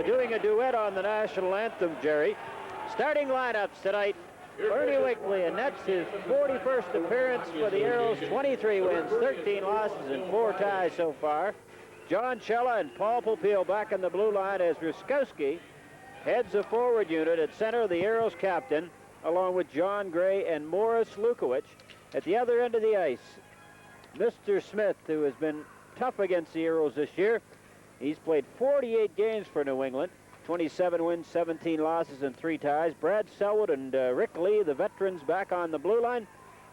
doing a duet on the national anthem, Jerry. Starting lineups tonight. Bernie Wigley, and that's his 41st appearance for the Aeros. 23 wins, 13 losses, and 4 ties so far. John Chella and Paul Popeil back in the blue line as Ruskowski heads the forward unit at center, the Aeros captain, along with John Gray and Morris Lukowich. At the other end of the ice, Mr. Smith, who has been tough against the Aeros this year. He's played 48 games for New England. 27 wins, 17 losses, and 3 ties. Brad Selwood and Rick Lee, the veterans, back on the blue line,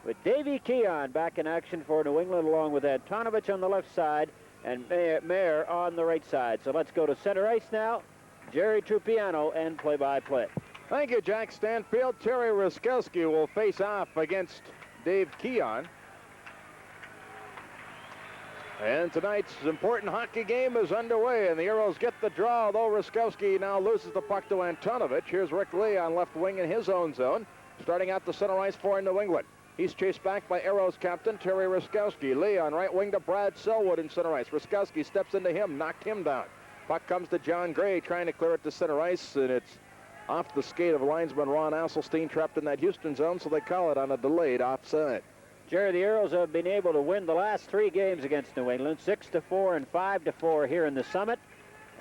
with Davey Keon back in action for New England, along with Antonovich on the left side and Mayer on the right side. So let's go to center ice now. Jerry Trupiano and play-by-play. Thank you, Jack Stanfield. Terry Ruskowski will face off against Dave Keon. And tonight's important hockey game is underway, and the Aeros get the draw, although Ruskowski now loses the puck to Antonovich. Here's Rick Lee on left wing in his own zone, starting out the center ice for New England. He's chased back by Aeros captain Terry Ruskowski. Lee on right wing to Brad Selwood in center ice. Ruskowski steps into him, knocked him down. Puck comes to John Gray, trying to clear it to center ice, and it's off the skate of linesman Ron Asselstein, trapped in that Houston zone, so they call it on a delayed offside. Jerry, the Aeros have been able to win the last 3 games against New England, 6-4 and 5-4 here in the Summit.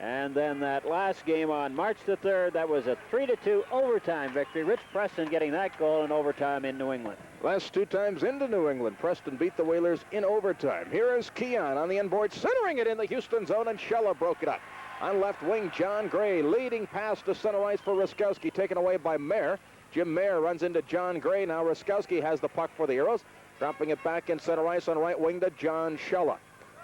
And then that last game on March the 3rd, that was a 3-2 overtime victory. Rich Preston getting that goal in overtime in New England. Last 2 times into New England, Preston beat the Whalers in overtime. Here is Keon on the inboard, centering it in the Houston zone, and Schella broke it up. On left wing, John Gray leading pass to center ice for Ruskowski, taken away by Mayer. Jim Mayer runs into John Gray. Now Ruskowski has the puck for the Aeros, dropping it back in center ice on right wing to John Schella.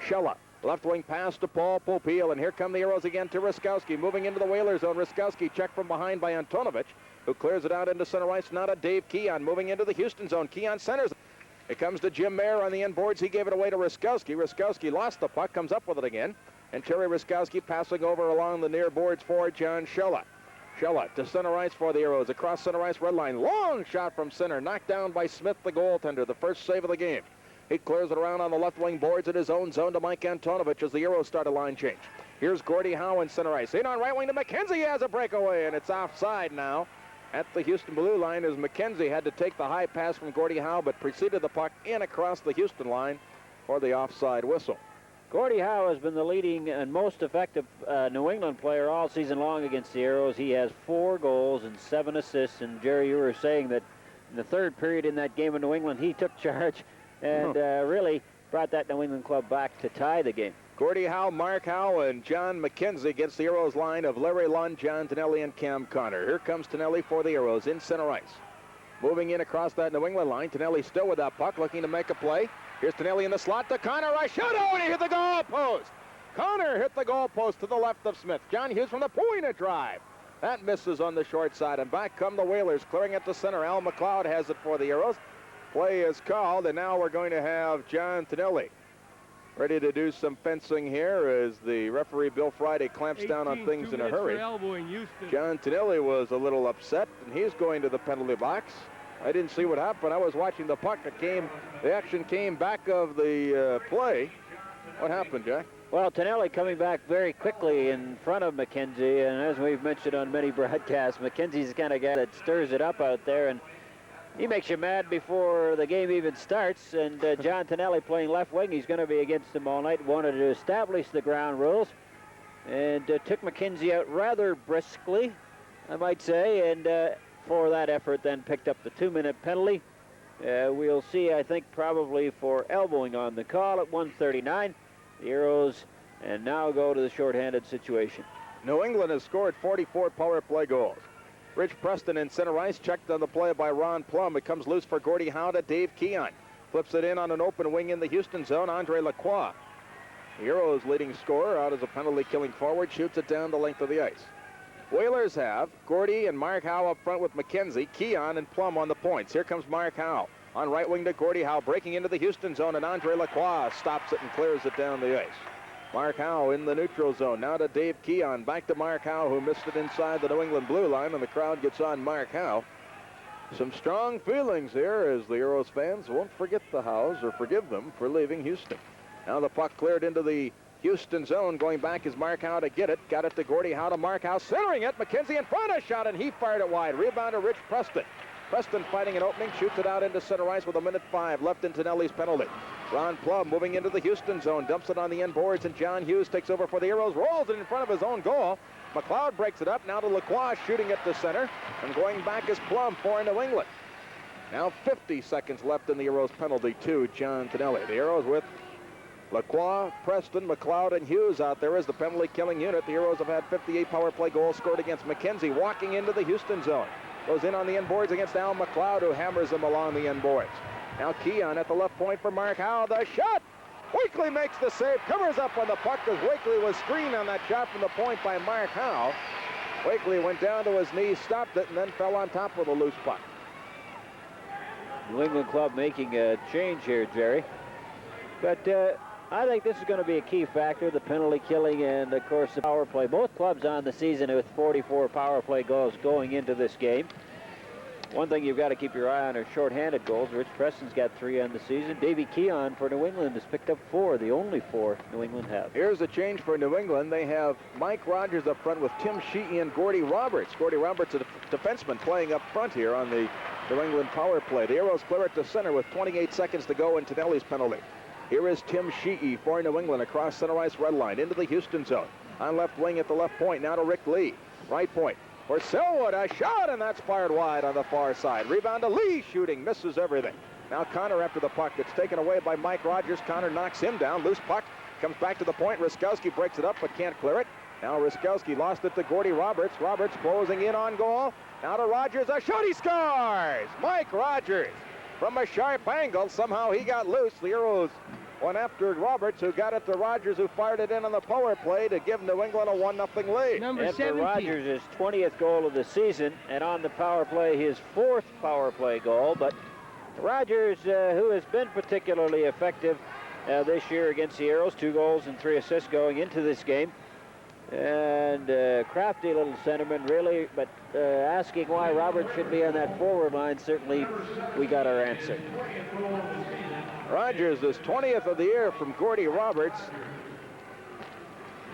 Schella, left wing pass to Paul Popeil, and here come the Aeros again to Ruskowski, moving into the Whalers zone. Ruskowski checked from behind by Antonovich, who clears it out into center ice. Now to Dave Keon, moving into the Houston zone. Keon centers. It comes to Jim Mayer on the inboards. He gave it away to Ruskowski. Ruskowski lost the puck, comes up with it again, and Terry Ruskowski passing over along the near boards for John Schella. Schella to center ice for the Aeros, across center ice red line. Long shot from center, knocked down by Smith, the goaltender, the first save of the game. He clears it around on the left wing boards in his own zone to Mike Antonovich as the Aeros start a line change. Here's Gordie Howe in center ice. In on right wing to McKenzie. He has a breakaway, and it's offside now at the Houston blue line as McKenzie had to take the high pass from Gordie Howe, but preceded the puck in across the Houston line for the offside whistle. Gordie Howe has been the leading and most effective New England player all season long against the Aeros. He has 4 goals and 7 assists. And Jerry, you were saying that in the 3rd period in that game in New England, he took charge and really brought that New England club back to tie the game. Gordie Howe, Mark Howe, and John McKenzie against the Aeros line of Larry Lund, John Tonelli, and Cam Connor. Here comes Tonelli for the Aeros in center ice. Moving in across that New England line. Tonelli still with that puck, looking to make a play. Here's Tonelli in the slot to Connor. I shot out, and he hit the goal post. Connor hit the goal post to the left of Smith. John Hughes from the point of drive. That misses on the short side, and back come the Whalers, clearing it to center. Al McLeod has it for the Aeros. Play is called, and now we're going to have John Tonelli ready to do some fencing here as the referee Bill Friday clamps down on things in a hurry. John Tonelli was a little upset, and he's going to the penalty box. I didn't see what happened. I was watching the puck. The action came back of the play. What happened, Jack? Well, Tonelli coming back very quickly in front of McKenzie, and as we've mentioned on many broadcasts, McKenzie's the kind of guy that stirs it up out there, and he makes you mad before the game even starts. And John Tonelli playing left wing, he's going to be against him all night, wanted to establish the ground rules, and took McKenzie out rather briskly, I might say, and for that effort then picked up the 2-minute penalty. We'll see, I think, probably for elbowing on the call at 1:39. The Aeros and now go to the shorthanded situation. New England has scored 44 power play goals. Rich Preston in center ice, checked on the play by Ron Plum. It comes loose for Gordie Howe to Dave Keon. Flips it in on an open wing in the Houston zone, Andre Lacroix. The Aeros leading scorer out as a penalty killing forward, shoots it down the length of the ice. Whalers have Gordie and Mark Howe up front with McKenzie, Keon and Plum on the points. Here comes Mark Howe. On right wing to Gordie Howe, breaking into the Houston zone, and Andre Lacroix stops it and clears it down the ice. Mark Howe in the neutral zone. Now to Dave Keon. Back to Mark Howe, who missed it inside the New England blue line, and the crowd gets on Mark Howe. Some strong feelings here as the Aeros fans won't forget the Howes or forgive them for leaving Houston. Now the puck cleared into the Houston zone. Going back is Mark Howe to get it. Got it to Gordie Howe to Mark Howe. Centering it. McKenzie in front, a shot, and he fired it wide. Rebound to Rich Preston. Preston fighting an opening, shoots it out into center ice with 1:05 left in Tonelli's penalty. Ron Plum moving into the Houston zone, dumps it on the end boards, and John Hughes takes over for the Aeros, rolls it in front of his own goal. McLeod breaks it up, now to Lacroix, shooting at the center, and going back is Plum for New England. Now 50 seconds left in the Aeros penalty to John Tonelli. The Aeros with Lacroix, Preston, McLeod, and Hughes out there as the penalty killing unit. The Aeros have had 58 power play goals scored against McKenzie, walking into the Houston zone. Goes in on the end boards against Al McLeod, who hammers him along the end boards. Now Keon at the left point for Mark Howe. The shot! Wakely makes the save, covers up on the puck as Wakely was screened on that shot from the point by Mark Howe. Wakely went down to his knees, stopped it, and then fell on top with a loose puck. New England club making a change here, Jerry. But I think this is going to be a key factor, the penalty killing and, of course, the power play. Both clubs on the season with 44 power play goals going into this game. One thing you've got to keep your eye on are shorthanded goals. Rich Preston's got 3 on the season. Davy Keon for New England has picked up 4, the only 4 New England have. Here's a change for New England. They have Mike Rogers up front with Tim Sheehy and Gordy Roberts. Gordy Roberts, a defenseman, playing up front here on the New England power play. The Aeros clear it to center with 28 seconds to go in Tonelli's penalty. Here is Tim Sheehy for New England across center ice red line into the Houston zone. On left wing at the left point, now to Rick Lee. Right point for Selwood, a shot, and that's fired wide on the far side. Rebound to Lee, shooting, misses everything. Now Connor after the puck. It's taken away by Mike Rogers. Connor knocks him down. Loose puck comes back to the point. Ruskowski breaks it up but can't clear it. Now Ruskowski lost it to Gordy Roberts. Roberts closing in on goal. Now to Rogers, a shot, he scores! Mike Rogers from a sharp angle. Somehow he got loose. The Aeros went after Roberts, who got it to Rogers, who fired it in on the power play to give New England a 1-0 lead. And for Rogers, his 20th goal of the season, and on the power play, his 4th power play goal. But Rogers, who has been particularly effective this year against the Aeros, 2 goals and 3 assists going into this game. And crafty little centerman, really, but asking why Roberts should be on that forward line, certainly we got our answer. Rogers is 20th of the year from Gordy Roberts.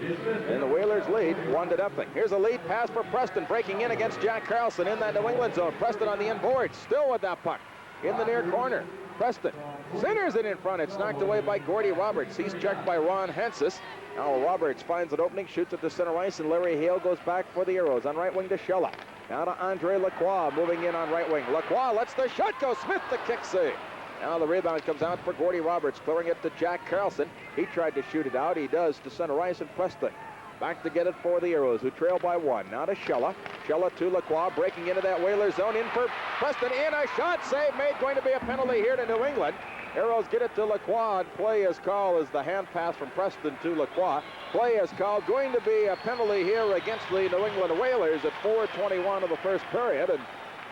And the Whalers lead 1-0. Here's a lead pass for Preston, breaking in against Jack Carlson in that New England zone. Preston on the end board, still with that puck in the near corner. Preston centers it in front. It's knocked away by Gordy Roberts. He's checked by Ron Hensis. Now Roberts finds an opening, shoots at the center ice, and Larry Hale goes back for the Aeros. On right wing to Shella. Now to Andre Lacroix, moving in on right wing. Lacroix lets the shot go. Smith the kick save. Now the rebound comes out for Gordy Roberts, clearing it to Jack Carlson. He tried to shoot it out. He does to center ice, and Preston back to get it for the Aeros, who trail by 1. Now to Shella. Shella to Lacroix, breaking into that Whalers zone. In for Preston, in a shot, save made. Going to be a penalty here to New England. Aeros get it to Lacroix, and play is called as the hand pass from Preston to Lacroix. Play is called. Going to be a penalty here against the New England Whalers at 4:21 of the first period. And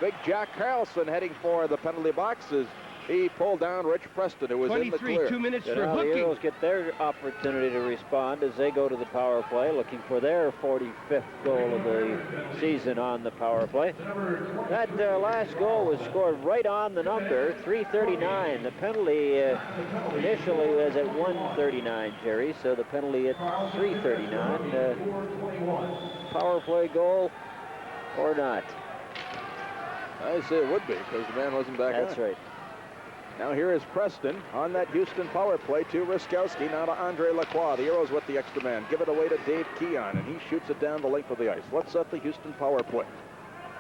big Jack Carlson heading for the penalty box as he pulled down Rich Preston, who was in the clear. 2 minutes So for now the hooking. Aeros get their opportunity to respond as they go to the power play, looking for their 45th goal of the season on the power play. That last goal was scored right on the number, 3:39. The penalty initially was at 1:39, Jerry, so the penalty at 3:39. Power play goal or not? I say it would be, because the man wasn't back on. That's right. Now here is Preston on that Houston power play to Ruskowski. Now to Andre Lacroix. The Aeros with the extra man. Give it away to Dave Keon, and he shoots it down the length of the ice. Let's set the Houston power play.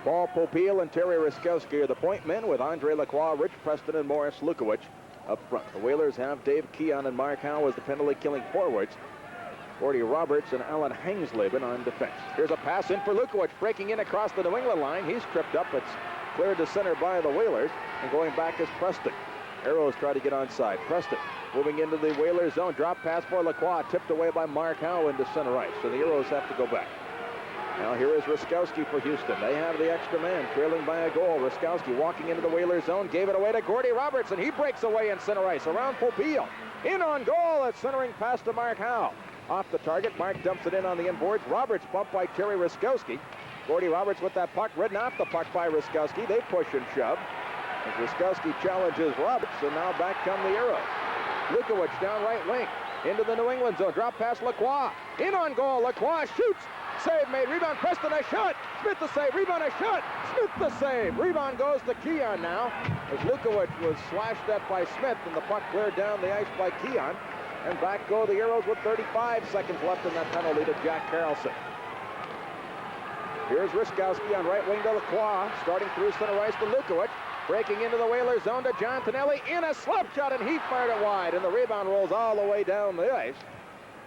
Paul Popiel and Terry Ruskowski are the point men, with Andre Lacroix, Rich Preston, and Morris Lukowich up front. The Whalers have Dave Keon and Mark Howe as the penalty-killing forwards. Gordy Roberts and Alan Hangsleben on defense. Here's a pass in for Lukowich, breaking in across the New England line. He's tripped up. It's cleared to center by the Whalers, and going back is Preston. Aeros try to get onside. Preston moving into the Whalers zone. Drop pass for Lacroix, tipped away by Mark Howe into center ice. So the Aeros have to go back. Now here is Ruskowski for Houston. They have the extra man, trailing by a goal. Ruskowski walking into the Whalers zone, gave it away to Gordy Roberts, and he breaks away in center ice around Popiel. In on goal, it's centering pass to Mark Howe. Off the target, Mark dumps it in on the inboards. Roberts bumped by Terry Ruskowski. Gordy Roberts with that puck, ridden off the puck by Ruskowski. They push and shove. As Ruskowski challenges Roberts, and now back come the Aeros. Lukowich down right wing. into the New England zone. Drop pass, Lacroix. In on goal, Lacroix shoots. Save made, rebound, Preston, a shot. Smith the save, rebound, a shot. Smith the save. Rebound goes to Keon now, as Lukowich was slashed at by Smith, and the puck cleared down the ice by Keon. And back go the Aeros with 35 seconds left in that penalty to Jack Carlson. Here's Ruskowski on right wing to Lacroix, starting through center ice to Lukowich. Breaking into the Whalers zone to John Tonelli in a slap shot, and he fired it wide, and the rebound rolls all the way down the ice.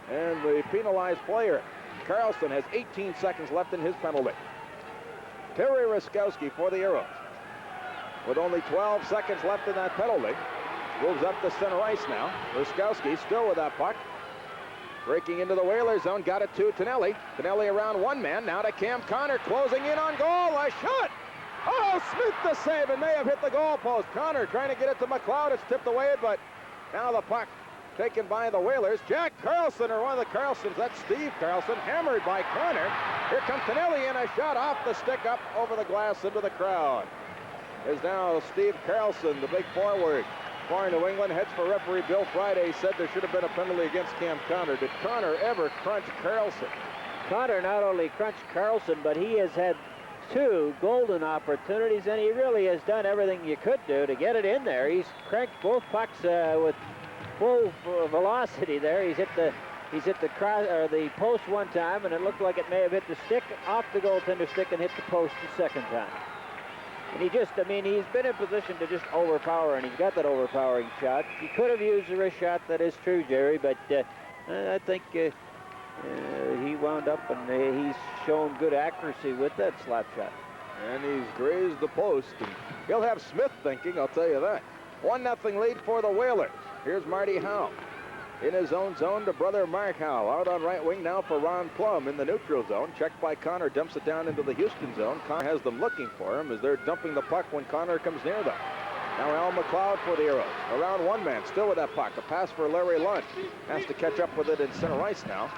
And the penalized player, Carlson, has 18 seconds left in his penalty. Terry Ruskowski for the Aeros, with only 12 seconds left in that penalty, moves up to center ice now. Ruskowski still with that puck. Breaking into the Whalers zone, got it to Tonelli. Tonelli around one man, now to Cam Connor, closing in on goal, a shot! Oh, Smith the save, and may have hit the goal post. Connor trying to get it to McLeod, it's tipped away, but now the puck taken by the Whalers. Jack Carlson, or one of the Carlsons, that's Steve Carlson, hammered by Connor. Here comes Tonelli, and a shot off the stick up over the glass into the crowd. Is now Steve Carlson, the big forward for New England, heads for referee Bill Friday. He said there should have been a penalty against Cam Connor. Did Connor ever crunch Carlson? Connor not only crunched Carlson, but he has had 2 golden opportunities, and he really has done everything you could do to get it in there. He's cranked both pucks with full velocity there. He's hit the cross or the post one time, and it looked like it may have hit the stick, off the goaltender stick, and hit the post the second time. And he just, I mean, he's been in position to just overpower, and he's got that overpowering shot. He could have used a wrist shot, that is true, Jerry, but I think he wound up, and he's shown good accuracy with that slap shot. And he's grazed the post, and he'll have Smith thinking, I'll tell you that. 1-0 lead for the Whalers. Here's Marty Howe in his own zone to brother Mark Howe. Out on right wing now for Ron Plum in the neutral zone. Checked by Connor, dumps it down into the Houston zone. Connor has them looking for him as they're dumping the puck when Connor comes near them. Now Al McLeod for the Aeros. Around one man, still with that puck. A pass for Larry Lund. Has to catch up with it in center ice now.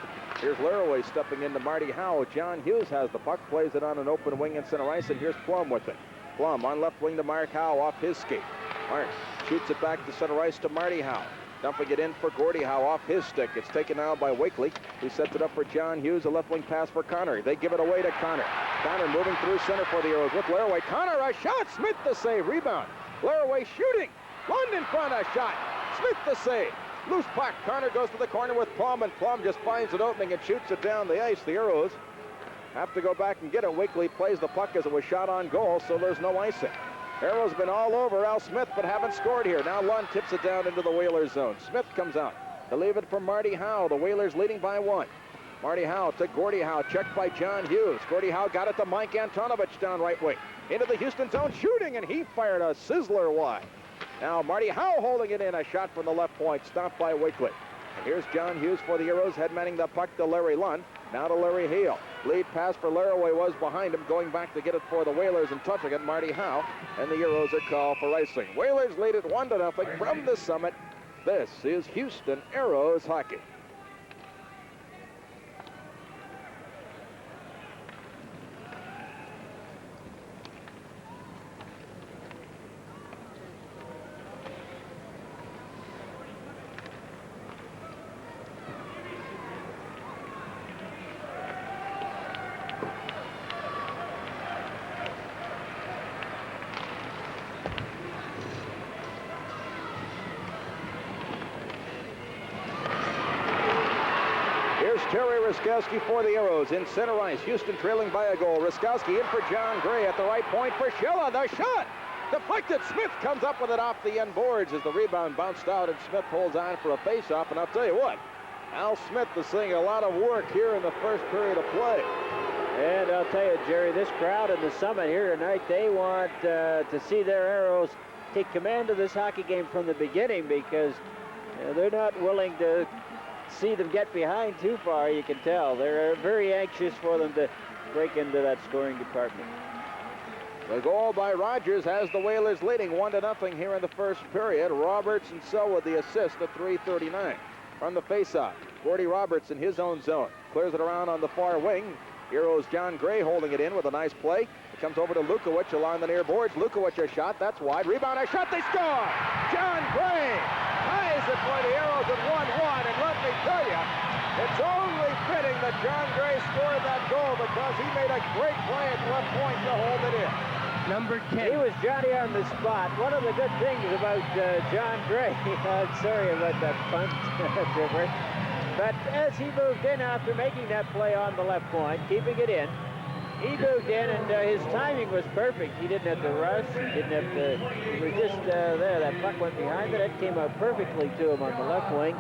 Here's Laraway stepping into Marty Howe. John Hughes has the puck, plays it on an open wing in center ice, and here's Plum with it. Plum on left wing to Mark Howe off his skate. Mark shoots it back to center ice to Marty Howe. Dumping it in for Gordie Howe off his stick. It's taken now by Wakely, who sets it up for John Hughes, a left wing pass for Connor. They give it away to Connor. Connor moving through center for the Aeros with Laraway. Connor, a shot! Smith the save, rebound. Laraway shooting. Lund in front, a shot. Smith the save. Loose puck. Connor goes to the corner with Plum, and Plum just finds an opening and shoots it down the ice. The Aeros have to go back and get it. Wakely plays the puck as it was shot on goal, so there's no icing. Arrow's been all over Al Smith, but haven't scored here. Now Lund tips it down into the Whalers zone. Smith comes out to leave it for Marty Howe. The Whalers leading by 1. Marty Howe to Gordie Howe, checked by John Hughes. Gordie Howe got it to Mike Antonovich down right wing. Into the Houston zone, shooting, and he fired a sizzler wide. Now Marty Howe holding it in, a shot from the left point, stopped by Wakely. And here's John Hughes for the Aeros, headmanning the puck to Larry Lund. Now to Larry Hale. Lead pass for Laraway was behind him, going back to get it for the Whalers and touching it, Marty Howe. And the Aeros are called for icing. Whalers lead it 1-0 from the Summit. This is Houston Aeros hockey. Terry Ruskowski for the Aeros in center ice. Houston trailing by a goal. Ruskowski in for John Gray at the right point for Schilla. The shot deflected. Smith comes up with it off the end boards as the rebound bounced out, and Smith holds on for a face-off. And I'll tell you what, Al Smith is seeing a lot of work here in the first period of play. And I'll tell you, Jerry, this crowd in the Summit here tonight, they want to see their Aeros take command of this hockey game from the beginning, because they're not willing to see them get behind too far. You can tell they're very anxious for them to break into that scoring department. The goal by Rogers has the Whalers leading 1-0 here in the first period. Roberts and so with the assist at 3:39. From the faceoff, Gordie Roberts in his own zone clears it around on the far wing. Heroes John Gray holding it in with a nice play. It comes over to Lukowich along the near boards. Lukowich a shot, that's wide. Rebound, a shot, they score! John Gray ties it for the Aeros at 1-1, and let me tell you, it's only fitting that John Gray scored that goal because he made a great play at left point to hold it in. Number 10. He was Johnny on the spot. One of the good things about John Gray, I'm sorry about that punt, Tripper, but as he moved in after making that play on the left point, keeping it in, he moved in and his timing was perfect. He didn't have to rush. He didn't have to, he was just there. That puck went behind it. It came out perfectly to him on the left wing.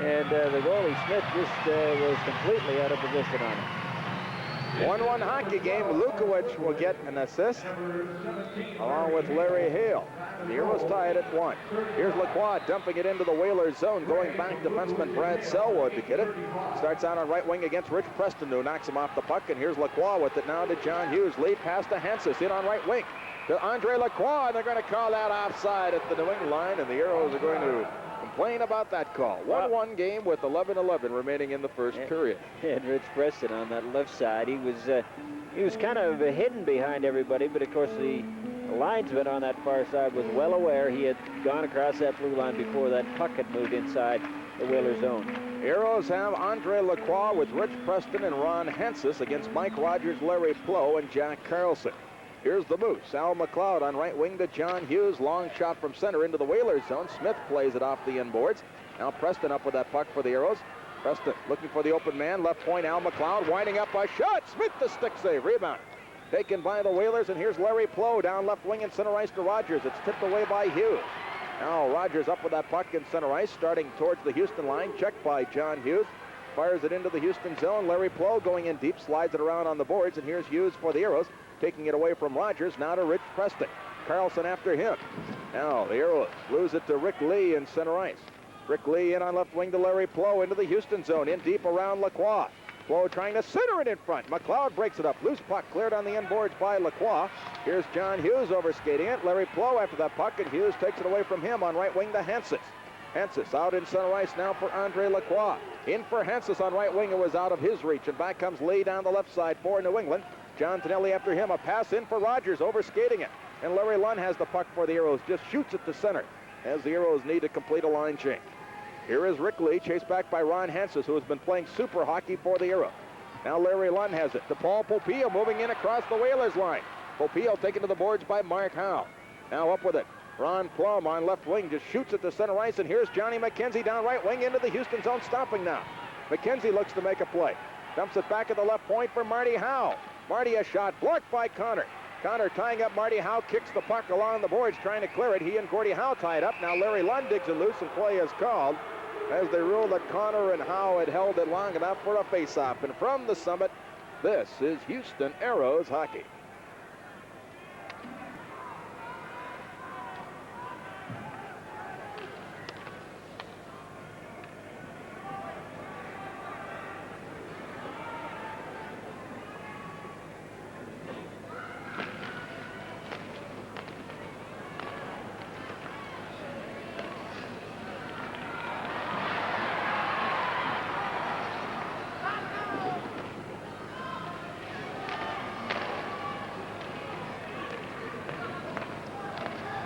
And the goalie, Smith, just was completely out of position on it. 1-1 hockey game. Lukowich will get an assist along with Larry Hale. The Aeros tie it at 1. Here's Lacroix dumping it into the Whalers zone, going back defenseman Brad Selwood to get it. Starts out on right wing against Rich Preston, who knocks him off the puck, and here's Lacroix with it now to John Hughes. Lead pass to Hansis, in on right wing to Andre Lacroix, and they're going to call that offside at the New England line, and the Aeros are going to complain about that call. 1-1 game with 11-11 remaining in the first period. And Rich Preston on that left side, he was kind of hidden behind everybody, but of course the linesman on that far side was well aware he had gone across that blue line before that puck had moved inside the Whaler zone. Aeros have Andre Lacroix with Rich Preston and Ron Hansis against Mike Rogers, Larry Plow, and Jack Carlson. Here's the Moose. Al McLeod on right wing to John Hughes. Long shot from center into the Whalers zone. Smith plays it off the inboards. Now Preston up with that puck for the Aeros. Preston looking for the open man. Left point, Al McLeod winding up a shot. Smith the stick save. Rebound taken by the Whalers, and here's Larry Plow down left wing in center ice to Rogers. It's tipped away by Hughes. Now Rogers up with that puck in center ice, starting towards the Houston line. Checked by John Hughes. Fires it into the Houston zone. Larry Plow going in deep, slides it around on the boards, and here's Hughes for the Aeros, taking it away from Rogers, now to Rich Preston. Carlson after him. Now the Aeros lose it to Rick Lee in center ice. Rick Lee in on left wing to Larry Plow into the Houston zone, in deep around Lacroix. Plow trying to center it in front. McLeod breaks it up. Loose puck cleared on the inboards by Lacroix. Here's John Hughes overskating it. Larry Plow after that puck, and Hughes takes it away from him on right wing to Hansis. Hansis out in center ice now for Andre Lacroix. In for Hansis on right wing. It was out of his reach, and back comes Lee down the left side for New England. John Tonelli after him. A pass in for Rogers, overskating it. And Larry Lund has the puck for the Aeros, just shoots it to center as the Aeros need to complete a line change. Here is Rick Lee, chased back by Ron Hansis, who has been playing super hockey for the Aeros. Now Larry Lund has it to Paul Popillo, moving in across the Whalers line. Popillo taken to the boards by Mark Howe. Now up with it. Ron Plum on left wing just shoots it to center ice, and here's Johnny McKenzie down right wing into the Houston zone, stopping now. McKenzie looks to make a play. Dumps it back at the left point for Marty Howe. Marty a shot blocked by Connor. Connor tying up Marty Howe, kicks the puck along the boards, trying to clear it. He and Gordie Howe tied up. Now Larry Lund digs it loose, and play is called as they ruled that Connor and Howe had held it long enough for a face-off. And from the summit, this is Houston Aeros hockey.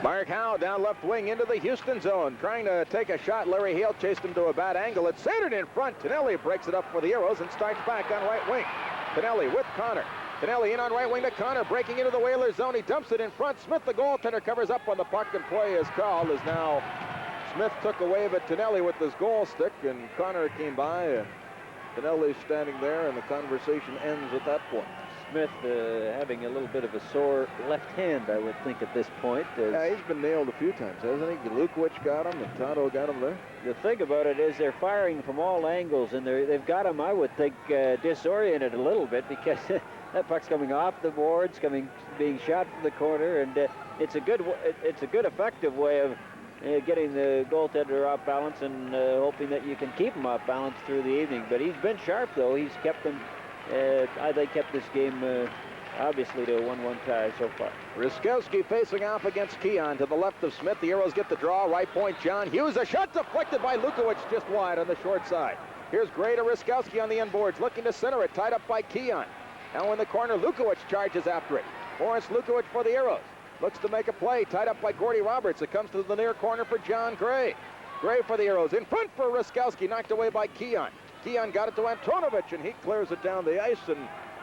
Mark Howe down left wing into the Houston zone, trying to take a shot. Larry Hale chased him to a bad angle. It's centered in front. Tonelli breaks it up for the Aeros and starts back on right wing. Tonelli with Connor. Tonelli in on right wing to Connor, breaking into the Whalers zone. He dumps it in front. Smith, the goaltender, covers up on the puck, and play is called as now Smith took away, but Tonelli with his goal stick, and Connor came by. Tonelli standing there, and the conversation ends at that point. Smith having a little bit of a sore left hand, I would think, at this point. Yeah, he's been nailed a few times, hasn't he? Lukowich got him, and Tonto got him there. The thing about it is they're firing from all angles, and they've got him, I would think, disoriented a little bit, because that puck's coming off the boards, being shot from the corner, and it's a good, effective way of getting the goaltender off balance and hoping that you can keep him off balance through the evening. But he's been sharp, though. He's kept them. They kept this game obviously to a 1-1 tie so far. Ruskowski facing off against Keon to the left of Smith. The Aeros get the draw. Right point, John Hughes. A shot deflected by Lukowich just wide on the short side. Here's Gray to Ruskowski on the inboards, looking to center it, tied up by Keon. Now in the corner, Lukowich charges after it. Boris Lukowich for the Aeros. Looks to make a play, tied up by Gordy Roberts. It comes to the near corner for John Gray. Gray for the Aeros. In front for Ruskowski. Knocked away by Keon. Keon got it to Antonovich, and he clears it down the ice, and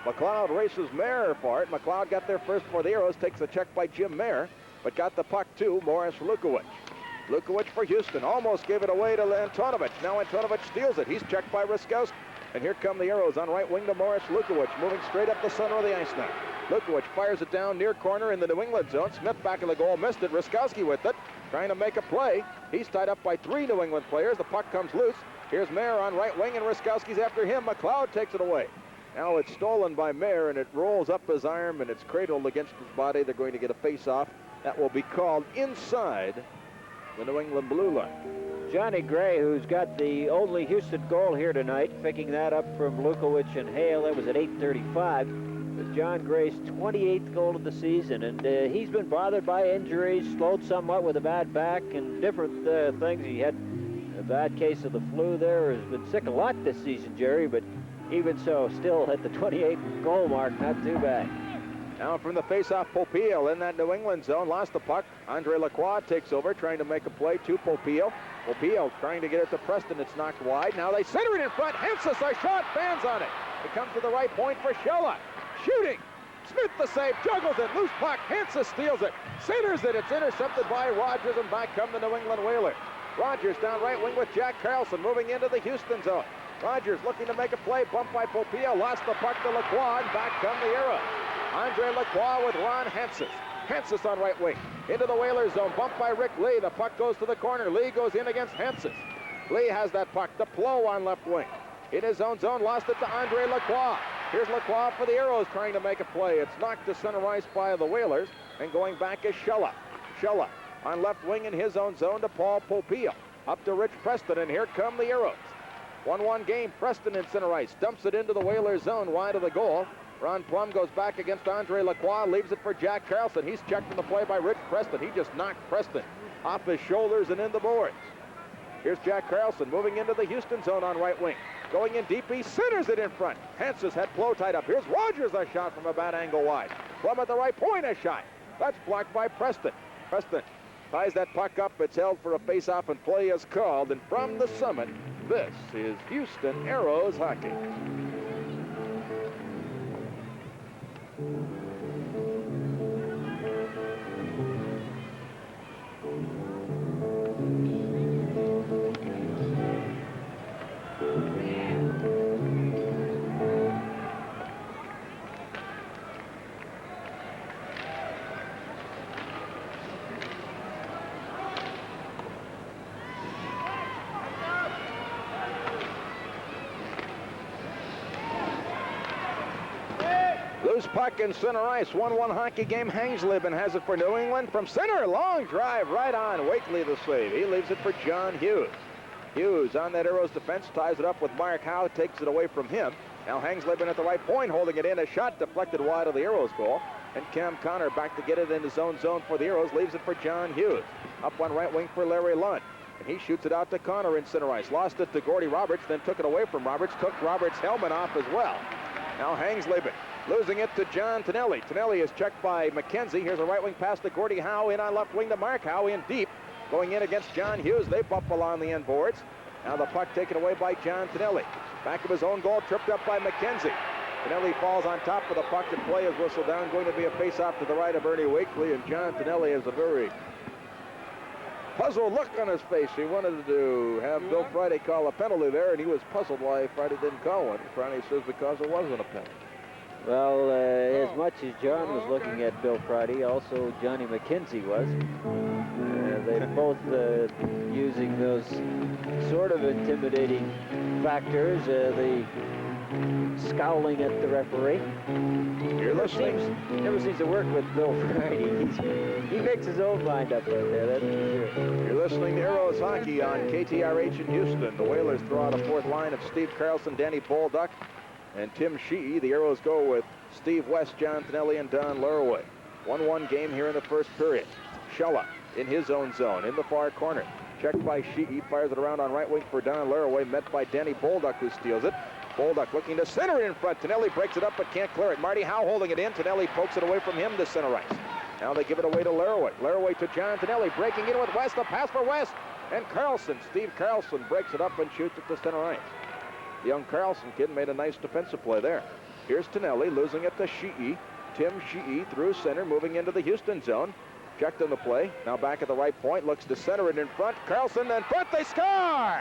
McLeod races Mayer for it. McLeod got there first for the Aeros. Takes the check by Jim Mayer, but got the puck to Morris Lukowich. Lukowich for Houston. Almost gave it away to Antonovich. Now Antonovich steals it. He's checked by Ruskowski. And here come the Aeros on right wing to Morris Lukowich, moving straight up the center of the ice now. Lukowich fires it down near corner in the New England zone. Smith back of the goal, missed it. Ruskowski with it, trying to make a play. He's tied up by 3 New England players. The puck comes loose. Here's Mayer on right wing, and Ruskowski's after him. McLeod takes it away. Now it's stolen by Mayer, and it rolls up his arm, and it's cradled against his body. They're going to get a face-off. That will be called inside the New England blue line. Johnny Gray, who's got the only Houston goal here tonight, picking that up from Lukowich and Hale. That was at 8:35. It was John Gray's 28th goal of the season, and he's been bothered by injuries, slowed somewhat with a bad back and different things. He had a bad case of the flu there, has been sick a lot this season, Jerry, but even so, still at the 28 goal mark, not too bad. Now from the face-off, Popeil in that New England zone, lost the puck. Andre Lacroix takes over, trying to make a play to Popeil. Popeil trying to get it to Preston. It's knocked wide. Now they center it in front. Hensis, a shot, fans on it. It comes to the right point for Shella. Shooting. Smith the save, juggles it, loose puck. Hensis steals it, centers it. It's intercepted by Rogers, and back come the New England Whalers. Rogers down right wing with Jack Carlson, moving into the Houston zone. Rogers looking to make a play, bumped by Popeil, lost the puck to Lacroix, and back come the Aeros. Andre Lacroix with Ron Hensis. Hensis on right wing. Into the Whalers zone, bumped by Rick Lee. The puck goes to the corner. Lee goes in against Hensis. Lee has that puck. Deplow on left wing. In his own zone, lost it to Andre Lacroix. Here's Lacroix for the Aeros trying to make a play. It's knocked to center ice by the Whalers, and going back is Shella. Shella on left wing in his own zone to Paul Popeil. Up to Rich Preston, and here come the Aeros. 1-1 game. Preston in center ice. Dumps it into the Whalers zone, wide of the goal. Ron Plum goes back against Andre Lacroix, leaves it for Jack Carlson. He's checked in the play by Rich Preston. He just knocked Preston off his shoulders and in the boards. Here's Jack Carlson moving into the Houston zone on right wing. Going in deep, he centers it in front. Hensis had Plow tied up. Here's Rogers, a shot from a bad angle wide. Plum at the right point, a shot. That's blocked by Preston. Preston ties that puck up. It's held for a face-off, and play is called. And from the summit, this is Houston Aeros hockey. Loose puck in center ice. 1-1 hockey game. Hangsleben has it for New England. From center, long drive right on. Wakely the save. He leaves it for John Hughes. Hughes on that Aeros defense, ties it up with Mark Howe, takes it away from him. Now Hangsleben at the right point, holding it in. A shot deflected wide of the Aeros goal. And Cam Connor back to get it in his own zone for the Aeros, leaves it for John Hughes. Up on right wing for Larry Lund. And he shoots it out to Connor in center ice. Lost it to Gordy Roberts, then took it away from Roberts. Took Roberts' helmet off as well. Now Hangsleben losing it to John Tonelli. Tonelli is checked by McKenzie. Here's a right wing pass to Gordie Howe. In on left wing to Mark Howe, in deep. Going in against John Hughes. They bump along the end boards. Now the puck taken away by John Tonelli. Back of his own goal, tripped up by McKenzie. Tonelli falls on top of the puck, and play is whistled down. Going to be a face-off to the right of Ernie Wakely, and John Tonelli has a very puzzled look on his face. He wanted to have Bill Friday call a penalty there, and he was puzzled why Friday didn't call one. Friday says because it wasn't a penalty. Well, as much as John was looking at Bill Friday, also Johnny McKenzie was. They're both using those sort of intimidating factors, the scowling at the referee. Never seems to work with Bill Friday. He makes his own mind up right there, that's for sure. You're listening to Aeros Hockey on KTRH in Houston. The Whalers throw out a fourth line of Steve Carlson, Danny Bolduc, and Tim Sheehy. The Aeros go with Steve West, John Tonelli, and Don Laraway. 1-1 game here in the first period. Shella in his own zone, in the far corner. Checked by Sheehy, fires it around on right wing for Don Laraway, met by Danny Bolduc, who steals it. Bolduc looking to center it in front. Tonelli breaks it up but can't clear it. Marty Howe holding it in. Tonelli pokes it away from him to center ice. Now they give it away to Laraway. Laraway to John Tonelli, breaking in with West. A pass for West. And Carlson, Steve Carlson, breaks it up and shoots it to center ice. The young Carlson kid made a nice defensive play there. Here's Tonelli losing it to Sheehy. Tim Sheehy through center, moving into the Houston zone. Checked on the play. Now back at the right point, looks to center it in front. Carlson in front, they score!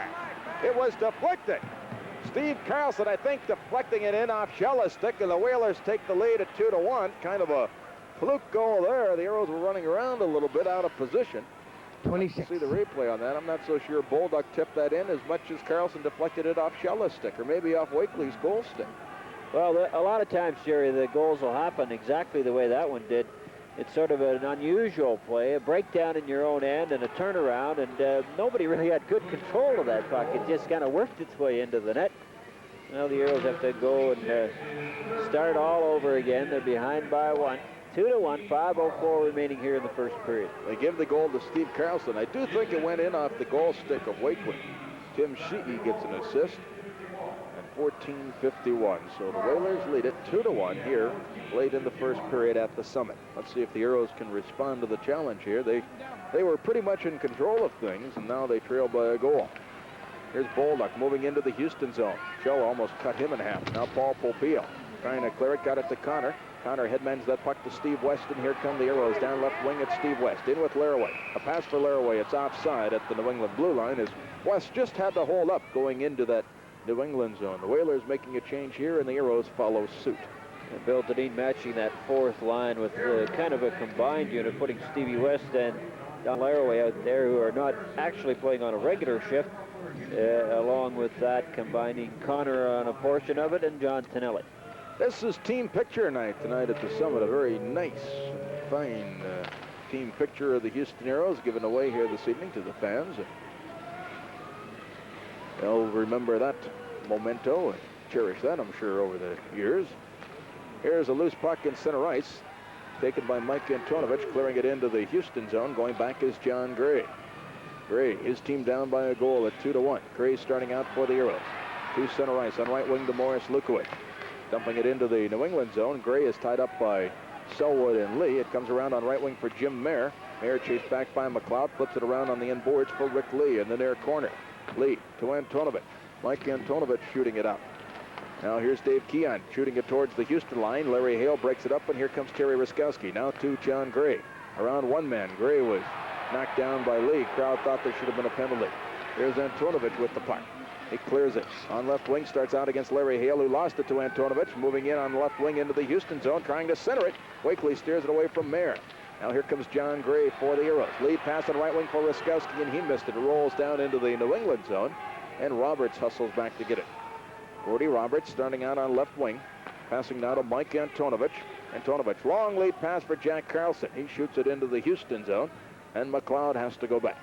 It was deflected. Steve Carlson, I think, deflecting it in off Schella's stick, and the Whalers take the lead at 2-1. Kind of a fluke goal there. The Aeros were running around a little bit out of position. 26. See the replay on that. I'm not so sure Bolduc tipped that in as much as Carlson deflected it off Schella's stick, or maybe off Wakely's goal stick. Well, a lot of times, Jerry, the goals will happen exactly the way that one did. It's sort of an unusual play, a breakdown in your own end and a turnaround, and nobody really had good control of that puck. It just kind of worked its way into the net. Now the Aeros have to go and start all over again. They're behind by 1. 2-1, 5:04 remaining here in the first period. They give the goal to Steve Carlson. I do think it went in off the goal stick of Wakely. Tim Sheehy gets an assist. 14:51. So the Whalers lead it 2-1 here late in the first period at the Summit. Let's see if the Aeros can respond to the challenge here. They were pretty much in control of things, and now they trail by a goal. Here's Bolduc moving into the Houston zone. Show almost cut him in half. Now Paul Popeil trying to clear it, got it to Connor. Connor headmans that puck to Steve West, and here come the Aeros down left wing at Steve West. In with Laraway. A pass for Laraway. It's offside at the New England blue line as West just had to hold up going into that New England zone. The Whalers making a change here, and the Aeros follow suit. And Bill Deneen matching that fourth line with kind of a combined unit, putting Stevie West and Don Laraway out there, who are not actually playing on a regular shift, along with that combining Connor on a portion of it and John Tonelli. This is team picture night tonight at the Summit. A very nice, fine team picture of the Houston Aeros given away here this evening to the fans. They'll remember that memento and cherish that, I'm sure, over the years. Here's a loose puck in center ice, taken by Mike Antonovich, clearing it into the Houston zone. Going back is John Gray. Gray, his team down by a goal at 2-1. Gray starting out for the Aeros. To center ice on right wing to Morris Lukowich. Dumping it into the New England zone. Gray is tied up by Selwood and Lee. It comes around on right wing for Jim Mayer. Mayer chased back by McLeod, flips it around on the end boards for Rick Lee in the near corner. Lee to Antonovich. Mike Antonovich shooting it up. Now here's Dave Keon shooting it towards the Houston line. Larry Hale breaks it up, and here comes Terry Ruskowski. Now to John Gray. Around one man. Gray was knocked down by Lee. Crowd thought there should have been a penalty. Here's Antonovich with the puck. He clears it. On left wing, starts out against Larry Hale, who lost it to Antonovich. Moving in on left wing into the Houston zone, trying to center it. Wakely steers it away from Mayer. Now here comes John Gray for the Aeros. Lead pass on right wing for Ruskowski, and he missed it. It rolls down into the New England zone, and Roberts hustles back to get it. Gordy Roberts starting out on left wing, passing now to Mike Antonovich. Antonovich, long lead pass for Jack Carlson. He shoots it into the Houston zone, and McLeod has to go back.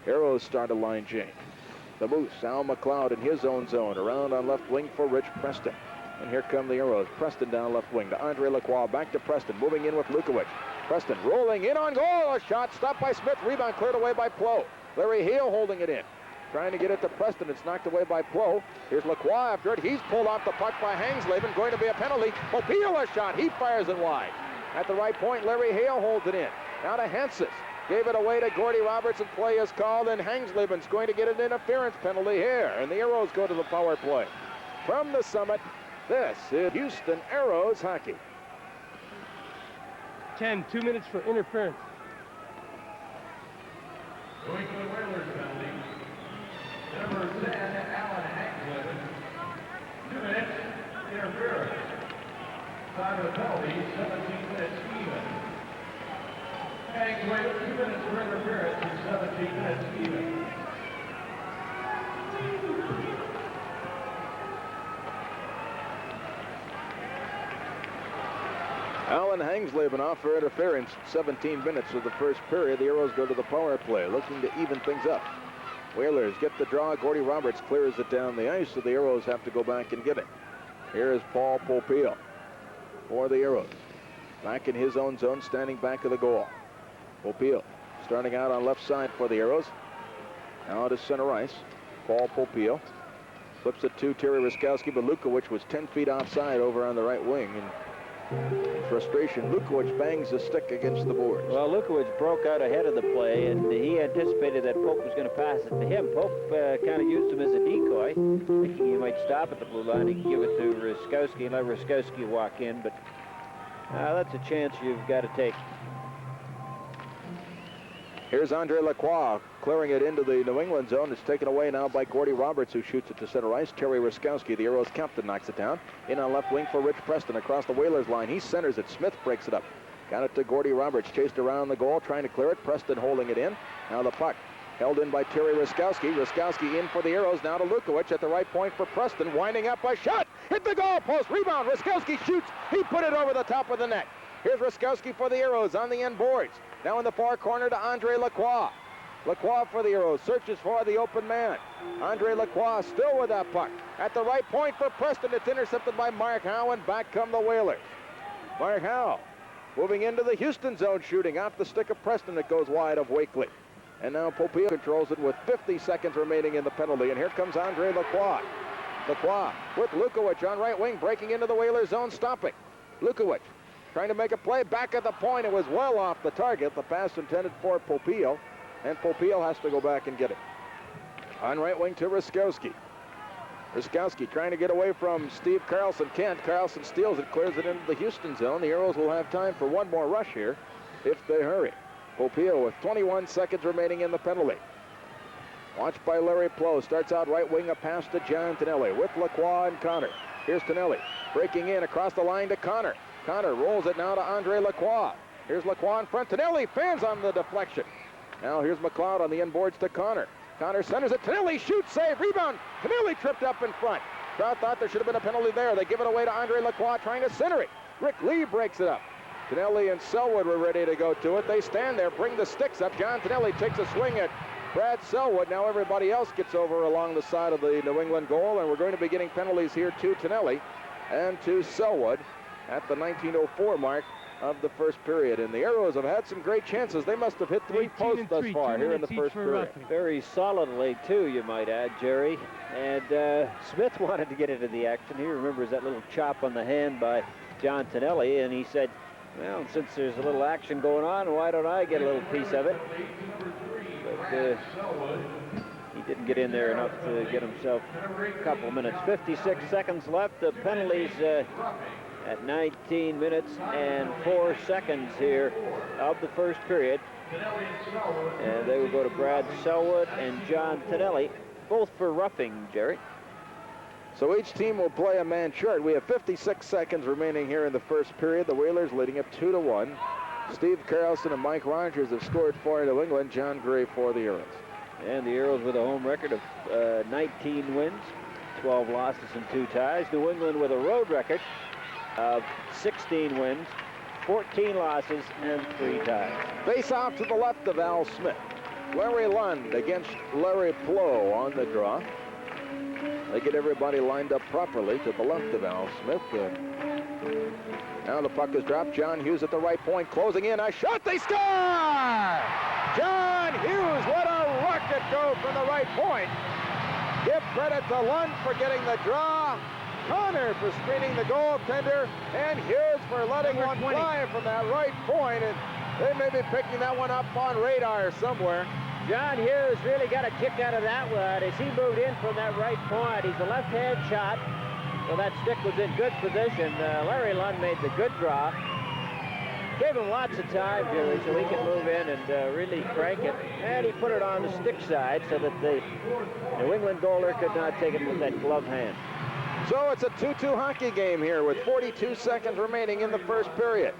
Aeros start a line change. The Moose, Al McLeod in his own zone, around on left wing for Rich Preston. And here come the Aeros. Preston down left wing to Andre Lacroix, back to Preston, moving in with Lukowich. Preston rolling in on goal, a shot stopped by Smith, rebound cleared away by Plow. Larry Hale holding it in, trying to get it to Preston. It's knocked away by Plow. Here's Lacroix after it. He's pulled off the puck by Hangsleben, going to be a penalty. Popeil a shot, he fires it wide. At the right point, Larry Hale holds it in. Now to Hensis. Gave it away to Gordy Roberts, and play is called, and Hangsleben's going to get an interference penalty here, and the Aeros go to the power play. From the Summit, this is Houston Aeros hockey. 2 minutes for interference. Going to the Whalers penalty, number 10, Alan Hanklin. 2 minutes, interference. Time of the penalty, 17 minutes even. Hanklin, 2 minutes for interference and 17 minutes even. Alan Hangsleben off for interference. 17 minutes of the first period. The Aeros go to the power play, looking to even things up. Whalers get the draw. Gordy Roberts clears it down the ice, so the Aeros have to go back and get it. Here is Paul Popeil for the Aeros. Back in his own zone, standing back of the goal. Popeil starting out on left side for the Aeros. Now to center ice. Paul Popeil flips it to Terry Ruskowski, but Lukowich was 10 feet offside over on the right wing, and In frustration, Lukowich bangs the stick against the boards. Well, Lukowich broke out ahead of the play, and he anticipated that Pope was going to pass it to him. Pope kind of used him as a decoy, thinking he might stop at the blue line. He could give it to Ruskowski and let Ruskowski walk in, but that's a chance you've got to take. Here's Andre Lacroix clearing it into the New England zone. It's taken away now by Gordy Roberts, who shoots it to center ice. Terry Ruskowski, the Aeros captain, knocks it down. In on left wing for Rich Preston across the Whalers line. He centers it. Smith breaks it up. Got it to Gordy Roberts. Chased around the goal, trying to clear it. Preston holding it in. Now the puck held in by Terry Ruskowski. Ruskowski in for the Aeros. Now to Lukowich at the right point for Preston. Winding up a shot. Hit the goal post. Rebound. Ruskowski shoots. He put it over the top of the net. Here's Ruskowski for the Aeros on the end boards. Now in the far corner to Andre Lacroix. Lacroix for the Aeros, searches for the open man. Andre Lacroix still with that puck. At the right point for Preston, it's intercepted by Mark Howe, and back come the Whalers. Mark Howe moving into the Houston zone, shooting off the stick of Preston. It goes wide of Wakely. And now Popeo controls it with 50 seconds remaining in the penalty. And here comes Andre Lacroix. Lacroix with Lukowich on right wing, breaking into the Whalers zone, stopping. Lukowich trying to make a play back at the point. It was well off the target. The pass intended for Popeo, and Popeo has to go back and get it. On right wing to Ruskowski. Ruskowski trying to get away from Steve Carlson. Can't. Carlson steals it, clears it into the Houston zone. The Aeros will have time for one more rush here if they hurry. Popeo with 21 seconds remaining in the penalty. Watched by Larry Plow. Starts out right wing, a pass to John Tonelli with Lacroix and Connor. Here's Tonelli breaking in across the line to Connor. Connor rolls it now to Andre Lacroix. Here's Lacroix in front. Tonelli fans on the deflection. Now here's McLeod on the end boards to Connor. Connor centers it. Tonelli shoots, save, rebound. Tonelli tripped up in front. Crowd thought there should have been a penalty there. They give it away to Andre Lacroix trying to center it. Rick Lee breaks it up. Tonelli and Selwood were ready to go to it. They stand there, bring the sticks up. John Tonelli takes a swing at Brad Selwood. Now everybody else gets over along the side of the New England goal, and we're going to be getting penalties here to Tonelli and to Selwood at the 19:04 mark of the first period. And the Aeros have had some great chances. They must have hit 3 posts thus far here in the first period. Very solidly, too, you might add, Jerry. And Smith wanted to get into the action. He remembers that little chop on the hand by John Tonelli, and he said, well, since there's a little action going on, why don't I get a little piece of it? But he didn't get in there enough to get himself a couple minutes. 56 seconds left. The penalties at 19 minutes and 4 seconds here of the first period. And they will go to Brad Selwood and John Tonelli, both for roughing, Jerry. So each team will play a man short. We have 56 seconds remaining here in the first period. The Whalers leading up 2-1. Steve Carlson and Mike Rogers have scored for New England. John Gray for the Aeros. And the Aeros with a home record of 19 wins, 12 losses and 2 ties. New England with a road record of 16 wins, 14 losses and 3 ties. Face off to the left of Al Smith. Larry Lund against Larry Plow on the draw. They get everybody lined up properly to the left of Al Smith. Now the puck is dropped. John Hughes at the right point, closing in. A shot, they score! John Hughes, what a rocket go from the right point. Give credit to Lund for getting the draw, Connor for screening the goaltender, and Hughes for letting one fly from that right point. And they may be picking that one up on radar somewhere. John Hughes really got a kick out of that one as he moved in from that right point. He's a left-hand shot, so that stick was in good position. Larry Lund made the good draw. Gave him lots of time, Jerry, so he could move in and really crank it. And he put it on the stick side so that the New England goaler could not take it with that glove hand. So it's a 2-2 hockey game here with 42 seconds remaining in the first period.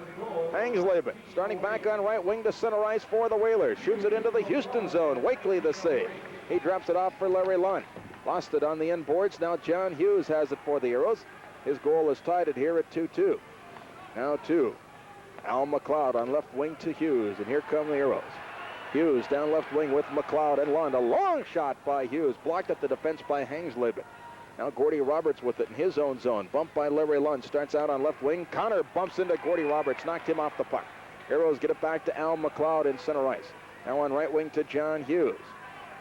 Hangsleben starting back on right wing to center ice for the Whalers. Shoots it into the Houston zone. Wakely the save. He drops it off for Larry Lund. Lost it on the end boards. Now John Hughes has it for the Aeros. His goal is tied it here at 2-2. Now to Al McLeod on left wing to Hughes. And here come the Aeros. Hughes down left wing with McLeod and Lund. A long shot by Hughes. Blocked at the defense by Hangsleben. Now Gordy Roberts with it in his own zone. Bumped by Larry Lund. Starts out on left wing. Connor bumps into Gordy Roberts. Knocked him off the puck. Aeros get it back to Al McLeod in center ice. Now on right wing to John Hughes.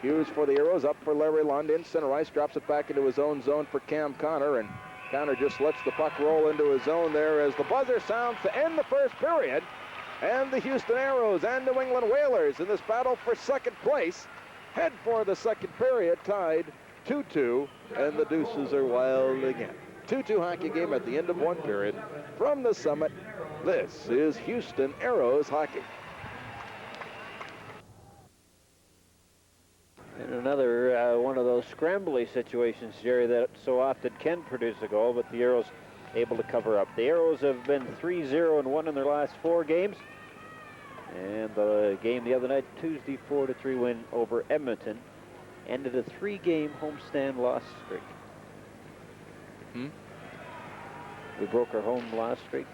Hughes for the Aeros. Up for Larry Lund in center ice. Drops it back into his own zone for Cam Connor. And Connor just lets the puck roll into his zone there as the buzzer sounds to end the first period. And the Hьюстон Aэрос and New England Whalers in this battle for second place head for the second period, tied 2-2, and the deuces are wild again. 2-2 hockey game at the end of one period. From the summit, this is Hьюstон Aéros hockey. And another one of those scrambly situations, Jerry, that so often can produce a goal, but the Aeros able to cover up. The Aeros have been 3-0-1 in their last 4 games. And the game the other night, Tuesday, 4-3 win over Edmonton, ended a 3-game homestand loss streak. We broke our home loss streak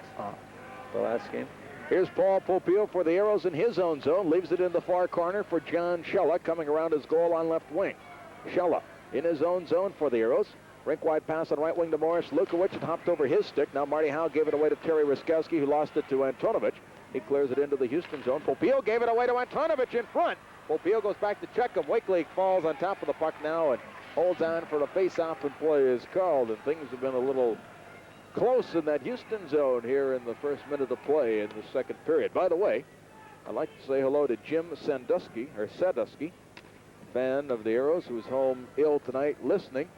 the last game. Here's Paul Popeil for the Aeros in his own zone. Leaves it in the far corner for John Shella, coming around his goal on left wing. Shella in his own zone for the Aeros. Rink-wide pass on right wing to Morris Lukowich, and hopped over his stick. Now Marty Howe gave it away to Terry Ruskowski, who lost it to Antonovich. He clears it into the Hьюstон zone. Popeil gave it away to Antonovich in front. Popeil goes back to check him. Wakely falls on top of the puck now and holds on for the face-off, and play is called. And things have been a little close in that Hьústон zone here in the first minute of play in the second period. By the way, I'd like to say hello to Jim Sandusky, fan of the Aeros, who's home ill tonight listening.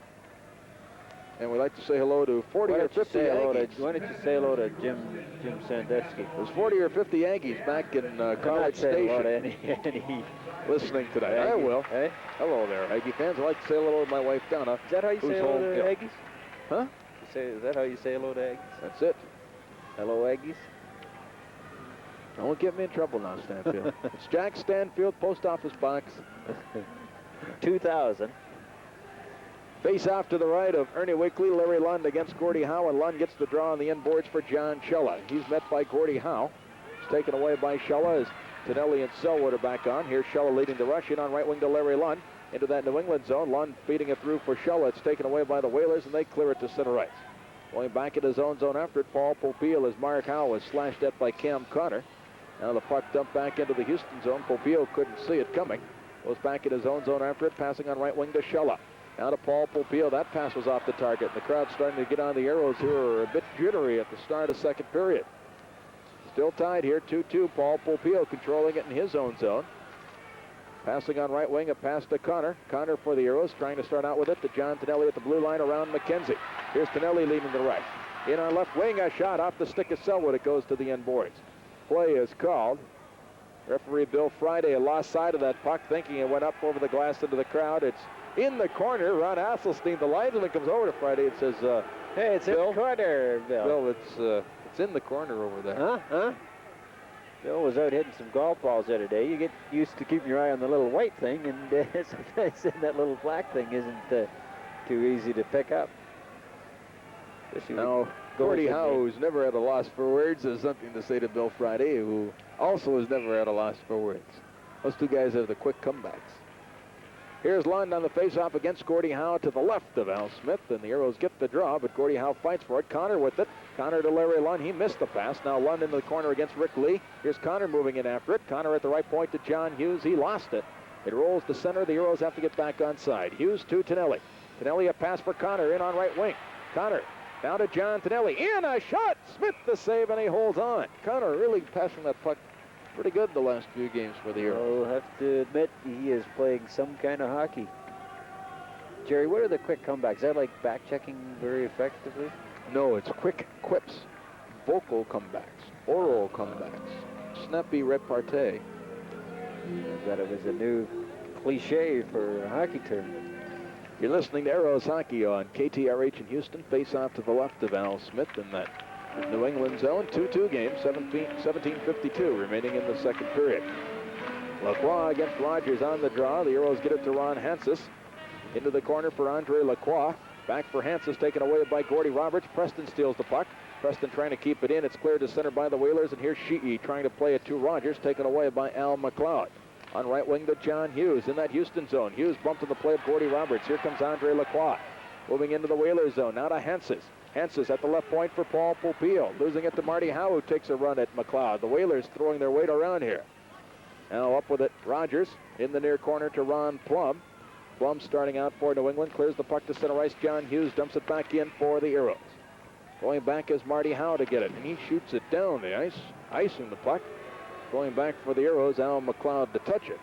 And we'd like to say hello to 40 or 50 Yankees. Why don't you say hello to Jim Sandusky? There's 40 or 50 Yankees back in College Station any listening tonight. Aggie. I will. Hey? Hello there, Aggie fans. I'd like to say hello to my wife, Donna. Is that how you say hello to Aggies? Huh? Is that how you say hello to Aggies? That's it. Hello, Aggies? Don't get me in trouble now, Stanfield. It's Jack Stanfield, Post Office Box. 2000. Face off to the right of Ernie Wakely, Larry Lund against Gordie Howe, and Lund gets the draw on the end boards for John Shella. He's met by Gordie Howe. It's taken away by Shella as Tonelli and Selwood are back on. Here's Shella leading the rush in on right wing to Larry Lund. Into that New England zone. Lund feeding it through for Shella. It's taken away by the Whalers, and they clear it to center ice. Going back in his own zone after it, Paul Popeil as Mark Howe was slashed at by Cam Connor. Now the puck dumped back into the Hьústон zone. Popeil couldn't see it coming. Goes back in his own zone after it, passing on right wing to Shella. Now to Paul Popeil. That pass was off the target. The crowd's starting to get on the Aeros, who are a bit jittery at the start of the second period. Still tied here, 2-2. Paul Popeil controlling it in his own zone. Passing on right wing, a pass to Connor. Connor for the Aeros, trying to start out with it to John Tonelli at the blue line around McKenzie. Here's Tonelli leading the right. In on left wing, a shot off the stick of Selwood. It goes to the end boards. Play is called. Referee Bill Friday lost sight of that puck, thinking it went up over the glass into the crowd. It's in the corner. Ron Asselstein, the linesman, comes over to Friday and says, hey, it's Bill, in the corner, Bill. Bill, it's in the corner over there. Huh? Bill was out hitting some golf balls the other day. You get used to keeping your eye on the little white thing, and sometimes that little black thing isn't too easy to pick up. Now, Gordie Howe, who's never at a loss for words, has something to say to Bill Friday, who also has never had a loss for words. Those two guys have the quick comebacks. Here's Lund on the face-off against Gordie Howe to the left of Al Smith, and the Aeros get the draw, but Gordie Howe fights for it. Connor with it. Connor to Larry Lund. He missed the pass. Now Lund into the corner against Rick Lee. Here's Connor moving in after it. Connor at the right point to John Hughes. He lost it. It rolls to center. The Aeros have to get back on side. Hughes to Tonelli. Tonelli a pass for Connor in on right wing. Connor down to John Tonelli. In a shot. Smith the save, and he holds on. Connor really passing that puck pretty good the last few games for the Aeros. I'll have to admit, he is playing some kind of hockey. Jerry, what are the quick comebacks? Is that like back-checking very effectively? No, it's quick quips, vocal comebacks, oral comebacks, snappy repartee. I thought it was a new cliche for a hockey term. You're listening to Aeros Hockey on KTRH in Hьústон. Face off to the left of Al Smith in that New England zone. 2-2 game, 17:52 remaining in the second period. Lacroix against Rogers on the draw. The Aeros get it to Ron Hansis. Into the corner for Andre Lacroix. Back for Hansis, taken away by Gordie Roberts. Preston steals the puck. Preston trying to keep it in. It's cleared to center by the Whalers, and here's Sheehy trying to play it to Rogers, taken away by Al McLeod. On right wing to John Hughes in that Hьústон zone. Hughes bumped to the play of Gordie Roberts. Here comes Andre Lacroix. Moving into the Whalers zone. Now to Hansis. Hansis at the left point for Paul Popeil. Losing it to Marty Howe, who takes a run at McLeod. The Whalers throwing their weight around here. Now up with it, Rogers in the near corner to Ron Plum. Plum starting out for New England, clears the puck to center ice. John Hughes dumps it back in for the Aeros. Going back is Marty Howe to get it, and he shoots it down the ice, icing the puck. Going back for the Aeros, Al McLeod to touch it.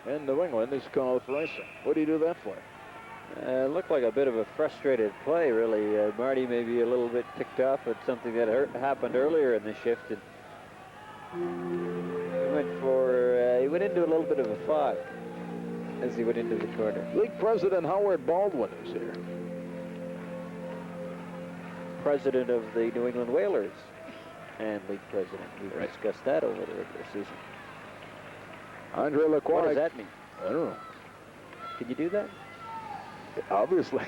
And New England is called for icing. What do you do that for? It looked like a bit of a frustrated play, really. Marty may be a little bit ticked off at something that happened earlier in the shift. And he went into a little bit of a fog as he went into the corner. League President Howard Baldwin is here. President of the New England Whalers and league president. We've discussed that over the regular season. Andre Lacroix. What does that mean? I don't know. Can you do that? Obviously.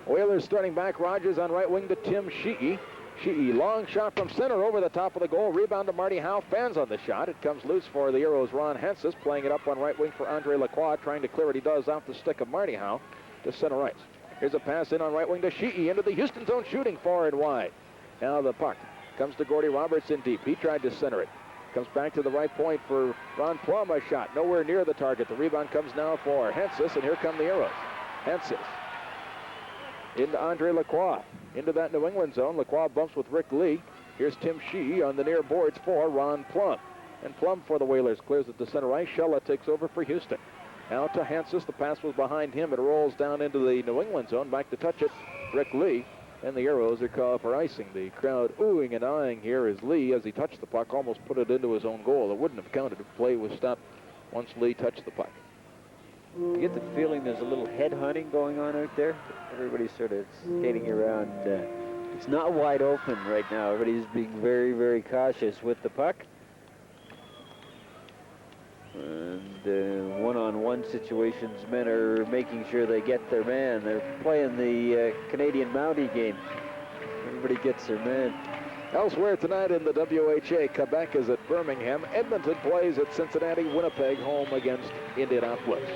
Whalers starting back. Rogers on right wing to Tim Sheehy. Sheehy, long shot from center over the top of the goal. Rebound to Marty Howe. Fans on the shot. It comes loose for the Aeros. Ron Hensis playing it up on right wing for Andre Lacroix. Trying to clear it. He does off the stick of Marty Howe to center ice. Here's a pass in on right wing to Sheehy into the Houston zone, shooting far and wide. Now the puck comes to Gordy Robertson deep. He tried to center it. Comes back to the right point for Ron Plum. A shot nowhere near the target. The rebound comes now for Hensis, and here come the Aeros. Hensis into Andre Lacroix. Into that New England zone. Lacroix bumps with Rick Lee. Here's Tim Sheehy on the near boards for Ron Plum. And Plum for the Whalers clears it to center ice. Shella takes over for Houston. Now to Hensis. The pass was behind him. It rolls down into the New England zone. Back to touch it, Rick Lee. And the Aeros are called for icing. The crowd oohing and eyeing here as Lee, as he touched the puck, almost put it into his own goal. It wouldn't have counted if play was stopped once Lee touched the puck. You get the feeling there's a little head hunting going on out there. Everybody's sort of skating around. It's not wide open right now. Everybody's being very, very cautious with the puck. And one-on-one situations, men are making sure they get their man. They're playing the Canadian Mountie game. Everybody gets their man. Elsewhere tonight in the WHA, Quebec is at Birmingham. Edmonton plays at Cincinnati. Winnipeg home against Indianapolis.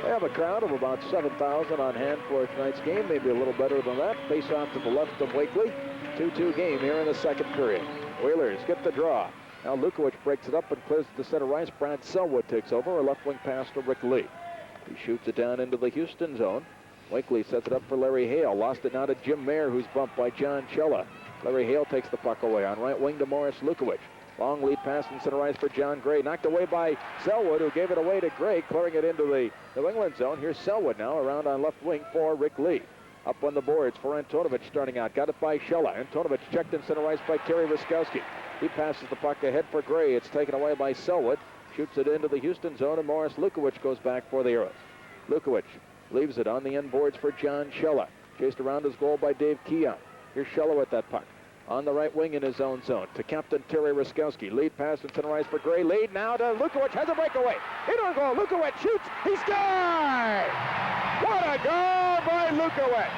They have a crowd of about 7,000 on hand for tonight's game, maybe a little better than that. Face off to the left of Wakely. 2-2 game here in the second period. Whalers get the draw. Now Lukowich breaks it up and clears it to center ice. Brad Selwood takes over. A left wing pass to Rick Lee. He shoots it down into the Houston zone. Wakely sets it up for Larry Hale. Lost it now to Jim Mayer, who's bumped by John Chella. Larry Hale takes the puck away on right wing to Morris Lukowich. Long lead pass in center ice for John Gray. Knocked away by Selwood, who gave it away to Gray, clearing it into the New England zone. Here's Selwood now around on left wing for Rick Lee. Up on the boards for Antonovich starting out. Got it by Shella. Antonovich checked in center ice by Terry Ruskowski. He passes the puck ahead for Gray. It's taken away by Selwood. Shoots it into the Houston zone, and Morris Lukowich goes back for the Aeros. Lukowich leaves it on the end boards for John Shella. Chased around his goal by Dave Keon. Here's Shella with that puck. On the right wing in his own zone to Captain Terry Ruskowski. Lead pass in center ice for Gray. Lead now to Lukowich. Has a breakaway. In on goal. Lukowich shoots. He scores! What a goal by Lukowich!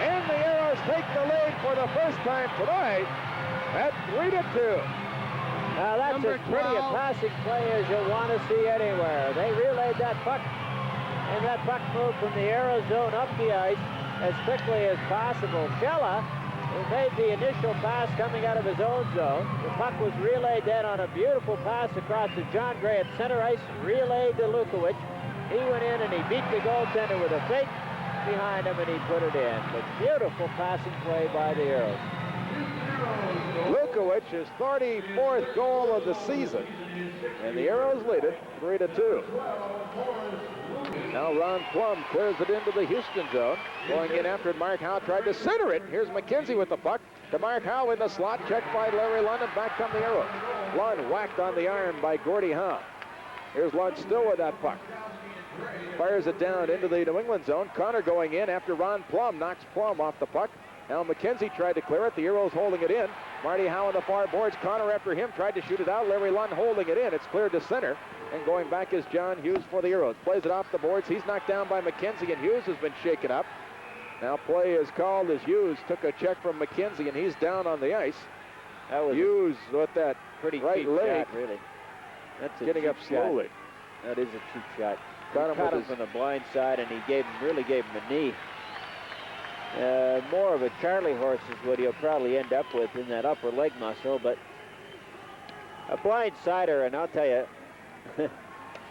And the Aeros take the lead for the first time tonight at 3-2. Now that's as pretty a passing play as you'll want to see anywhere. They relayed that puck, and that puck moved from the Aeros zone up the ice as quickly as possible. Shella, who made the initial pass coming out of his own zone. The puck was relayed then on a beautiful pass across to John Gray at center ice, relayed to Lukowich. He went in and he beat the goaltender with a fake behind him, and he put it in. But beautiful passing play by the Aeros. Lukowich, his 34th goal of the season, and the Aeros lead it 3-2. Now Ron Plum clears it into the Houston zone. Going in after it, Mark Howe tried to center it. Here's McKenzie with the puck to Mark Howe in the slot. Checked by Larry Lund, and back come the Aeros. Lund whacked on the iron by Gordie Howe. Here's Lund still with that puck. Fires it down into the New England zone. Connor going in after Ron Plum knocks Plum off the puck. Now McKenzie tried to clear it. The Aeros holding it in. Marty Howe on the far boards. Connor after him tried to shoot it out. Larry Lund holding it in. It's cleared to center. And going back is John Hughes for the Aeros. Plays it off the boards. He's knocked down by McKenzie, and Hughes has been shaken up. Now play is called as Hughes took a check from McKenzie, and he's down on the ice. That was Hughes with that pretty right cheap leg. shot, really. That's a getting cheap up slowly. Shot. That is a cheap shot. Caught him from the blind side, and he really gave him a knee. More of a Charlie horse is what he'll probably end up with in that upper leg muscle, but a blind sider, and I'll tell you,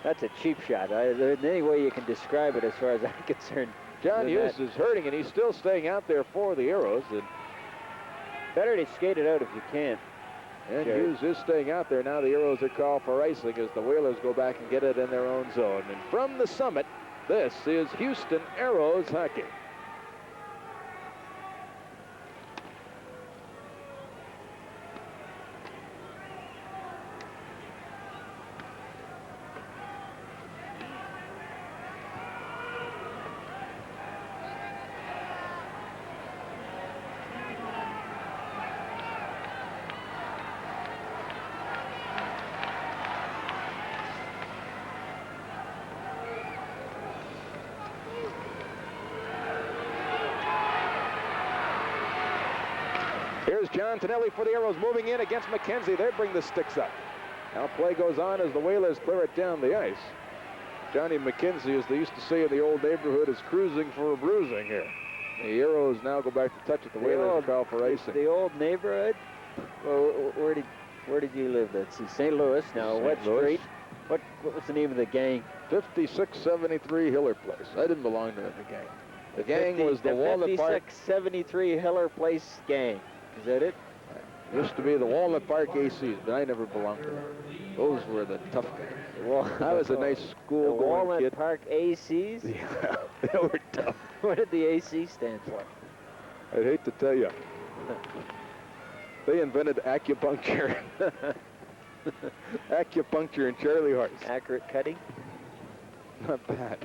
that's a cheap shot. There isn't any way you can describe it as far as I'm concerned. John Hughes is hurting, and he's still staying out there for the Aeros. And better to skate it out if you can. And Hughes is staying out there. Now the Aeros are called for icing as the Whalers go back and get it in their own zone. And from the summit, this is Hьюстон Aэрос hockey. Here's John Tonelli for the Aeros moving in against McKenzie. They bring the sticks up. Now play goes on as the Whalers clear it down the ice. Johnny McKenzie, as they used to say in the old neighborhood, is cruising for a bruising here. The Aeros now go back to touch it. The Whalers call for icing. The old neighborhood? Well, where did you live? Let's see, St. Louis. Now, what street? What was the name of the gang? 5673 Hiller Place. I didn't belong to the gang. The gang was the Walnut Park. 5673 Hiller Place gang. Is that it? Used to be the Walnut Park ACs, but I never belonged to them. Those were the tough guys. Well, I was a nice school-going kid. Walnut Park ACs? Yeah, they were tough. What did the AC stand for? I'd hate to tell you. They invented acupuncture. Acupuncture and Charlie Horse. Accurate cutting? Not bad.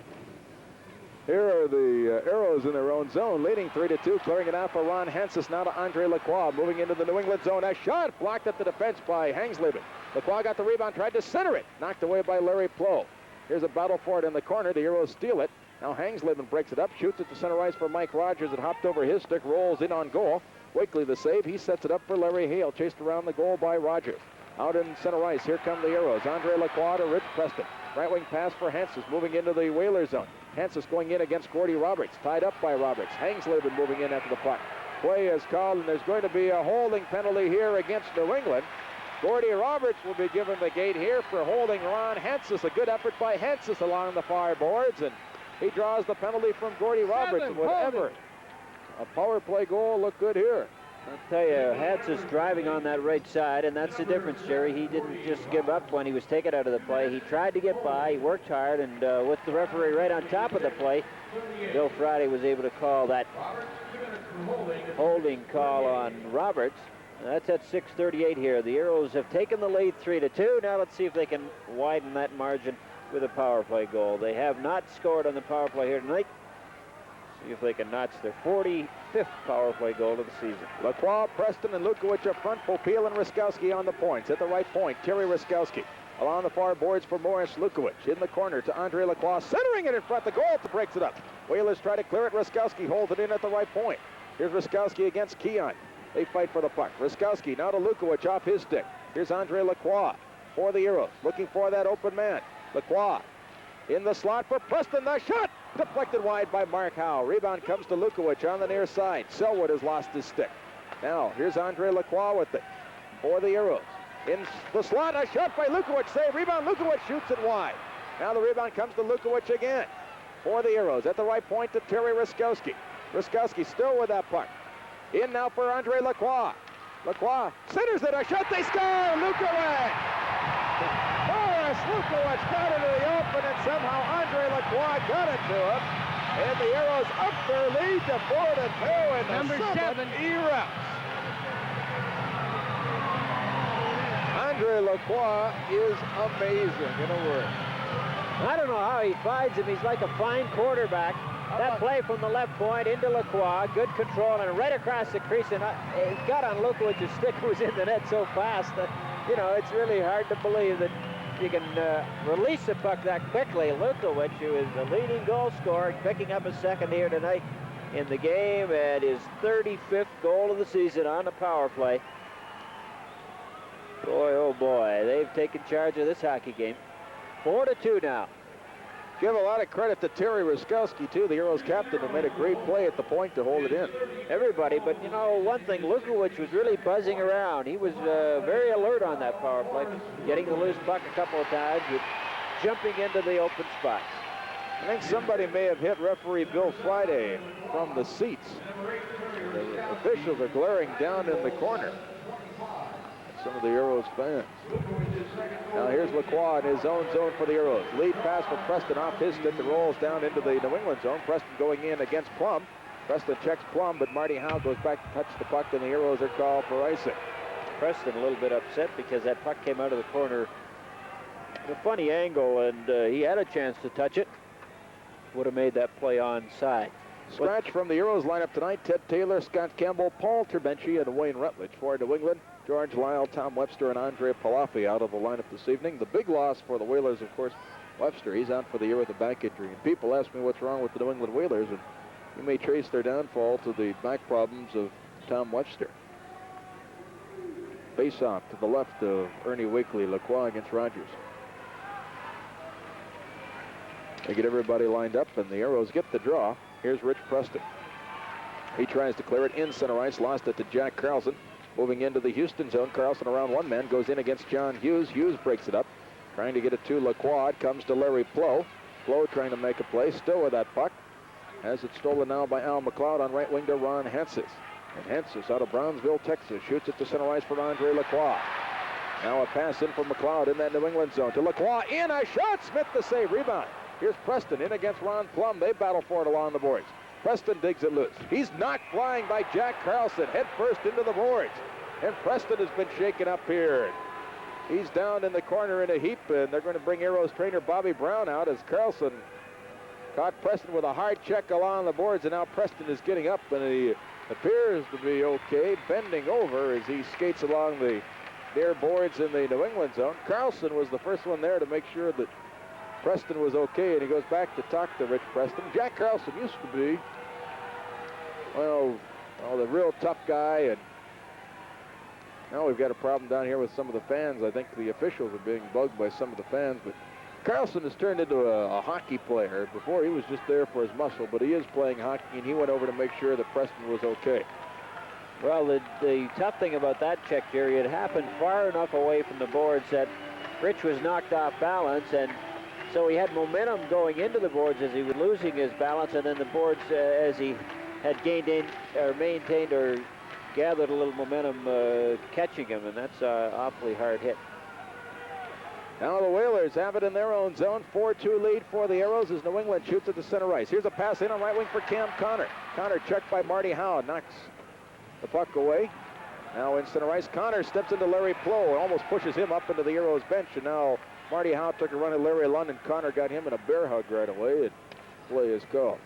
Here are the Aeros in their own zone, leading 3-2, clearing it out for Ron Hansis. Now to Andre Lacroix, moving into the New England zone. A shot blocked at the defense by Hangsleben. Lacroix got the rebound, tried to center it, knocked away by Larry Plow. Here's a battle for it in the corner. The Aeros steal it. Now Hangsleben breaks it up, shoots it to center ice for Mike Rogers. It hopped over his stick, rolls in on goal. Wakely the save. He sets it up for Larry Hale, chased around the goal by Rogers. Out in center ice, here come the Aeros. Andre Lacroix to Rich Preston. Right wing pass for Hansis, moving into the Whalers zone. Hansis going in against Gordy Roberts, tied up by Roberts. Hangsleben moving in after the puck. Play is called, and there's going to be a holding penalty here against New England. Gordy Roberts will be given the gate here for holding Ron Hansis. A good effort by Hansis along the far boards, and he draws the penalty from Gordy Roberts. And whatever, a power play goal look good here. I'll tell you, Hansis driving on that right side, and that's the difference, Jerry. He didn't just give up when he was taken out of the play. He tried to get by, he worked hard, and with the referee right on top of the play, Bill Friday was able to call that holding call on Roberts. That's at 6:38 here. The Aeros have taken the lead 3-2. Now let's see if they can widen that margin with a power play goal. They have not scored on the power play here tonight. See if they can notch their 45th power play goal of the season. Lacroix, Preston, and Lukowich up front. Popiel and Ruskowski on the points. At the right point, Terry Ruskowski. Along the far boards for Morris Lukowich. In the corner to Andre Lacroix, centering it in front. The goal breaks it up. Whalers try to clear it. Ruskowski holds it in at the right point. Here's Ruskowski against Keon. They fight for the puck. Ruskowski now to Lukowich off his stick. Here's Andre Lacroix for the Aeros, looking for that open man. Lacroix in the slot for Preston. The shot deflected wide by Mark Howe. Rebound comes to Lukowich on the near side. Selwood has lost his stick. Now here's Andre Lacroix with it for the Aeros. In the slot, a shot by Lukowich. Save, rebound, Lukowich shoots it wide. Now the rebound comes to Lukowich again for the Aeros. At the right point to Terry Ruskowski. Ruskowski still with that puck. In now for Andre Lacroix. Lacroix centers it, a shot, they score! Lukowich! Morris Lukowich got into the open, and somehow Andre Lacroix got it to him. And the Aeros up their lead to 4-2 in the Number 7 erupts. Andre Lacroix is amazing, in a word. I don't know how he finds him. He's like a fine quarterback. That play from the left point into Lacroix, good control, and right across the crease, and it got on Lukowich's stick, who was in the net so fast that, you know, it's really hard to believe that you can release the puck that quickly. Lukowich, who is the leading goal scorer, picking up a second here tonight in the game, and his 35th goal of the season on the power play. Boy, oh boy, they've taken charge of this hockey game. 4-2 now. Give a lot of credit to Terry Ruskowski, too, the Aeros captain, who made a great play at the point to hold it in. Everybody, but you know, one thing, Lukowich was really buzzing around. He was very alert on that power play, getting the loose puck a couple of times, with jumping into the open spots. I think somebody may have hit referee Bill Friday from the seats. The officials are glaring down in the corner at some of the Aeros fans. Now here's Lacroix in his own zone for the Aeros. Lead pass for Preston off his stick and rolls down into the New England zone. Preston going in against Plum. Preston checks Plum, but Marty Howe goes back to touch the puck, and the Aeros are called for icing. Preston a little bit upset because that puck came out of the corner at a funny angle, and he had a chance to touch it. Would have made that play onside. Scratch from the Aeros lineup tonight: Ted Taylor, Scott Campbell, Paul Terbenci, and Wayne Rutledge. For New England, George Lyle, Tom Webster, and Andre Palafi out of the lineup this evening. The big loss for the Whalers, of course, Webster. He's out for the year with a back injury. And people ask me what's wrong with the New England Whalers, and you may trace their downfall to the back problems of Tom Webster. Face-off to the left of Ernie Wakely, Lacroix against Rogers. They get everybody lined up, and the Aeros get the draw. Here's Rich Preston. He tries to clear it in center ice, lost it to Jack Carlson. Moving into the Houston zone, Carlson around one man, goes in against John Hughes. Hughes breaks it up, trying to get it to Lacroix. It comes to Larry Plow. Plow trying to make a play, still with that puck. Has it stolen now by Al McLeod on right wing to Ron Hensis. And Hensis out of Brownsville, Texas, shoots it to center ice for Andre Lacroix. Now a pass in from McLeod in that New England zone to Lacroix. In a shot, Smith the save, rebound. Here's Preston in against Ron Plum. They battle for it along the boards. Preston digs it loose. He's knocked flying by Jack Carlson, head first into the boards. And Preston has been shaken up here. He's down in the corner in a heap, and they're going to bring Aeros trainer Bobby Brown out as Carlson caught Preston with a hard check along the boards, and now Preston is getting up, and he appears to be okay, bending over as he skates along the near boards in the New England zone. Carlson was the first one there to make sure that Preston was okay, and he goes back to talk to Rich Preston. Jack Carlson used to be, well, the real tough guy, and now we've got a problem down here with some of the fans. I think the officials are being bugged by some of the fans, but Carlson has turned into a hockey player. Before, he was just there for his muscle, but he is playing hockey, and he went over to make sure that Preston was okay. Well, the tough thing about that check, Jerry, it happened far enough away from the boards that Rich was knocked off balance, and so he had momentum going into the boards as he was losing his balance, and then the boards, as he had gained in, or maintained or gathered a little momentum, catching him, and that's an awfully hard hit. Now the Whalers have it in their own zone. 4-2 lead for the Aeros as New England shoots at the center ice. Here's a pass in on right wing for Cam Connor. Connor checked by Marty Howe, knocks the puck away. Now in center ice, Connor steps into Larry Plow and almost pushes him up into the Aeros bench, and now Marty Howe took a run at Larry London. Connor got him in a bear hug right away, and play is called.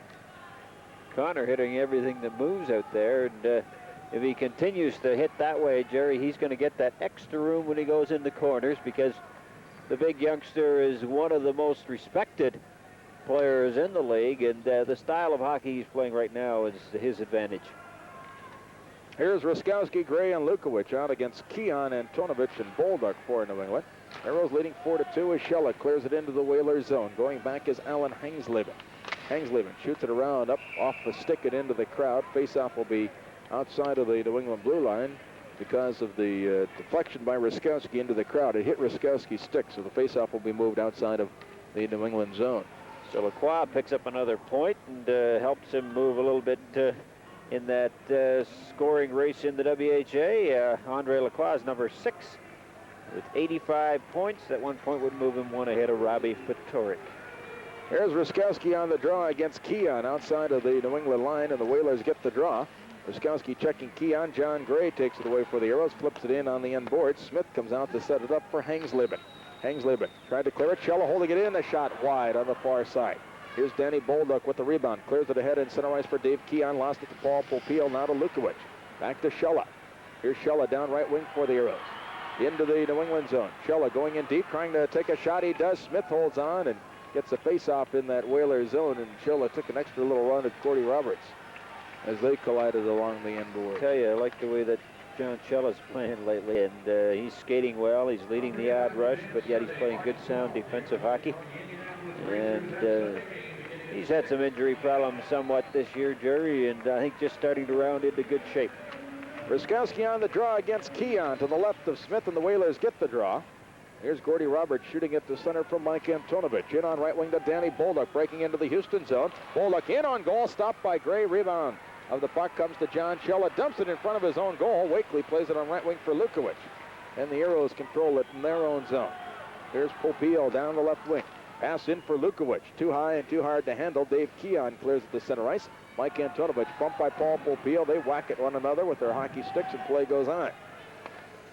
Connor hitting everything that moves out there, and if he continues to hit that way, Jerry, he's going to get that extra room when he goes in the corners, because the big youngster is one of the most respected players in the league, and the style of hockey he's playing right now is his advantage. Here's Ruskowski, Gray, and Lukowich out against Keon, Antonovich, and Bolduc for New England. Aeros leading 4-2 as Shella clears it into the Whalers zone. Going back is Alan Hangsleben. Hangsleben shoots it around, up off the stick and into the crowd. Faceoff will be outside of the New England blue line because of the deflection by Ruskowski into the crowd. It hit Ruskowski's stick, so the faceoff will be moved outside of the New England zone. So Lacroix picks up another point and helps him move a little bit in that scoring race in the WHA. Andre Lacroix is number 6 with 85 points. That 1 point would move him one ahead of Robbie Fatorik. Here's Ruskowski on the draw against Keon outside of the New England line, and the Whalers get the draw. Ruskowski checking Keon. John Gray takes it away for the Aeros, flips it in on the end board. Smith comes out to set it up for Hangsleben. Hangsleben tried to clear it. Shella holding it in. A shot wide on the far side. Here's Danny Bolduc with the rebound. Clears it ahead in center ice for Dave Keon. Lost it to Paul Popiel. Now to Lukowich. Back to Shella. Here's Shella down right wing for the Aeros. Into the New England zone. Shella going in deep, trying to take a shot. He does. Smith holds on and gets a face-off in that Whaler zone, and Shella took an extra little run at Gordy Roberts as they collided along the end board. I tell you, I like the way that John Shella's playing lately, and he's skating well. He's leading the odd rush, but yet he's playing good, sound defensive hockey. And he's had some injury problems somewhat this year, Jerry, and I think just starting to round into good shape. Ruskowski on the draw against Keon to the left of Smith, and the Whalers get the draw. Here's Gordy Roberts shooting it to center from Mike Antonovich. In on right wing to Danny Bolduc, breaking into the Houston zone. Bolduc in on goal, stopped by Gray. Rebound of the puck comes to John Shella. Dumps it in front of his own goal. Wakely plays it on right wing for Lukowich. And the Aeros control it in their own zone. Here's Popeil down the left wing. Pass in for Lukowich. Too high and too hard to handle. Dave Keon clears it to center ice. Mike Antonovich bumped by Paul Popeil. They whack at one another with their hockey sticks and play goes on.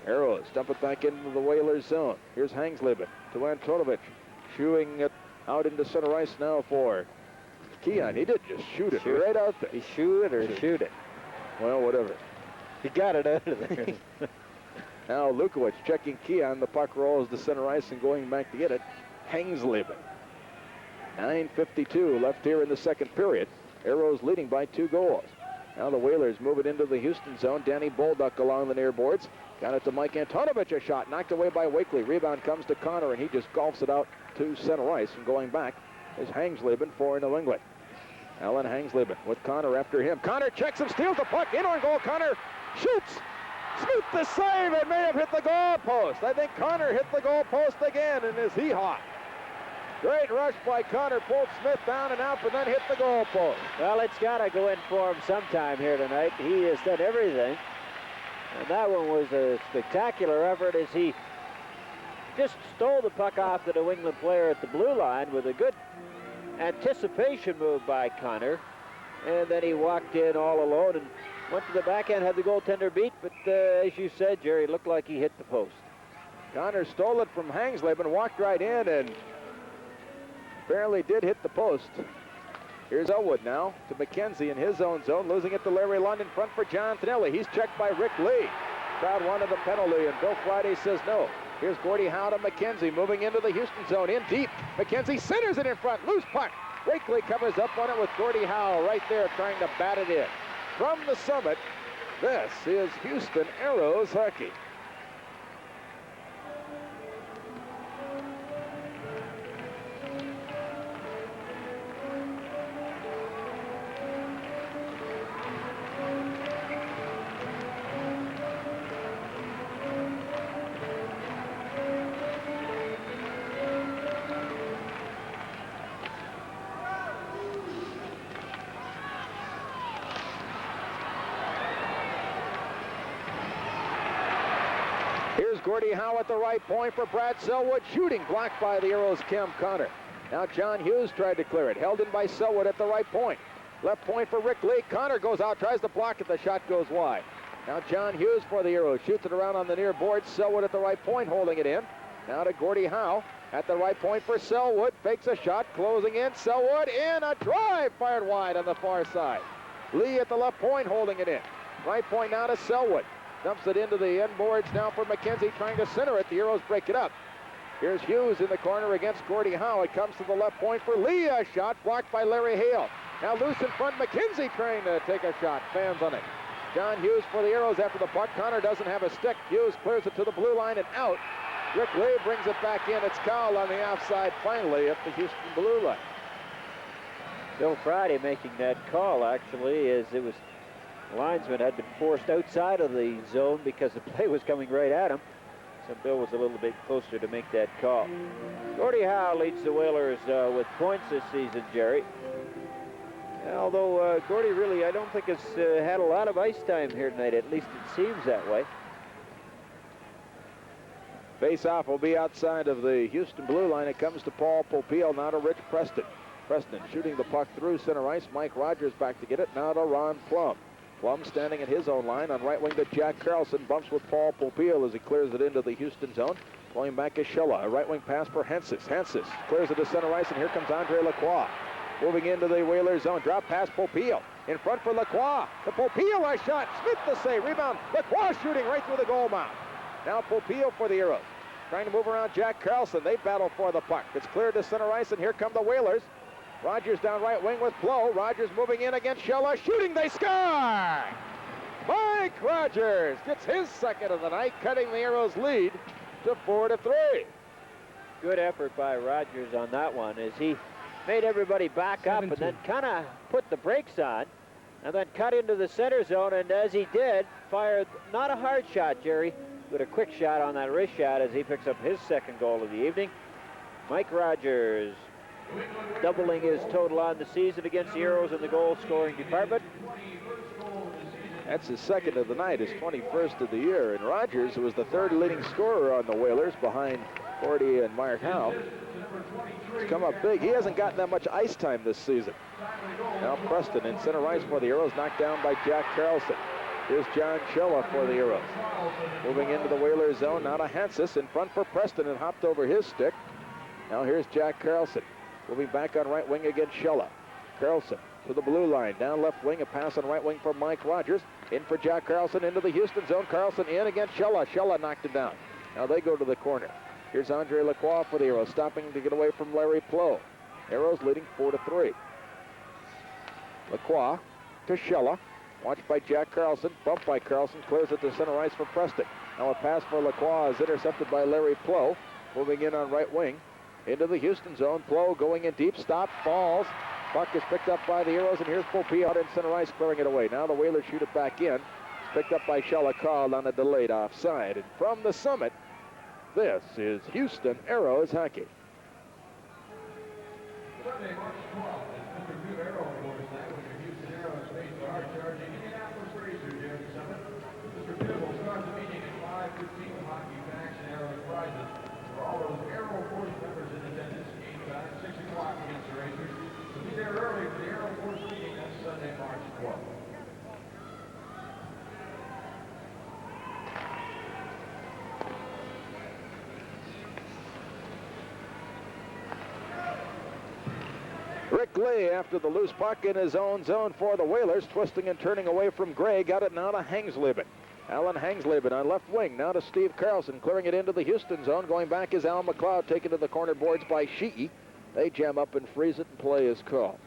Aeros dump it back into the Whalers zone. Here's Hangsleben to Antonovich. Shooing it out into center ice now for Keon. He did just shoot it right out there. He shoot it or shoot it? Well, whatever. He got it out of there. Now Lukowich checking Keon. The puck rolls to center ice and going back to get it. Hangsleben. 9:52 left here in the second period. Aeros leading by 2 goals. Now the Whalers move it into the Houston zone. Danny Bolduc along the near boards. Got it to Mike Antonovich, a shot knocked away by Wakely. Rebound comes to Connor, and he just golfs it out to center ice. And going back is Hangsleben for New England. Alan Hangsleben with Connor after him. Connor checks him, steals the puck, in on goal. Connor shoots. Smith the save, and may have hit the goal post. I think Connor hit the goal post again in his hee-haw. Great rush by Connor, pulled Smith down and out, but then hit the goal post. Well, it's got to go in for him sometime here tonight. He has done everything. And that one was a spectacular effort as he just stole the puck off the New England player at the blue line with a good anticipation move by Connor. And then he walked in all alone and went to the backhand, had the goaltender beat. But as you said, Jerry, it looked like he hit the post. Connor stole it from Hangsleben, walked right in, and apparently did hit the post. Here's Elwood now to McKenzie in his own zone, losing it to Larry Lund in front for John Tonelli. He's checked by Rick Lee. Crowd wanted the penalty, and Bill Friday says no. Here's Gordie Howe to McKenzie, moving into the Houston zone, in deep. McKenzie centers it in front, loose puck. Wakely covers up on it with Gordie Howe right there trying to bat it in. From the summit, this is Houston Aeros hockey. Gordie Howe at the right point for Brad Selwood. Shooting blocked by the Aeros' Cam Connor. Now John Hughes tried to clear it. Held in by Selwood at the right point. Left point for Rick Lee. Connor goes out, tries to block it. The shot goes wide. Now John Hughes for the Aeros. Shoots it around on the near board. Selwood at the right point, holding it in. Now to Gordie Howe at the right point for Selwood. Fakes a shot, closing in. Selwood in. A drive fired wide on the far side. Lee at the left point, holding it in. Right point now to Selwood. Dumps it into the end boards now for McKenzie, trying to center it. The Aeros break it up. Here's Hughes in the corner against Gordie Howe. It comes to the left point for Lee. A shot blocked by Larry Hale. Now loose in front. McKenzie trying to take a shot. Fans on it. John Hughes for the Aeros after the puck. Connor doesn't have a stick. Hughes clears it to the blue line and out. Rick Lee brings it back in. It's Cowell on the offside finally at the Houston blue line. Bill Friday making that call, actually, as it was linesman had been forced outside of the zone because the play was coming right at him. So Bill was a little bit closer to make that call. Gordie Howe leads the Whalers with points this season, Jerry. Although Gordie really, I don't think has had a lot of ice time here tonight. At least it seems that way. Face-off will be outside of the Houston blue line. It comes to Paul Popeil, now to Rich Preston. Preston shooting the puck through center ice. Mike Rogers back to get it. Now to Ron Plum. Plum standing at his own line on right wing to Jack Carlson. Bumps with Paul Popeil as he clears it into the Houston zone. Playing back is Shella. A right wing pass for Hensis. Hensis clears it to center ice, and here comes Andre Lacroix. Moving into the Whalers zone. Drop pass Popeil. In front for Lacroix. The Popeil a shot. Smith the save. Rebound. Lacroix shooting right through the goal mouth. Now Popeil for the Aeros. Trying to move around Jack Carlson. They battle for the puck. It's cleared to center ice, and here come the Whalers. Rogers down right wing with Flo. Rogers moving in against Shella. Shooting, they score! Mike Rogers gets his second of the night, cutting the Aeros lead to 4-3. Good effort by Rogers on that one as he made everybody back up and then kind of put the brakes on and then cut into the center zone, and as he did, fired not a hard shot, Jerry, with a quick shot on that wrist shot as he picks up his second goal of the evening. Mike Rogers doubling his total on the season against the Aeros in the goal-scoring department. That's his second of the night, his 21st of the year. And Rogers, who was the third leading scorer on the Whalers behind Gordy and Marty Howe, has come up big. He hasn't gotten that much ice time this season. Now Preston in center ice for the Aeros, knocked down by Jack Carlson. Here's John Shella for the Aeros. Moving into the Whalers zone, now to Hansis in front for Preston and hopped over his stick. Now here's Jack Carlson. Moving back on right wing against Shella. Carlson to the blue line, down left wing, a pass on right wing for Mike Rogers. In for Jack Carlson into the Houston zone. Carlson in against Shella. Shella knocked him down. Now they go to the corner. Here's Andre Lacroix for the Aeros, stopping to get away from Larry Plow. Aeros leading 4-3. Lacroix to Shella. Watched by Jack Carlson. Bumped by Carlson. Clears it to center ice for Preston. Now a pass for Lacroix is intercepted by Larry Plow. Moving in on right wing. Into the Houston zone. Plow going in deep. Stop. Falls. Puck is picked up by the Aeros, and here's Pope out in center ice, clearing it away. Now the Whalers shoot it back in. It's picked up by Shella, called on a delayed offside. And from the summit, this is Houston Aeros hockey. Sunday, March 12th, is Mr. Good Aero Awards night when your Houston Aeros face the hard-charging Indianapolis Racers here at the summit. Mr. Good will start the meeting at 5:15 with hockey facts and Aeros prizes for all those Aero Force members in attendance. Game time, 6 o'clock against the Racers. Be there early for the Aero Force meeting next Sunday, March 12th. Rick Lee after the loose puck in his own zone for the Whalers, twisting and turning away from Gray, got it now to Hangsleben. Alan Hangsleben on left wing, now to Steve Carlson, clearing it into the Houston zone. Going back is Al McLeod, taken to the corner boards by Sheehy. They jam up and freeze it, and play is called.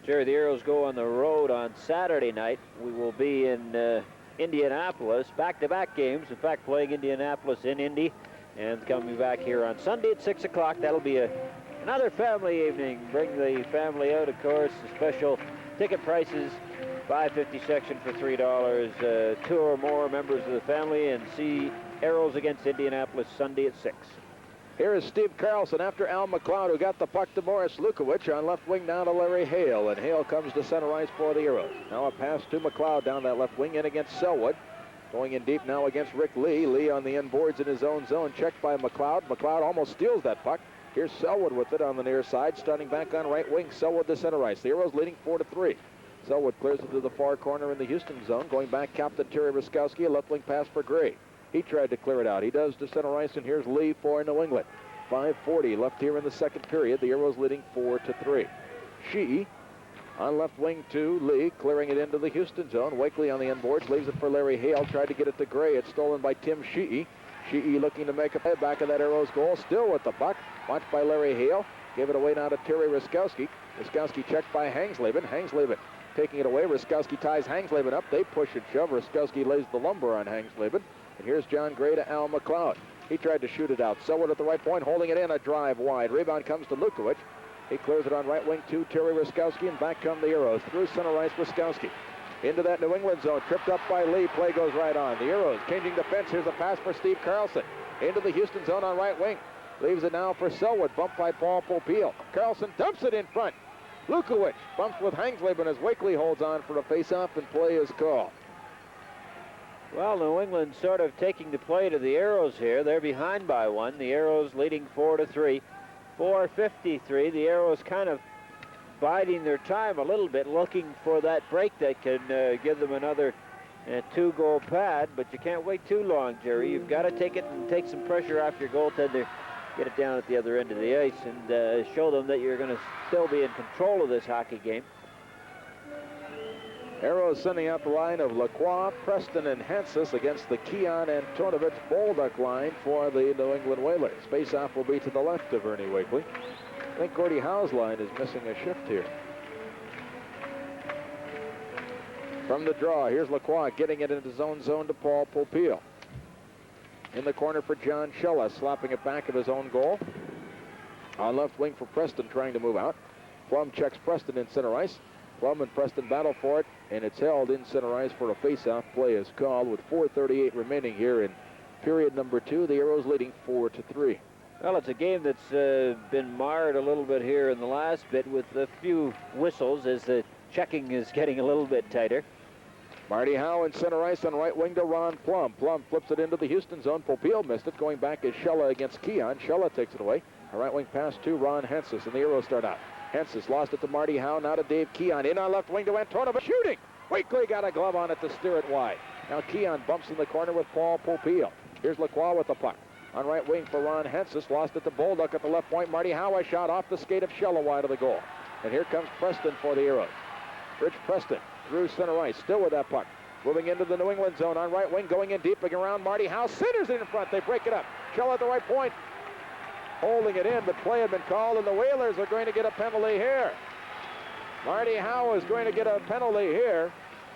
Jerry, the Aeros go on the road on Saturday night. We will be in Indianapolis, back-to-back games. In fact, playing Indianapolis in Indy and coming back here on Sunday at 6 o'clock. That'll be another family evening. Bring the family out, of course. The special ticket prices, $5.50 section for $3. 2 or more members of the family, and see Aeros against Indianapolis Sunday at 6. Here is Steve Carlson after Al McLeod, who got the puck to Morris Lukowich on left wing, down to Larry Hale, and Hale comes to center ice for the Aeros. Now a pass to McLeod down that left wing, in against Selwood. Going in deep now against Rick Lee. Lee on the end boards in his own zone, checked by McLeod. McLeod almost steals that puck. Here's Selwood with it on the near side, starting back on right wing. Selwood to center ice. The Aeros leading 4-3. Selwood clears it to the far corner in the Houston zone. Going back, Captain Terry Ruskowski, a left wing pass for Gray. He tried to clear it out. He does to center ice, and here's Lee for New England. 5:40 left here in the second period. The Aeros leading 4-3. Sheehy on left wing to Lee, clearing it into the Houston zone. Wakely on the end boards, leaves it for Larry Hale. Tried to get it to Gray. It's stolen by Tim Sheehy. Sheehy looking to make a play back of that Aeros goal. Still with the puck. Watched by Larry Hale. Gave it away now to Terry Ruskowski. Ruskowski checked by Hangsleben. Hangsleben taking it away. Ruskowski ties Hangsleben up. They push and shove. Ruskowski lays the lumber on Hangsleben. And here's John Gray to Al McLeod. He tried to shoot it out. Selwood at the right point, holding it in, a drive wide. Rebound comes to Lukowich. He clears it on right wing to Terry Ruskowski, and back come the Aeros. Through center ice, Ruskowski. Into that New England zone, tripped up by Lee. Play goes right on. The Aeros changing defense. Here's a pass for Steve Carlson. Into the Houston zone on right wing. Leaves it now for Selwood, bumped by Paul Popeil. Carlson dumps it in front. Lukowich bumps with Hangsleben as Wakely holds on for a face-off, and play is called. Well, New England sort of taking the play to the Aeros here. They're behind by 1. The Aeros leading 4-3. 4:53. The Aeros kind of biding their time a little bit, looking for that break that can give them another 2-goal pad. But you can't wait too long, Jerry. You've got to take it and take some pressure off your goaltender. Get it down at the other end of the ice and show them that you're going to still be in control of this hockey game. Aeros sending out the line of Lacroix, Preston, and Hansis against the Keon Antonovich Bolduc line for the New England Whalers. Face-off will be to the left of Ernie Wakely. I think Gordie Howe's line is missing a shift here. From the draw, here's Lacroix getting it into his own zone to Paul Popeil. In the corner for John Shella, slapping it back of his own goal. On left wing for Preston, trying to move out. Plum checks Preston in center ice. Plum and Preston battle for it, and it's held in center ice for a face-off. Play is called with 4:38 remaining here in period number 2. The Aeros leading 4-3. Well, it's a game that's been marred a little bit here in the last bit with a few whistles as the checking is getting a little bit tighter. Marty Howe in center ice on right wing to Ron Plum. Plum flips it into the Houston zone. Popeil missed it. Going back is Shella against Keon. Shella takes it away. A right wing pass to Ron Hensis, and the Aeros start out. Hensis lost it to Marty Howe. Now to Dave Keon. In on left wing to Antonova. Shooting! Weekly got a glove on it to steer it wide. Now Keon bumps in the corner with Paul Popeil. Here's Lacroix with the puck. On right wing for Ron Hensis. Lost it to Bolduc at the left point. Marty Howe a shot off the skate of Shella wide of the goal. And here comes Preston for the Aeros. Rich Preston through center ice. Still with that puck. Moving into the New England zone on right wing, going in deep, around Marty Howe. Centers it in front. They break it up. Shell at the right point. Holding it in, but play had been called, and the Whalers are going to get a penalty here. Marty Howe is going to get a penalty here.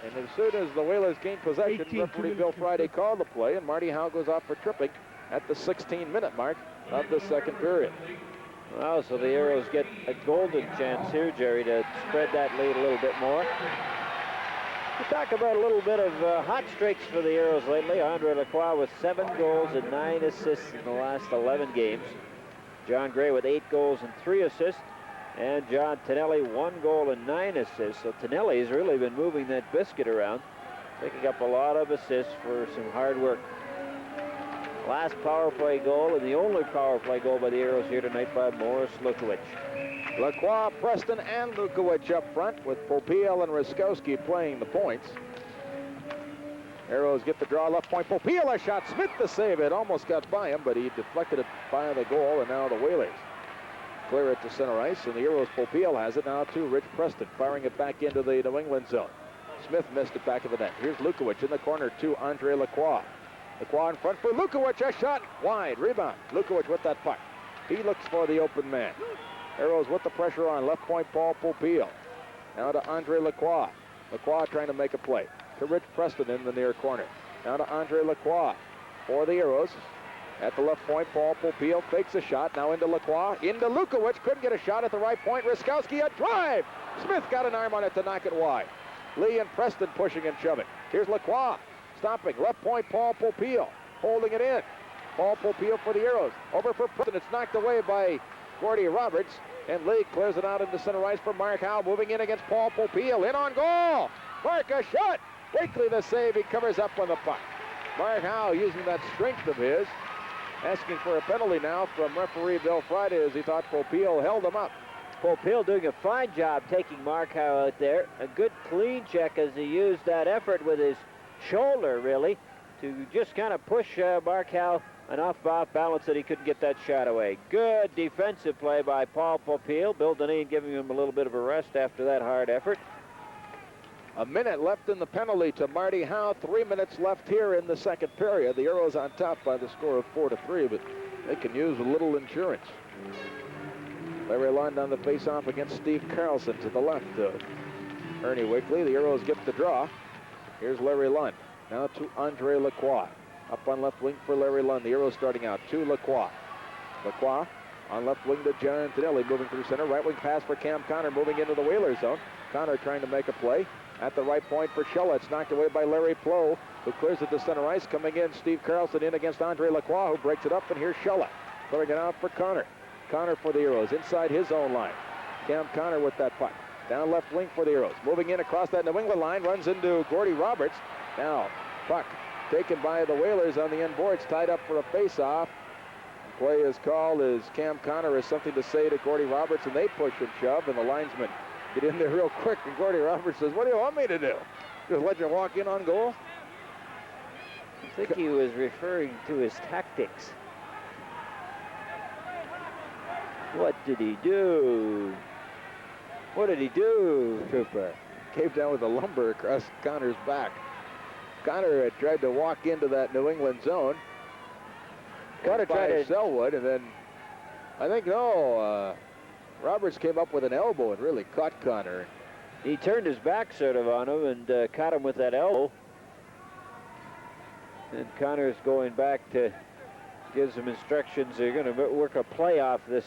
And as soon as the Whalers gain possession, referee Bill Friday called the play, and Marty Howe goes off for tripping at the 16-minute mark of the second period. Well, so the Aeros get a golden chance here, Jerry, to spread that lead a little bit more. We talk about a little bit of hot streaks for the Aeros lately. Andre Lacroix with 7 goals and 9 assists in the last 11 games. John Gray with 8 goals and 3 assists. And John Tonelli 1 goal and 9 assists. So Tonelli's really been moving that biscuit around, picking up a lot of assists for some hard work. Last power play goal, and the only power play goal by the Aeros here tonight by Morris Lukowich. Lacroix, Preston, and Lukowich up front with Popeil and Ruskowski playing the points. Aeros get the draw, left point. Popeil a shot. Smith to save it. Almost got by him, but he deflected it by the goal, and now the Whalers clear it to center ice, and the Aeros Popeil has it now to Rich Preston, firing it back into the New England zone. Smith missed it back of the net. Here's Lukowich in the corner to Andre Lacroix. Lacroix in front for Lukowich. A shot wide. Rebound. Lukowich with that puck. He looks for the open man. Aeros with the pressure on. Left point, Paul Popeil. Now to Andre Lacroix. Lacroix trying to make a play. To Rich Preston in the near corner. Now to Andre Lacroix for the Aeros. At the left point, Paul Popeil fakes a shot. Now into Lacroix. Into Lukowich. Couldn't get a shot at the right point. Ruskowski a drive. Smith got an arm on it to knock it wide. Lee and Preston pushing and shoving. Here's Lacroix. Stopping. Left point, Paul Popeil. Holding it in. Paul Popeil for the Aeros. Over for Preston. It's knocked away by Gordy Roberts. And Lee clears it out into center ice for Mark Howe. Moving in against Paul Popeil. In on goal. Mark a shot. Wakely the save. He covers up on the puck. Mark Howe using that strength of his. Asking for a penalty now from referee Bill Friday as he thought Popeil held him up. Popeil doing a fine job taking Mark Howe out there. A good clean check as he used that effort with his shoulder, really, to just kind of push Mark Howe enough off balance that he couldn't get that shot away. Good defensive play by Paul Popeil. Bill Dineen giving him a little bit of a rest after that hard effort. A minute left in the penalty to Marty Howe. 3 minutes left here in the second period. The Aeros on top by the score of 4-3, but they can use a little insurance. Larry Lund on the face-off against Steve Carlson to the left of Ernie Wakely. The Aeros get the draw. Here's Larry Lund. Now to Andre Lacroix. Up on left wing for Larry Lund. The Aeros starting out to Lacroix. Lacroix on left wing to John Tonelli, moving through center. Right wing pass for Cam Connor, moving into the Whalers zone. Connor trying to make a play. At the right point for Shella. It's knocked away by Larry Plow, who clears it to center ice. Coming in, Steve Carlson in against Andre Lacroix, who breaks it up, and here's Shella. Clearing it out for Connor. Connor for the Aeros, inside his own line. Cam Connor with that puck. Down left wing for the Aeros. Moving in across that New England line, runs into Gordy Roberts. Now, puck taken by the Whalers on the end boards, tied up for a face-off. Play is called as Cam Connor has something to say to Gordy Roberts, and they push and shove, and the linesman get in there real quick, and Gordy Roberts says, "What do you want me to do? Just let you walk in on goal?" I think he was referring to his tactics. What did he do? What did he do, Trooper? Came down with a lumber across Connor's back. Connor had tried to walk into that New England zone. Connor tried to Selwood, and then I think Roberts came up with an elbow and really caught Connor. He turned his back sort of on him and caught him with that elbow. And Connor's going back to give some instructions. They're going to work a play off this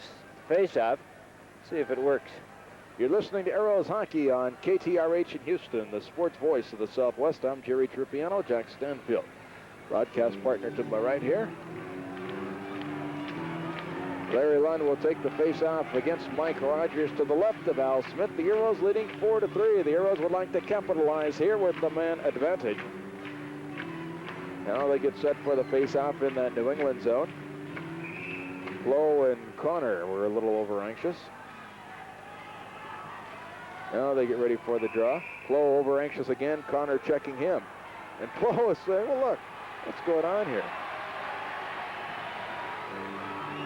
face-off. See if it works. You're listening to Aeros Hockey on KTRH in Houston, the sports voice of the Southwest. I'm Jerry Trippiano, Jack Stanfield. Broadcast partner to my right here. Larry Lund will take the face-off against Mike Rogers to the left of Al Smith. The Aeros leading 4-3. The Aeros would like to capitalize here with the man advantage. Now they get set for the face-off in that New England zone. Flo and Connor were a little over-anxious. Now they get ready for the draw. Flo over-anxious again. Connor checking him. And Flo is saying, well, look, what's going on here?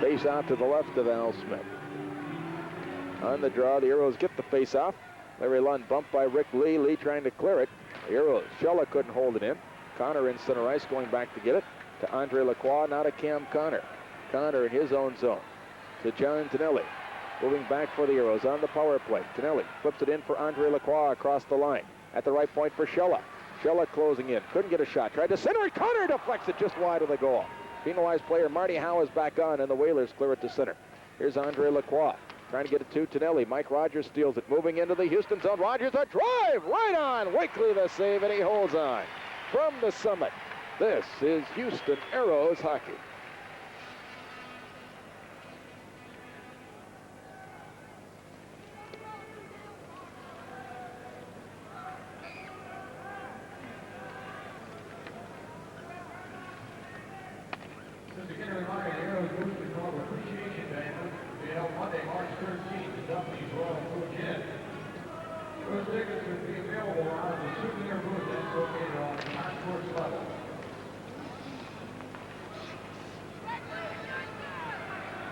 Face out to the left of Al Smith. On the draw, the Aeros get the face off. Larry Lund bumped by Rick Lee. Lee trying to clear it. The Aeros, Shella couldn't hold it in. Connor in center ice going back to get it. To Andre Lacroix, now to Cam Connor. Connor in his own zone. To John Tonelli. Moving back for the Aeros on the power play. Tonelli flips it in for Andre Lacroix across the line. At the right point for Shella. Shella closing in. Couldn't get a shot. Tried to center it. Connor deflects it just wide of the goal. Penalized player Marty Howe is back on, and the Whalers clear it to center. Here's Andre Lacroix trying to get it to Tonelli. Mike Rogers steals it, moving into the Houston zone. Rogers a drive right on. Wakely the save, and he holds on. From the summit, this is Houston Aeros hockey.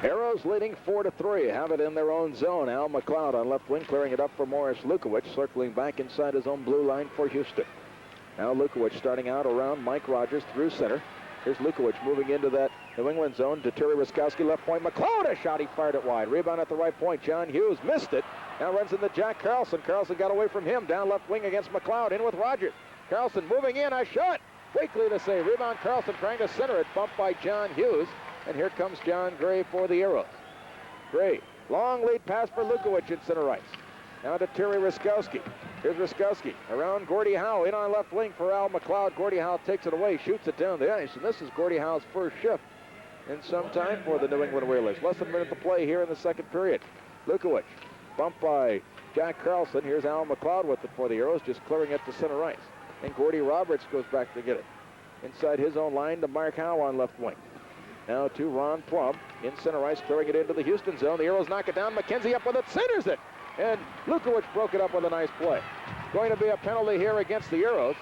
Aeros leading 4-3, have it in their own zone. Al McLeod on left wing, clearing it up for Morris Lukowich, circling back inside his own blue line for Houston. Now Lukowich starting out around Mike Rogers through center. Here's Lukowich moving into that New England zone to Terry Ruskowski, left point. McLeod a shot, he fired it wide. Rebound at the right point. John Hughes missed it. Now runs into Jack Carlson. Carlson got away from him. Down left wing against McLeod. In with Rogers. Carlson moving in, a shot. Wakely to save. Rebound Carlson trying to center it. Bumped by John Hughes. And here comes John Gray for the Aeros. Gray, long lead pass for Lukowich in center ice. Now to Terry Ruskowski. Here's Ruskowski around Gordie Howe in on left wing for Al McLeod. Gordie Howe takes it away, shoots it down the ice, and this is Gordie Howe's first shift in some time for the New England Whalers. Less than a minute to play here in the second period. Lukowich, bumped by Jack Carlson. Here's Al McLeod with it for the Aeros, just clearing it to center ice. And Gordie Roberts goes back to get it. Inside his own line to Mark Howe on left wing. Now to Ron Plum in center ice, clearing it into the Houston zone. The Aeros knock it down. McKenzie up with it, centers it. And Lukowich broke it up with a nice play. Going to be a penalty here against the Aeros.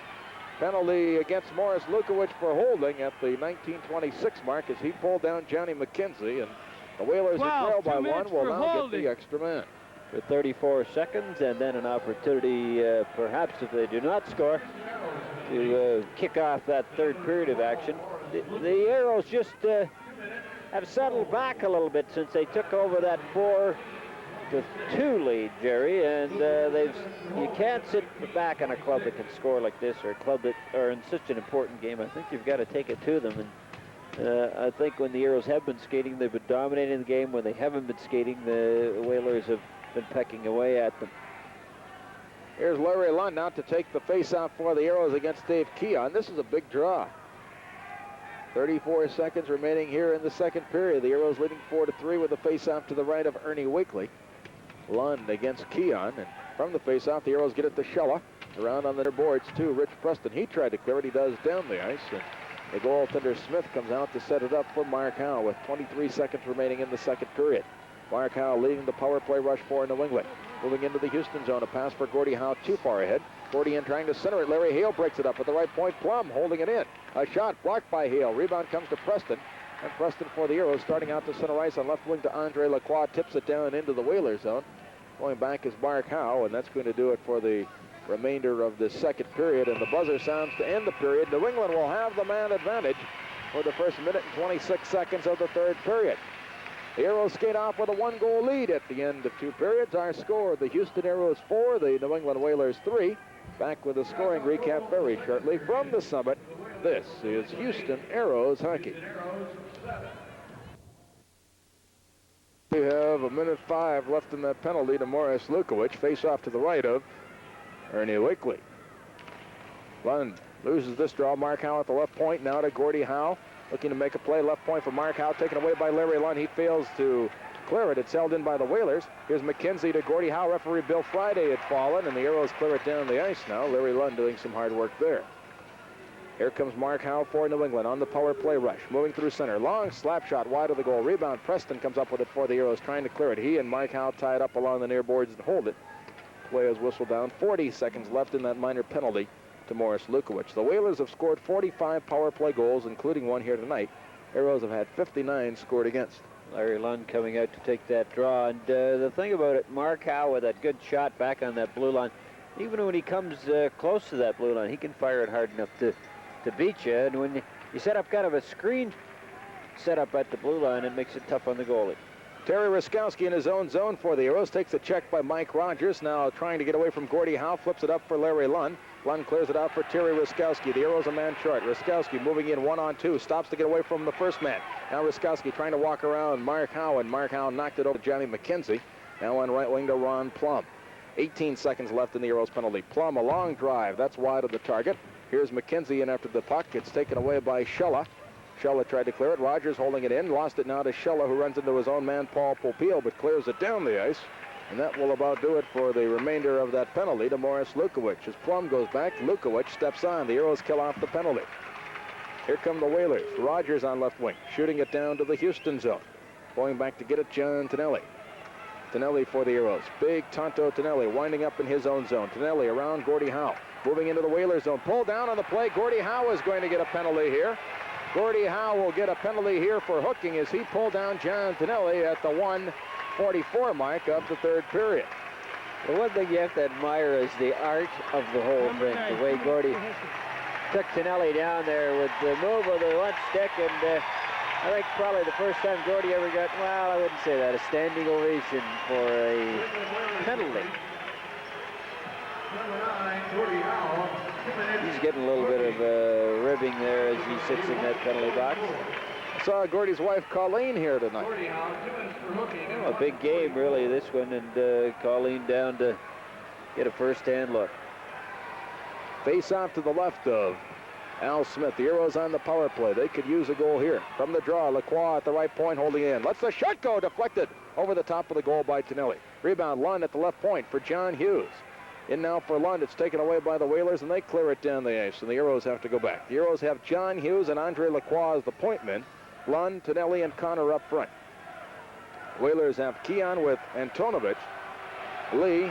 Penalty against Morris Lukowich for holding at the 1926 mark as he pulled down Johnny McKenzie. And the Whalers are trailed by one. Will now get the extra man. For 34 seconds, and then an opportunity, perhaps if they do not score, to kick off that third period of action. The Aeros just have settled back a little bit since they took over that 4-2 lead, Jerry, and you can't sit back on a club that can score like this, or a club that are in such an important game. I think you've got to take it to them, and I think when the Aeros have been skating, they've been dominating the game. When they haven't been skating, the Whalers have been pecking away at them. Here's Larry Lund now to take the face-off for the Aeros against Dave Keon. This is a big draw. 34 seconds remaining here in the second period. The Aeros leading 4-3 with a face-off to the right of Ernie Wakely. Lund against Keon, and from the face-off, the Aeros get it to Shella. Around on their boards, too. Rich Preston, he tried to clear it. He does down the ice, and the goaltender Smith comes out to set it up for Mark Howe with 23 seconds remaining in the second period. Mark Howe leading the power play rush for New England. Moving into the Houston zone, a pass for Gordie Howe too far ahead. Gordie in trying to center it. Larry Hale breaks it up at the right point. Plum holding it in. A shot blocked by Hale. Rebound comes to Preston. And Preston for the Aeros starting out to center ice on left wing to Andre Lacroix. Tips it down into the Whalers zone. Going back is Mark Howe, and that's going to do it for the remainder of the second period. And the buzzer sounds to end the period. New England will have the man advantage for the first minute and 26 seconds of the third period. The Aeros skate off with a one-goal lead at the end of two periods. Our score, the Houston Aeros 4, the New England Whalers 3. Back with a scoring recap very shortly from the summit. This is Houston Aeros hockey. We have a minute 5 left in that penalty to Morris Lukowich. Face off to the right of Ernie Wakely. Lund Loses this draw. Mark Howe at the left point. Now to Gordie Howe. Looking to make a play. Left point for Mark Howe. Taken away by Larry Lund. He fails to clear it. It's held in by the Whalers. Here's McKenzie to Gordie Howe. Referee Bill Friday had fallen, and the Aeros clear it down the ice now. Larry Lund doing some hard work there. Here comes Mark Howe for New England on the power play rush. Moving through center. Long slap shot wide of the goal. Rebound. Preston comes up with it for the Aeros, trying to clear it. He and Mike Howe tie it up along the near boards and hold it. Play is whistled down. 40 seconds left in that minor penalty to Morris Lukowich. The Whalers have scored 45 power play goals, including one here tonight. Aeros have had 59 scored against. Larry Lund coming out to take that draw. And the thing about it, Mark Howe with that good shot back on that blue line, even when he comes close to that blue line, he can fire it hard enough to beat you. And when you set up kind of a screen setup at the blue line, it makes it tough on the goalie. Terry Ruskowski in his own zone for the Aeros. Takes a check by Mike Rogers. Now trying to get away from Gordie Howe. Flips it up for Larry Lund. Lund clears it out for Terry Ruskowski. The Aeros a man short. Ruskowski moving in 1-on-2. Stops to get away from the first man. Now Ruskowski trying to walk around Mark Howe, and Mark Howe knocked it over to Johnny McKenzie. Now on right wing to Ron Plum. 18 seconds left in the Aeros penalty. Plum a long drive. That's wide of the target. Here's McKenzie in after the puck. It's taken away by Shella. Shella tried to clear it. Rogers holding it in. Lost it now to Shella, who runs into his own man, Paul Popeil, but clears it down the ice. And that will about do it for the remainder of that penalty to Morris Lukowich. As Plum goes back, Lukowich steps on. The Aeros kill off the penalty. Here come the Whalers. Rogers on left wing, shooting it down to the Houston zone. Going back to get it, John Tonelli. Tonelli for the Aeros. Big Tonto Tonelli winding up in his own zone. Tonelli around Gordie Howe. Moving into the Whalers zone. Pulled down on the play. Gordie Howe is going to get a penalty here. Gordie Howe will get a penalty here for hooking as he pulled down John Tonelli at the 1:44 mark of the third period. The one thing you have to admire is the art of the whole thing. The way Gordie took Tonelli down there with the move of the one stick, and I think probably the first time Gordie ever got, well, I wouldn't say that, a standing ovation for a penalty. Number 9, Gordie Howe. He's getting a little bit of ribbing there as he sits in that penalty box. I saw Gordie's wife Colleen here tonight. Gordie Howe, 2 minutes for hooking. Oh, a big game, really, this one, and Colleen down to get a first-hand look. Face off to the left of Al Smith. The Aeros on the power play. They could use a goal here. From the draw, Lacroix at the right point holding in. Lets the shot go, deflected over the top of the goal by Tonelli. Rebound, Lund at the left point for John Hughes. In now for Lund. It's taken away by the Whalers, and they clear it down the ice, and the Aeros have to go back. The Aeros have John Hughes and Andre Lacroix as the point men. Lund, Tonelli, and Connor up front. Whalers have Keon with Antonovich, Lee,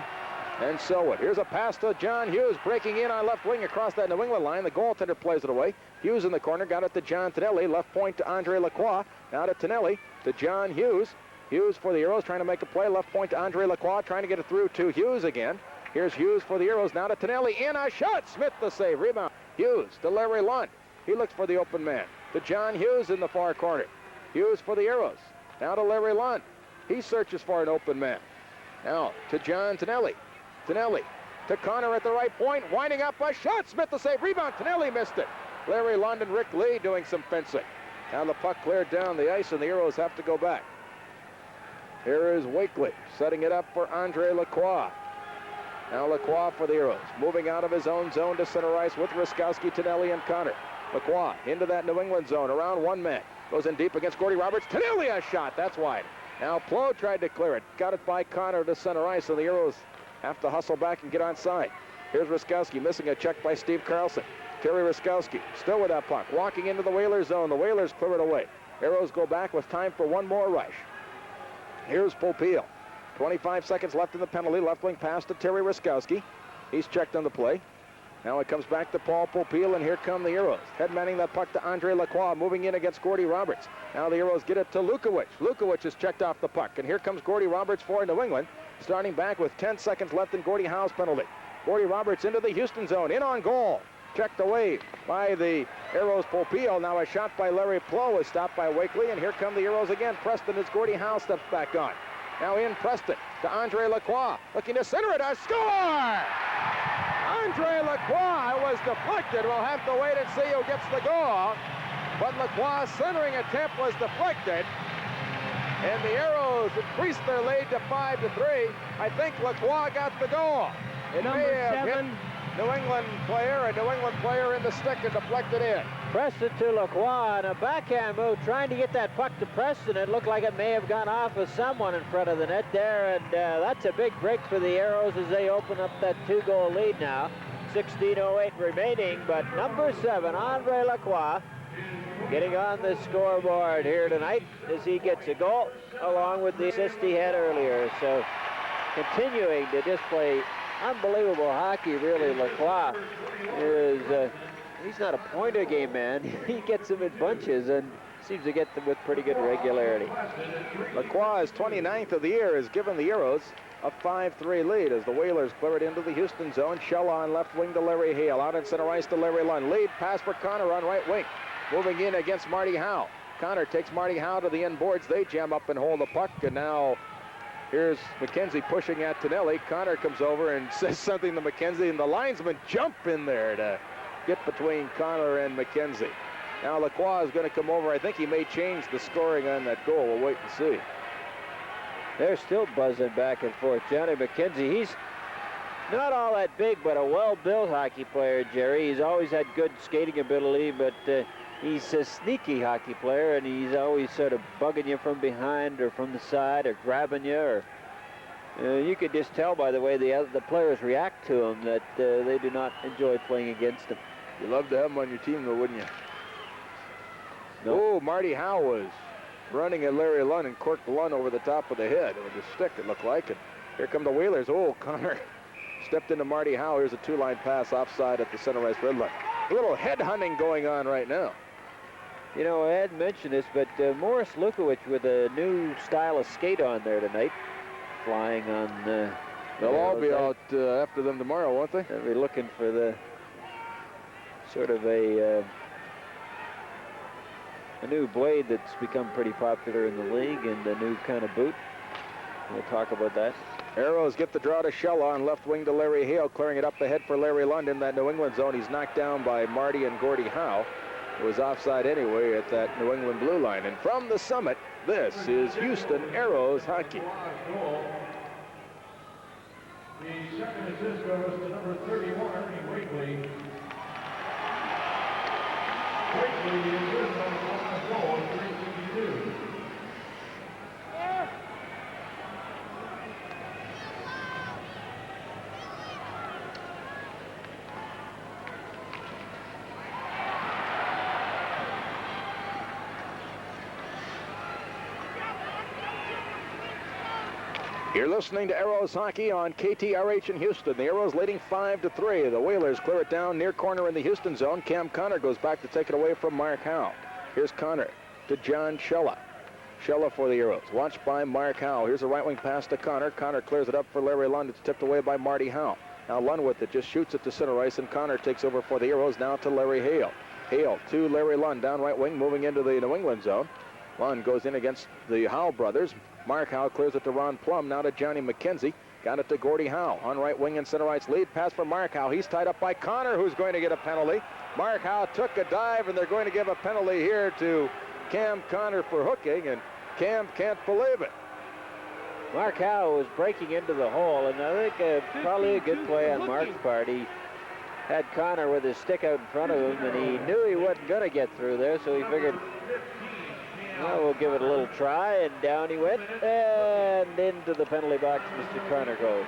and Selwood. Here's a pass to John Hughes, breaking in on left wing across that New England line. The goaltender plays it away. Hughes in the corner, got it to John Tonelli. Left point to Andre Lacroix. Now to Tonelli, to John Hughes. Hughes for the Aeros, trying to make a play. Left point to Andre Lacroix, trying to get it through to Hughes again. Here's Hughes for the Aeros, now to Tonelli, in a shot. Smith the save, rebound. Hughes to Larry Lund. He looks for the open man. To John Hughes in the far corner. Hughes for the Aeros. Now to Larry Lund. He searches for an open man. Now to John Tonelli. Tonelli to Connor at the right point, winding up a shot. Smith the save, rebound. Tonelli missed it. Larry Lund and Rick Lee doing some fencing. Now the puck cleared down the ice, and the Aeros have to go back. Here is Wakely setting it up for Andre Lacroix. Now Lacroix for the Aeros, moving out of his own zone to center ice with Ruskowski, Tonelli, and Connor. Lacroix into that New England zone, around one man. Goes in deep against Gordie Roberts. Tonelli a shot, that's wide. Now Plo tried to clear it. Got it by Connor to center ice, and the Aeros have to hustle back and get onside. Here's Ruskowski missing a check by Steve Carlson. Terry Ruskowski still with that puck, walking into the Whalers zone. The Whalers clear it away. Aeros go back with time for one more rush. Here's Popeil. 25 seconds left in the penalty. Left wing pass to Terry Ruskowski. He's checked on the play. Now it comes back to Paul Popeil, and here come the Aeros. Headmanning that puck to Andre Lacroix, moving in against Gordie Roberts. Now the Aeros get it to Lukowich. Lukowich has checked off the puck, and here comes Gordie Roberts for New England, starting back with 10 seconds left in Gordie Howe's penalty. Gordie Roberts into the Houston zone, in on goal. Checked away by the Aeros Popeil. Now a shot by Larry Plo is stopped by Wakely, and here come the Aeros again. Preston as Gordie Howe steps back on. Now in Preston to Andre Lacroix, looking to center it, a score! Andre Lacroix was deflected. We'll have to wait and see who gets the goal. But Lacroix' centering attempt was deflected, and the Aeros increased their lead to 5-3. I think Lacroix got the goal. It Number may have 7, hit New England player, a New England player in the stick and deflected in. Preston to Lacroix, and a backhand move, trying to get that puck to Preston. It looked like it may have gone off with someone in front of the net there, and that's a big break for the Aeros as they open up that 2-goal lead now. 16:08 remaining, but number 7, Andre Lacroix, getting on the scoreboard here tonight as he gets a goal, along with the assist he had earlier. So continuing to display unbelievable hockey, really. Lacroix is, he's not a point a game man. He gets them in bunches and seems to get them with pretty good regularity. Lacroix, 29th of the year, has given the Aeros a 5-3 lead as the Whalers clear it into the Houston zone. Shell on left wing to Larry Hale. Out in center ice to Larry Lund. Lead pass for Connor on right wing. Moving in against Marty Howe. Connor takes Marty Howe to the end boards. They jam up and hold the puck, and now here's McKenzie pushing at Tonelli. Connor comes over and says something to McKenzie, and the linesmen jump in there to get between Connor and McKenzie. Now Lacroix is going to come over. I think he may change the scoring on that goal. We'll wait and see. They're still buzzing back and forth. Johnny McKenzie, he's not all that big, but a well-built hockey player, Jerry. He's always had good skating ability, but he's a sneaky hockey player, and he's always sort of bugging you from behind or from the side or grabbing you. Or you could just tell by the way the players react to him that they do not enjoy playing against him. You'd love to have him on your team, though, wouldn't you? No. Oh, Marty Howe was running at Larry Lund and corked Lund over the top of the head with a stick, it looked like. And here come the Whalers. Oh, Connor stepped into Marty Howe. Here's a 2-line pass offside at the center ice red line. A little head hunting going on right now. You know, I hadn't mentioned this, but Morris Lukowich with a new style of skate on there tonight, flying on. They'll all be out after them tomorrow, won't they? They'll be looking for the sort of a new blade that's become pretty popular in the league, and a new kind of boot. We'll talk about that. Aeros get the draw to Shell on left wing to Larry Hale, clearing it up ahead for Larry Lund in that New England zone. He's knocked down by Marty and Gordie Howe. It was offside anyway at that New England blue line. And from the summit, this is Houston Aeros hockey. The second assist goes to number 31, Ernie Wakely. Wakely is with on the goal, 362. You're listening to Aeros hockey on KTRH in Houston. The Aeros leading 5-3. The Whalers clear it down near corner in the Houston zone. Cam Connor goes back to take it away from Mark Howe. Here's Connor to John Shella. Shella for the Aeros. Watched by Mark Howe. Here's a right wing pass to Connor. Connor clears it up for Larry Lund. It's tipped away by Marty Howe. Now Lund with it just shoots it to center ice, and Connor takes over for the Aeros. Now to Larry Hale. Hale to Larry Lund down right wing, moving into the New England zone. Lund goes in against the Howe brothers. Mark Howe clears it to Ron Plum. Now to Johnny McKenzie. Got it to Gordie Howe on right wing and center ice. Lead pass for Mark Howe. He's tied up by Connor, who's going to get a penalty. Mark Howe took a dive, and they're going to give a penalty here to Cam Connor for hooking, and Cam can't believe it. Mark Howe was breaking into the hole, and I think probably a good play on Mark's part. He had Connor with his stick out in front of him, and he knew he wasn't going to get through there, so he figured, well, we'll give it a little try, and down he went, and into the penalty box Mr. Connor goes.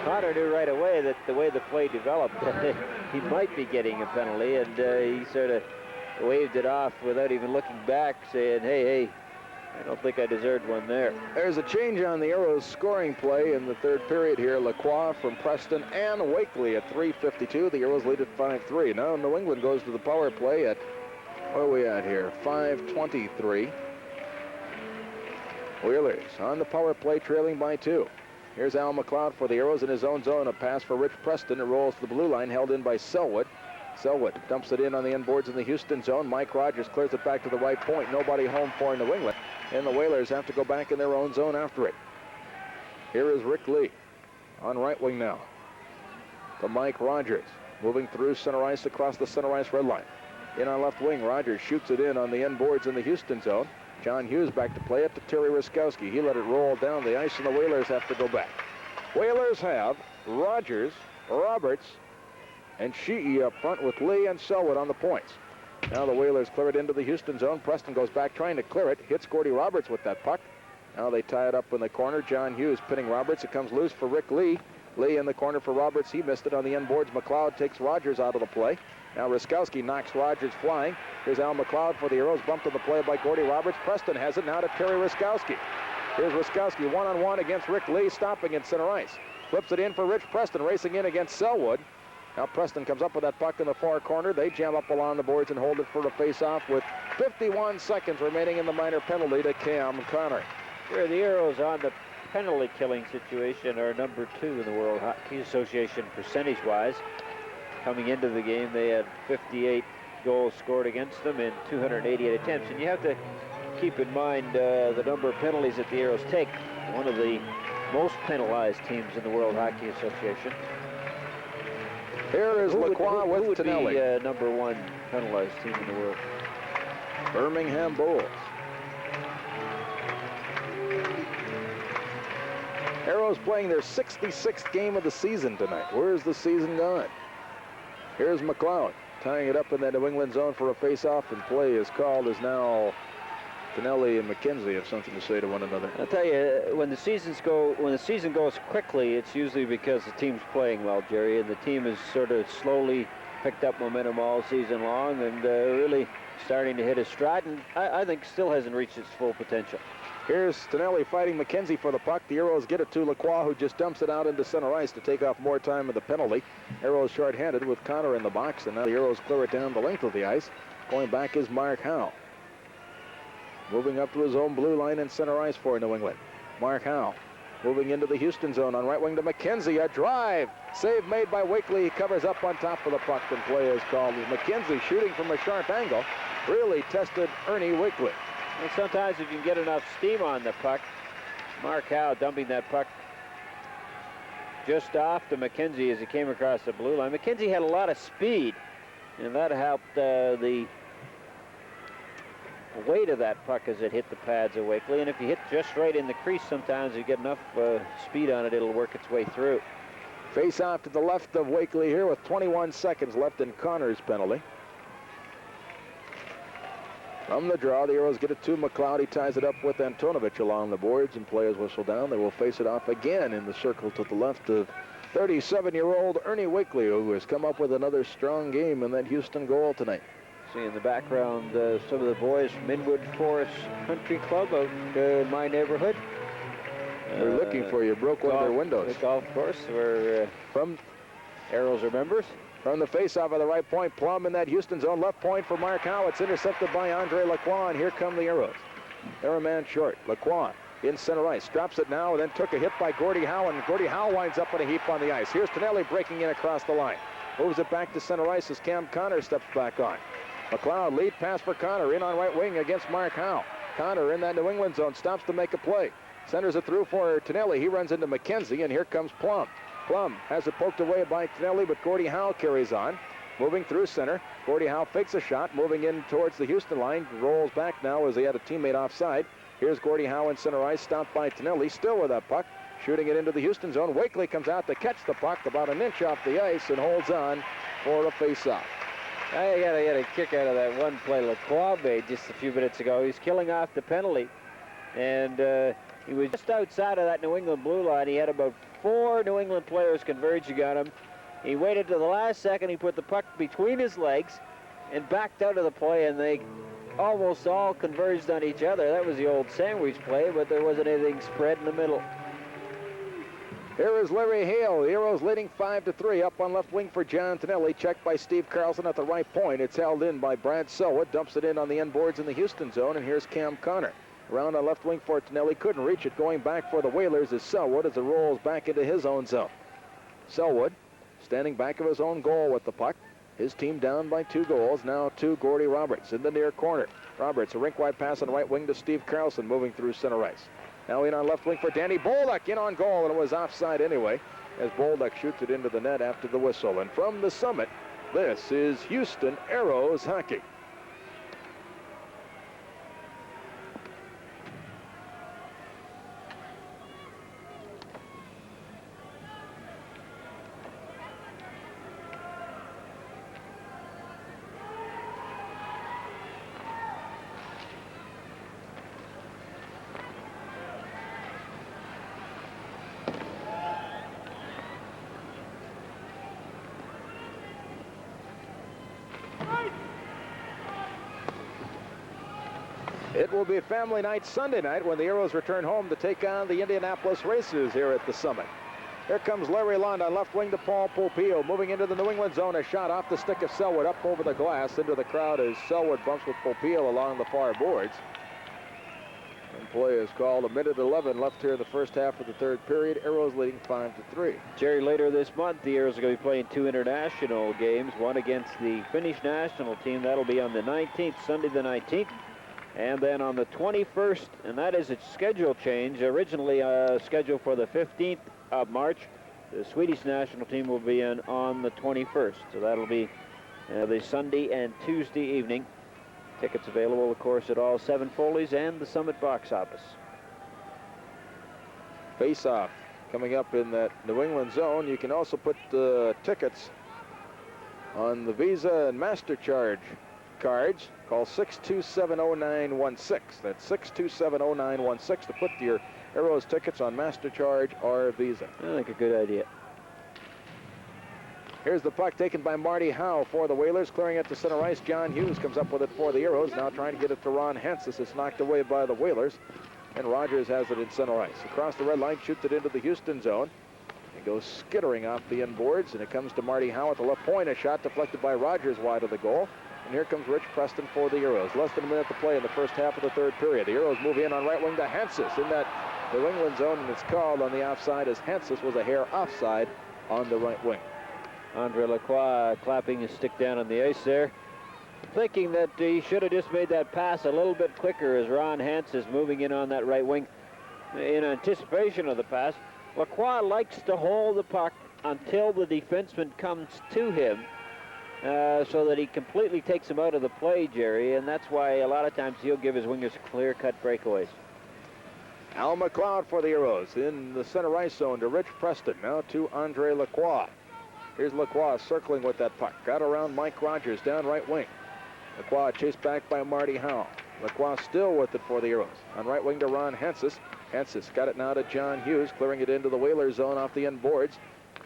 Connor knew right away that the way the play developed, he might be getting a penalty, and he sort of waved it off without even looking back, saying, hey, I don't think I deserved one there. There's a change on the Aeros scoring play in the third period here. Lacroix from Preston and Wakely at 3:52. The Aeros lead at 5-3. Now New England goes to the power play at, where are we at here? 5:23. Whalers on the power play trailing by 2. Here's Al McLeod for the Aeros in his own zone. A pass for Rich Preston. It rolls to the blue line, held in by Selwood. Selwood dumps it in on the end boards in the Houston zone. Mike Rogers clears it back to the right point. Nobody home for New England. And the Whalers have to go back in their own zone after it. Here is Rick Lee on right wing now. To Mike Rogers. Moving through center ice across the center ice red line. In on left wing, Rogers shoots it in on the end boards in the Houston zone. John Hughes back to play it to Terry Ruskowski. He let it roll down the ice, and the Whalers have to go back. Whalers have Rogers, Roberts, and Sheehy up front with Lee and Selwood on the points. Now the Whalers clear it into the Houston zone. Preston goes back trying to clear it. Hits Gordie Roberts with that puck. Now they tie it up in the corner. John Hughes pinning Roberts. It comes loose for Rick Lee. Lee in the corner for Roberts. He missed it on the end boards. McLeod takes Rogers out of the play. Now Ruskowski knocks Rogers flying. Here's Al McLeod for the Aeros. Bumped on the play by Gordie Roberts. Preston has it now to Terry Ruskowski. Here's Ruskowski one-on-one against Rick Lee, stopping in center ice. Flips it in for Rich Preston, racing in against Selwood. Now Preston comes up with that puck in the far corner. They jam up along the boards and hold it for a face-off with 51 seconds remaining in the minor penalty to Cam Connor. Here the Aeros on the penalty killing situation are number 2 in the World Hockey Association percentage-wise. Coming into the game, they had 58 goals scored against them in 288 attempts. And you have to keep in mind the number of penalties that the Aeros take. One of the most penalized teams in the World Hockey Association. Here is Lacroix with Tonelli. Who would be number 1 penalized team in the world? Birmingham Bulls. Aeros playing their 66th game of the season tonight. Where's the season gone? Here's McLeod tying it up in that New England zone for a face-off, and play is called as now Tonelli and McKenzie have something to say to one another. I'll tell you, when the season goes quickly, it's usually because the team's playing well, Jerry, and the team has sort of slowly picked up momentum all season long and really starting to hit a stride, and I think still hasn't reached its full potential. Here's Tonelli fighting McKenzie for the puck. The Aeros get it to Lacroix, who just dumps it out into center ice to take off more time of the penalty. Aeros short-handed with Connor in the box, and now the Aeros clear it down the length of the ice. Going back is Mark Howe. Moving up to his own blue line in center ice for New England. Mark Howe moving into the Houston zone on right wing to McKenzie. A drive. Save made by Wakely. He covers up on top of the puck, and play is called. McKenzie shooting from a sharp angle really tested Ernie Wakely. And sometimes if you can get enough steam on the puck, Mark Howe dumping that puck just off to McKenzie as he came across the blue line. McKenzie had a lot of speed, and that helped the weight of that puck as it hit the pads of Wakely. And if you hit just right in the crease, sometimes you get enough speed on it, it'll work its way through. Face off to the left of Wakely here with 21 seconds left in Connor's penalty. From the draw, the Aeros get it to McLeod. He ties it up with Antonovich along the boards, and play is whistled down. They will face it off again in the circle to the left of 37-year-old Ernie Wakely, who has come up with another strong game in that Houston goal tonight. See in the background some of the boys from Inwood Forest Country Club out in my neighborhood. They're looking for you. Broke one of their windows. The golf course where from Aeros are members. From the face-off of the right point, Plum in that Houston zone. Left point for Mark Howe. It's intercepted by Andre Lacroix, and here come the Aeros. They're a man short. Lacroix in center ice. Drops it now, and then took a hit by Gordie Howe, and Gordie Howe winds up in a heap on the ice. Here's Tonelli breaking in across the line. Moves it back to center ice as Cam Connor steps back on. McLeod lead pass for Connor in on right wing against Mark Howe. Connor in that New England zone stops to make a play. Centers it through for Tonelli. He runs into McKenzie, and here comes Plum. Plum has it poked away by Tonelli, but Gordie Howe carries on. Moving through center. Gordie Howe fakes a shot, moving in towards the Houston line. Rolls back now as he had a teammate offside. Here's Gordie Howe in center ice, stopped by Tonelli, still with that puck. Shooting it into the Houston zone. Wakely comes out to catch the puck about an inch off the ice and holds on for a face-off. I got a kick out of that one play Lacroix made just a few minutes ago. He's killing off the penalty, and he was just outside of that New England blue line. He had about 4 New England players converging on him. He waited to the last second. He put the puck between his legs and backed out of the play, and they almost all converged on each other. That was the old sandwich play, but there wasn't anything spread in the middle. Here is Larry Hale. The Aeros leading 5-3 up on left wing for John Tonelli. Checked by Steve Carlson at the right point. It's held in by Brad Selwood. Dumps it in on the end boards in the Houston zone, and here's Cam Connor. Around on left wing for Tonelli. Couldn't reach it. Going back for the Whalers is Selwood as it rolls back into his own zone. Selwood standing back of his own goal with the puck. His team down by 2 goals. Now to Gordie Roberts in the near corner. Roberts, a rink-wide pass on right wing to Steve Carlson, moving through center ice. Now in on left wing for Danny Bolduc, in on goal, and it was offside anyway, as Bolduc shoots it into the net after the whistle. And from the summit, this is Houston Aeros hockey. It will be family night Sunday night when the Aeros return home to take on the Indianapolis Racers here at the Summit. Here comes Larry Lund on left wing to Paul Popio, moving into the New England zone. A shot off the stick of Selwood up over the glass into the crowd as Selwood bumps with Popio along the far boards. And play is called. 1:11 left here in the first half of the third period. Aeros leading 5-3. Jerry, later this month, the Aeros are going to be playing 2 international games, one against the Finnish national team. That'll be on the 19th, Sunday the 19th. And then on the 21st, and that is its schedule change, originally scheduled for the 15th of March. The Swedish national team will be in on the 21st. So that'll be the Sunday and Tuesday evening. Tickets available, of course, at all 7 Foley's and the Summit box office. Face-off coming up in that New England zone. You can also put tickets on the Visa and MasterCharge cards. Call 627-0916. That's 627-0916 to put your Aeros tickets on MasterCharge or Visa. I think a good idea. Here's the puck taken by Marty Howe for the Whalers, clearing it to center ice. John Hughes comes up with it for the Aeros, now trying to get it to Ron Hansis. It's knocked away by the Whalers, and Rogers has it in center ice. Across the red line, shoots it into the Houston zone. It goes skittering off the end boards, and it comes to Marty Howe at the left point. A shot deflected by Rogers wide of the goal. And here comes Rich Preston for the Aeros. Less than a minute to play in the first half of the third period. The Aeros move in on right wing to Hansis in that New England zone, and it's called on the offside as Hansis was a hair offside on the right wing. Andre Lacroix clapping his stick down on the ice there, thinking that he should have just made that pass a little bit quicker as Ron Hance is moving in on that right wing in anticipation of the pass. Lacroix likes to hold the puck until the defenseman comes to him so that he completely takes him out of the play, Jerry, and that's why a lot of times he'll give his wingers clear-cut breakaways. Al McLeod for the Aeros in the center ice zone to Rich Preston, now to Andre Lacroix. Here's Lacroix circling with that puck. Got around Mike Rogers down right wing. Lacroix chased back by Marty Howe. Lacroix still with it for the Aeros. On right wing to Ron Hansis. Hansis got it now to John Hughes, clearing it into the Whalers zone off the end boards.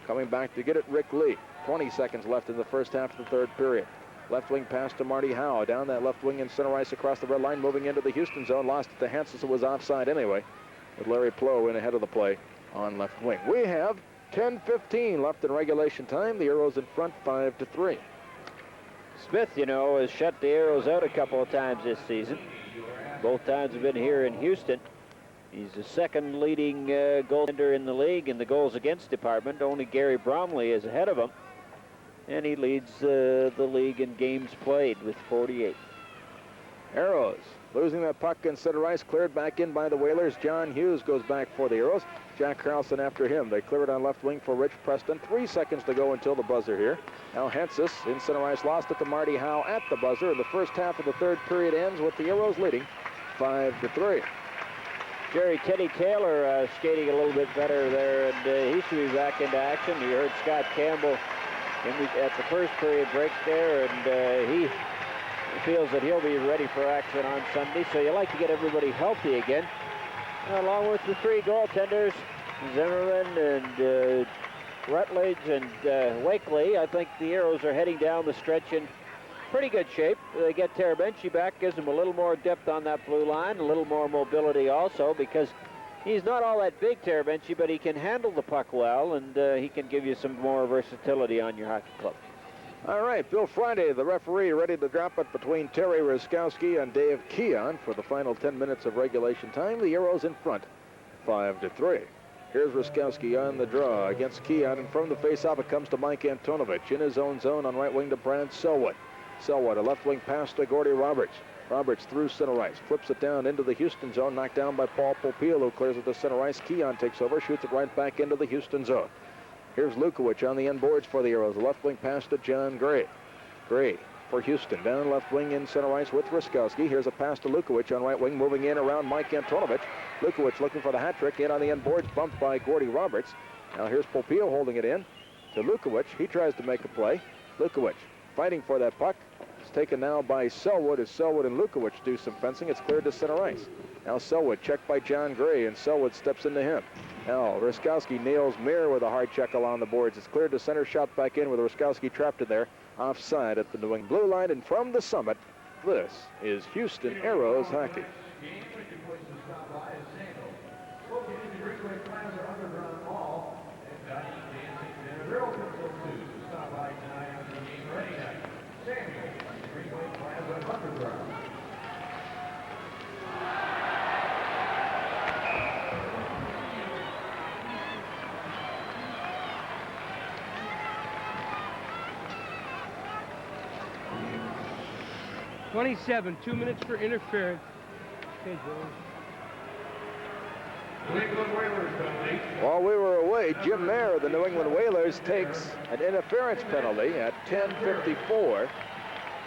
Coming back to get it, Rick Lee. 20 seconds left in the first half of the third period. Left wing pass to Marty Howe. Down that left wing in center ice across the red line, moving into the Houston zone. Lost it to Hansis. It was offside anyway, with Larry Plow in ahead of the play on left wing. We have 10:15 left in regulation time. The Aeros in front 5-3. Smith, you know, has shut the Aeros out a couple of times this season. Both times have been here in Houston. He's the second leading goaltender in the league in the goals against department. Only Gary Bromley is ahead of him. And he leads the league in games played with 48. Aeros losing that puck in center ice, cleared back in by the Whalers. John Hughes goes back for the Aeros. Jack Carlson after him. They clear it on left wing for Rich Preston. 3 seconds to go until the buzzer here. Now Hansis in center ice, lost it to Marty Howe at the buzzer. And the first half of the third period ends with the Aeros leading 5-3. Jerry, Teddy Taylor skating a little bit better there, and he should be back into action. You heard Scott Campbell at the first period break there, and he feels that he'll be ready for action on Sunday. So you like to get everybody healthy again. Along with the 3 goaltenders, Zimmerman and Rutledge and Wakely, I think the Aeros are heading down the stretch in pretty good shape. They get Tarabenci back, gives them a little more depth on that blue line, a little more mobility also, because he's not all that big, Tarabenci, but he can handle the puck well, and he can give you some more versatility on your hockey club. All right, Bill Friday, the referee, ready to drop it between Terry Ruskowski and Dave Keon for the final 10 minutes of regulation time. The Aeros in front, 5-3. Here's Ruskowski on the draw against Keon, and from the faceoff it comes to Mike Antonovich in his own zone on right wing to Brad Selwood. Selwood, a left wing pass to Gordy Roberts. Roberts through center ice, flips it down into the Houston zone, knocked down by Paul Popil, who clears it to center ice. Keon takes over, shoots it right back into the Houston zone. Here's Lukowich on the end boards for the Aeros. A left wing pass to John Gray. Gray for Houston, down left wing in center ice with Ruskowski. Here's a pass to Lukowich on right wing, moving in around Mike Antonovich. Lukowich looking for the hat trick, in on the end boards, bumped by Gordy Roberts. Now here's Popil holding it in to Lukowich. He tries to make a play. Lukowich fighting for that puck. It's taken now by Selwood as Selwood and Lukowich do some fencing. It's cleared to center ice. Now Selwood checked by John Gray, and Selwood steps into him. Now Ruskowski nails Mir with a hard check along the boards. It's cleared to center, shot back in with Ruskowski trapped in there. Offside at the New England blue line, and from the Summit, This is Hьюстон Aéros hockey. .27, 2 minutes for interference. Okay, Joe. While we were away, Jim Mayer of the New England Whalers takes an interference penalty at 10:54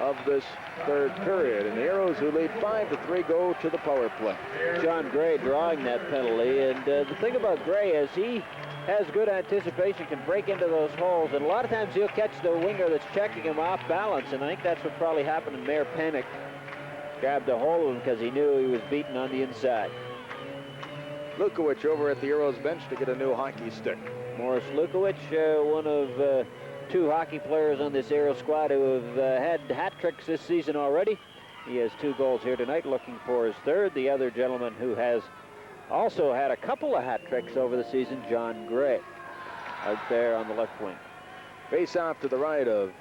of this third period. And the Aeros, who lead 5-3, go to the power play. John Gray drawing that penalty. And the thing about Gray is he has good anticipation, can break into those holes. And a lot of times he'll catch the winger that's checking him off balance. And I think that's what probably happened, and Mayer panicked. Grabbed a hold of him because he knew he was beaten on the inside. Lukowich over at the Aeros bench to get a new hockey stick. Morris Lukowich, one of 2 hockey players on this Aeros squad who have had hat tricks this season already. He has 2 goals here tonight, looking for his third. The other gentleman who has also had a couple of hat tricks over the season, John Gray, out there on the left wing. Face off to the right of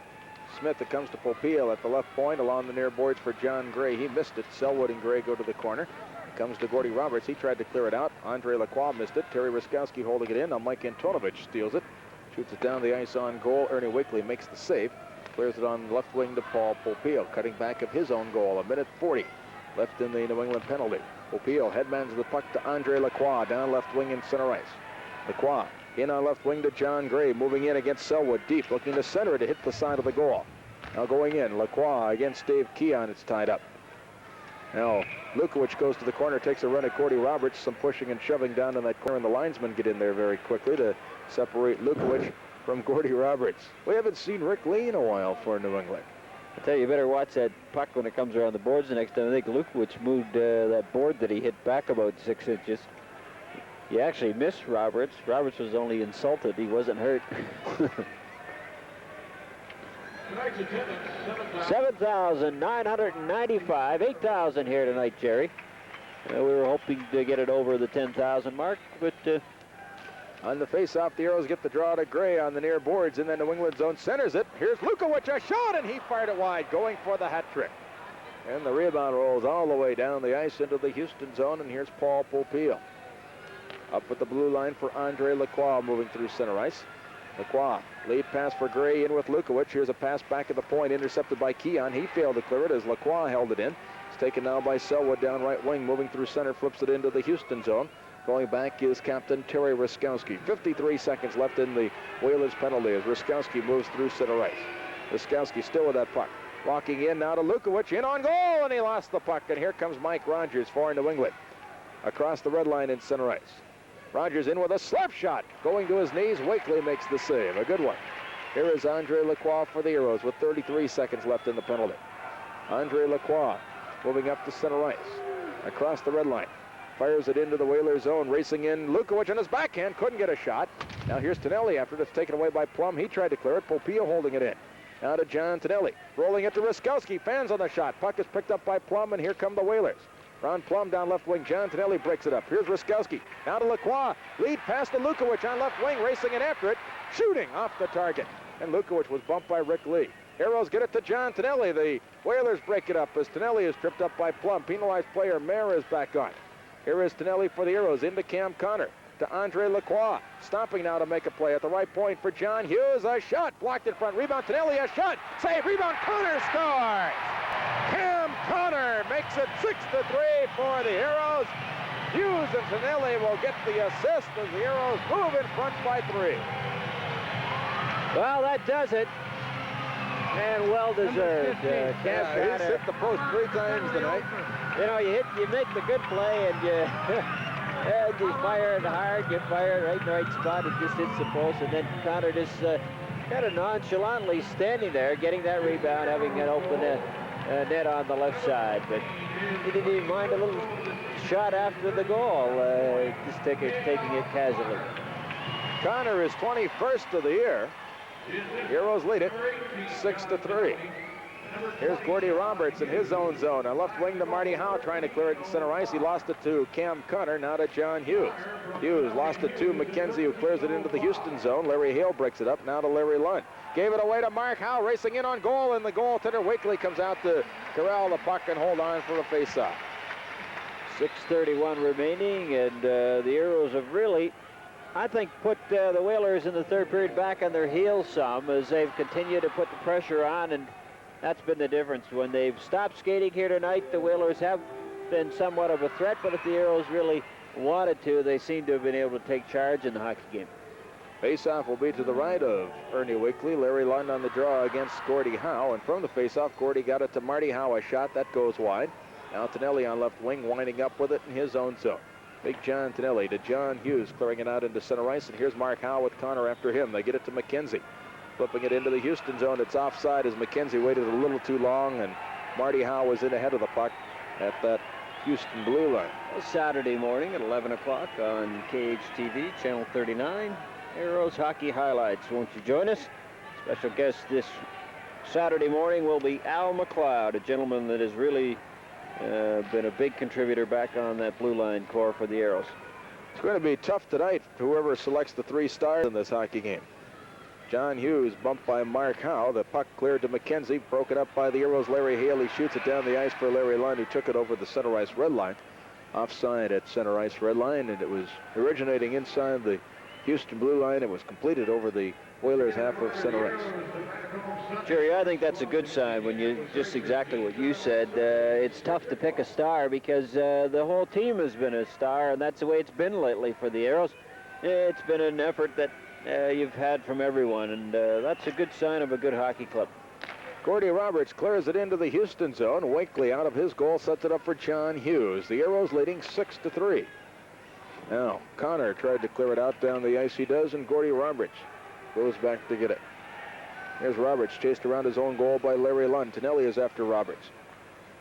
Smith. It comes to Popeil at the left point along the near boards for John Gray. He missed it. Selwood and Gray go to the corner. Comes to Gordie Roberts. He tried to clear it out. Andre Lacroix missed it. Terry Ruskowski holding it in. Now Mike Antonovich steals it. Shoots it down the ice on goal. Ernie Wakely makes the save. Clears it on the left wing to Paul Popeil. Cutting back of his own goal. 1:40 left in the New England penalty. Popeil headmans the puck to Andre Lacroix. Down left wing in center ice. Lacroix in on left wing to John Gray. Moving in against Selwood. Deep. Looking to center it to hit the side of the goal. Now going in. Lacroix against Dave Keon. It's tied up. Now, Lukowich goes to the corner, takes a run at Gordy Roberts, some pushing and shoving down in that corner, and the linesmen get in there very quickly to separate Lukowich from Gordy Roberts. We haven't seen Rick Lee in a while for New England. I tell you, you better watch that puck when it comes around the boards the next time. I think Lukowich moved that board that he hit back about 6 inches. He actually missed Roberts. Roberts was only insulted. He wasn't hurt. 7,995, 8,000 here tonight, Jerry. We were hoping to get it over the 10,000 mark, but on the face-off, the Aeros get the draw to Gray on the near boards, and then New England zone centers it. Here's Lukowich, a shot, and he fired it wide, going for the hat trick. And the rebound rolls all the way down the ice into the Hьюstон zone, and here's Paul Popeil. Up at the blue line for Andre Lacroix, moving through center ice. Lacroix, lead pass for Gray in with Lukowich. Here's a pass back at the point, intercepted by Keon. He failed to clear it as Lacroix held it in. It's taken now by Selwood down right wing, moving through center, flips it into the Hьústон zone. Going back is captain Terry Ruskowski. 53 seconds left in the Whalers penalty as Ruskowski moves through center ice. Ruskowski still with that puck. Walking in now to Lukowich, in on goal, and he lost the puck. And here comes Mike Rogers for New England. Across the red line in center ice. Rogers in with a slap shot. Going to his knees, Wakely makes the save. A good one. Here is Andre Lacroix for the Aeros with 33 seconds left in the penalty. Andre Lacroix moving up to center ice. Across the red line. Fires it into the Whalers zone. Racing in. Lukowich on his backhand. Couldn't get a shot. Now here's Tonelli after it's taken away by Plum. He tried to clear it. Popeil holding it in. Now to John Tonelli. Rolling it to Ruskowski. Fans on the shot. Puck is picked up by Plum, and here come the Whalers. Ron Plum down left wing. John Tonelli breaks it up. Here's Ruskowski. Now to Lacroix. Lead pass to Lukowich on left wing. Racing in after it. Shooting off the target. And Lukowich was bumped by Rick Lee. Aeros get it to John Tonelli. The Whalers break it up as Tonelli is tripped up by Plum. Penalized player Mayer is back on. Here is Tonelli for the Aeros. Into Cam Connor. To Andre Lacroix. Stopping now to make a play at the right point for John Hughes. A shot. Blocked in front. Rebound Tonelli. A shot. Save. Rebound. Connor scores. Cam Connor makes it 6-3 for the Aeros. Hughes and Tonelli will get the assist as the Aeros move in front by 3. Well, that does it. And well deserved. Cam Connor. He's hit the post 3 times tonight. You know, you make the good play, and you fire it hard, you fire it right in the right spot, it just hits the post, and then Connor just kind of nonchalantly standing there, getting that rebound, having an open net on the left side, but he didn't even mind a little shot after the goal, just taking it casually. Connor is 21st of the year. Aeros lead it 6-3. Here's Gordy Roberts in his own zone. On left wing to Marty Howe, trying to clear it in center ice. He lost it to Cam Connor, now to John Hughes. Hughes lost it to McKenzie, who clears it into the Houston zone. Larry Hale breaks it up, now to Larry Lund. Gave it away to Mark Howe, racing in on goal, and the goaltender Wakely comes out to corral the puck and hold on for a face-off. 6:31 remaining, and the Aeros have really, I think, put the Whalers in the third period back on their heels some as they've continued to put the pressure on, and that's been the difference. When they've stopped skating here tonight, the Whalers have been somewhat of a threat, but if the Aeros really wanted to, they seem to have been able to take charge in the hockey game. Face-off will be to the right of Ernie Wakely. Larry Lund on the draw against Gordie Howe, and from the face-off, Gordie got it to Marty Howe. A shot that goes wide. Now Tonelli on left wing, winding up with it in his own zone. Big John Tonelli to John Hughes, clearing it out into center ice, and here's Mark Howe with Connor after him. They get it to McKenzie. Flipping it into the Houston zone. It's offside as McKenzie waited a little too long, and Marty Howe was in ahead of the puck at that Houston blue line. Saturday morning at 11 o'clock on KHTV, Channel 39, Aeros Hockey Highlights. Won't you join us? Special guest this Saturday morning will be Al McLeod, a gentleman that has really been a big contributor back on that blue line core for the Aeros. It's going to be tough tonight, whoever selects the 3 stars in this hockey game. John Hughes bumped by Mark Howe. The puck cleared to McKenzie, broken up by the Aeros. Larry Hale, he shoots it down the ice for Larry Lund, who took it over the center ice red line. Offside at center ice red line, and it was originating inside the Houston blue line. It was completed over the Whalers half of center ice. Jerry, I think that's a good sign when you, just exactly what you said. It's tough to pick a star because the whole team has been a star, and that's the way it's been lately for the Aeros. It's been an effort that you've had from everyone, and that's a good sign of a good hockey club. Gordy Roberts clears it into the Houston zone. Wakely out of his goal sets it up for John Hughes. The Aeros leading 6-3. Now, Connor tried to clear it out down the ice. He does, and Gordy Roberts goes back to get it. Here's Roberts, chased around his own goal by Larry Lund. Tonelli is after Roberts.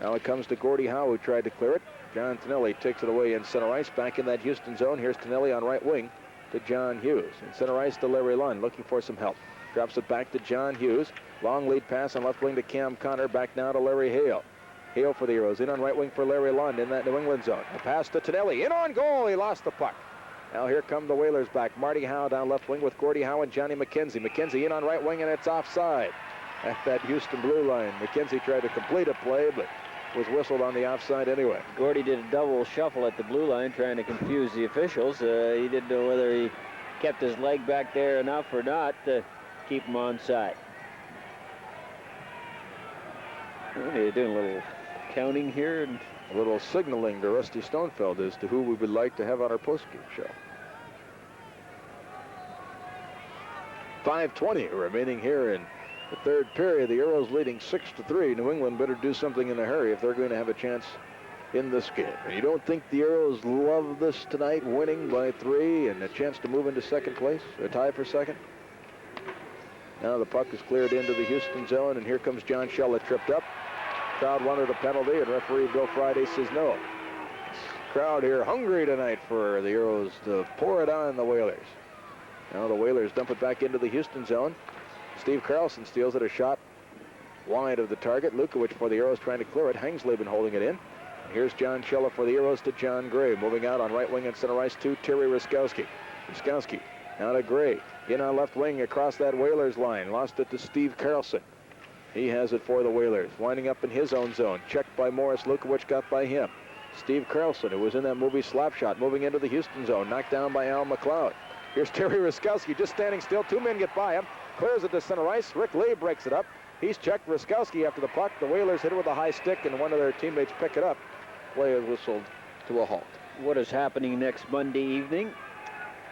Now it comes to Gordie Howe, who tried to clear it. John Tonelli takes it away in center ice, back in that Houston zone. Here's Tonelli on right wing to John Hughes. In center ice to Larry Lund, looking for some help. Drops it back to John Hughes. Long lead pass on left wing to Cam Connor. Back now to Larry Hale. Hale for the Aeros. In on right wing for Larry Lund in that New England zone. A pass to Tonelli. In on goal. He lost the puck. Now here come the Whalers back. Marty Howe down left wing with Gordie Howe and Johnny McKenzie. McKenzie in on right wing, and it's offside at that Houston blue line. McKenzie tried to complete a play, but was whistled on the offside anyway. Gordie did a double shuffle at the blue line, trying to confuse the officials. He didn't know whether he kept his leg back there enough or not to keep him onside. Well, they're doing a little counting here and a little signaling to Rusty Stonefeld as to who we would like to have on our postgame show. 5:20 remaining here in the third period. The Aeros leading 6-3. New England better do something in a hurry if they're going to have a chance in this game. And you don't think the Aeros love this tonight, winning by 3 and a chance to move into second place, a tie for second? Now the puck is cleared into the Houston zone, and here comes John Shella, tripped up. Crowd wanted a penalty, and referee Bill Friday says no. Crowd here hungry tonight for the Aeros to pour it on the Whalers. Now the Whalers dump it back into the Houston zone. Steve Carlson steals it, a shot wide of the target. Lukowich for the Aeros trying to clear it. Hangsleben holding it in. Here's John Shella for the Aeros to John Gray. Moving out on right wing and center ice to Terry Ruskowski. Ruskowski now to Gray. In on left wing across that Whalers line. Lost it to Steve Carlson. He has it for the Whalers. Winding up in his own zone. Checked by Morris. Lukowich got by him. Steve Carlson, who was in that movie Slapshot, moving into the Houston zone. Knocked down by Al McLeod. Here's Terry Ruskowski just standing still. 2 men get by him. Clears it to center ice. Rick Lee breaks it up. He's checked Ruskowski after the puck. The Whalers hit it with a high stick, and one of their teammates pick it up. Play is whistled to a halt. What is happening next Monday evening?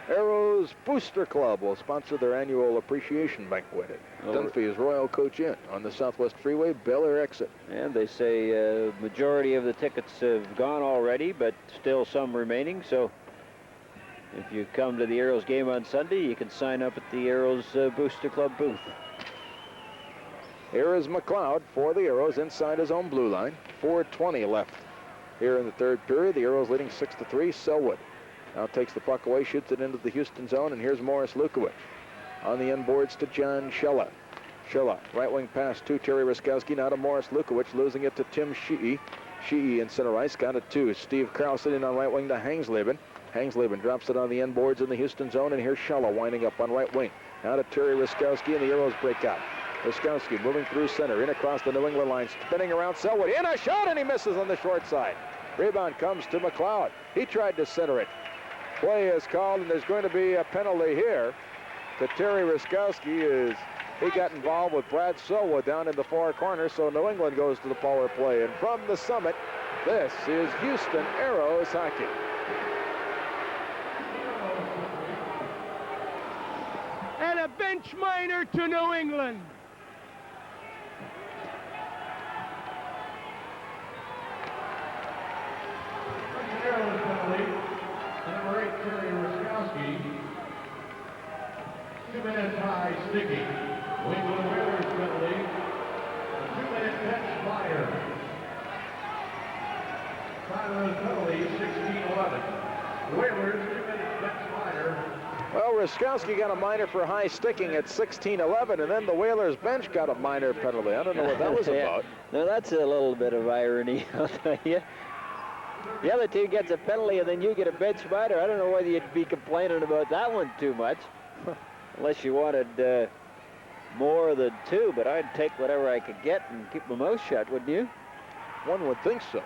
Aeros Booster Club will sponsor their annual appreciation banquet at Dunphy's Royal Coach Inn on the Southwest Freeway, Bel Air exit. And they say majority of the tickets have gone already, but still some remaining. So if you come to the Aeros game on Sunday, you can sign up at the Aeros Booster Club booth. Here is McLeod for the Aeros inside his own blue line. 4:20 left here in the third period. The Aeros leading 6-3. Selwood now takes the puck away, shoots it into the Houston zone, and here's Morris Lukowich on the end boards to John Shella. Shilla, right wing pass to Terry Ruskowski, now to Morris Lukowich, losing it to Tim Sheehy. Sheehy in center ice, got it to Steve Carroll, sitting on right wing to Hangsleben. Hangsleben drops it on the end boards in the Houston zone, and here's Shilla winding up on right wing. Now to Terry Ruskowski, and the Aeros break out. Ruskowski moving through center, in across the New England line, spinning around Selwood, in a shot, and he misses on the short side. Rebound comes to McLeod. He tried to center it. Play is called, and there's going to be a penalty here to Terry Ruskowski as he got involved with Brad Selwood down in the far corner, so New England goes to the power play. And from the summit, this is Hьюстон Aэрос hockey. And a bench minor to New England. Aeros penalty. Number 8, Terry Ruskowski. 2 minutes high sticking. New England Whalers penalty. A 2-minute bench fire. Time of the penalty, 16-11. Whalers, 2 minutes bench fire. Well, Ruskowski got a minor for high sticking at 16-11, and then the Whalers bench got a minor penalty. I don't know what that was about. No, that's a little bit of irony, I'll tell you. The other team gets a penalty, and then you get a bench minor. I don't know whether you'd be complaining about that one too much, unless you wanted more than 2, but I'd take whatever I could get and keep my mouth shut, wouldn't you? One would think so.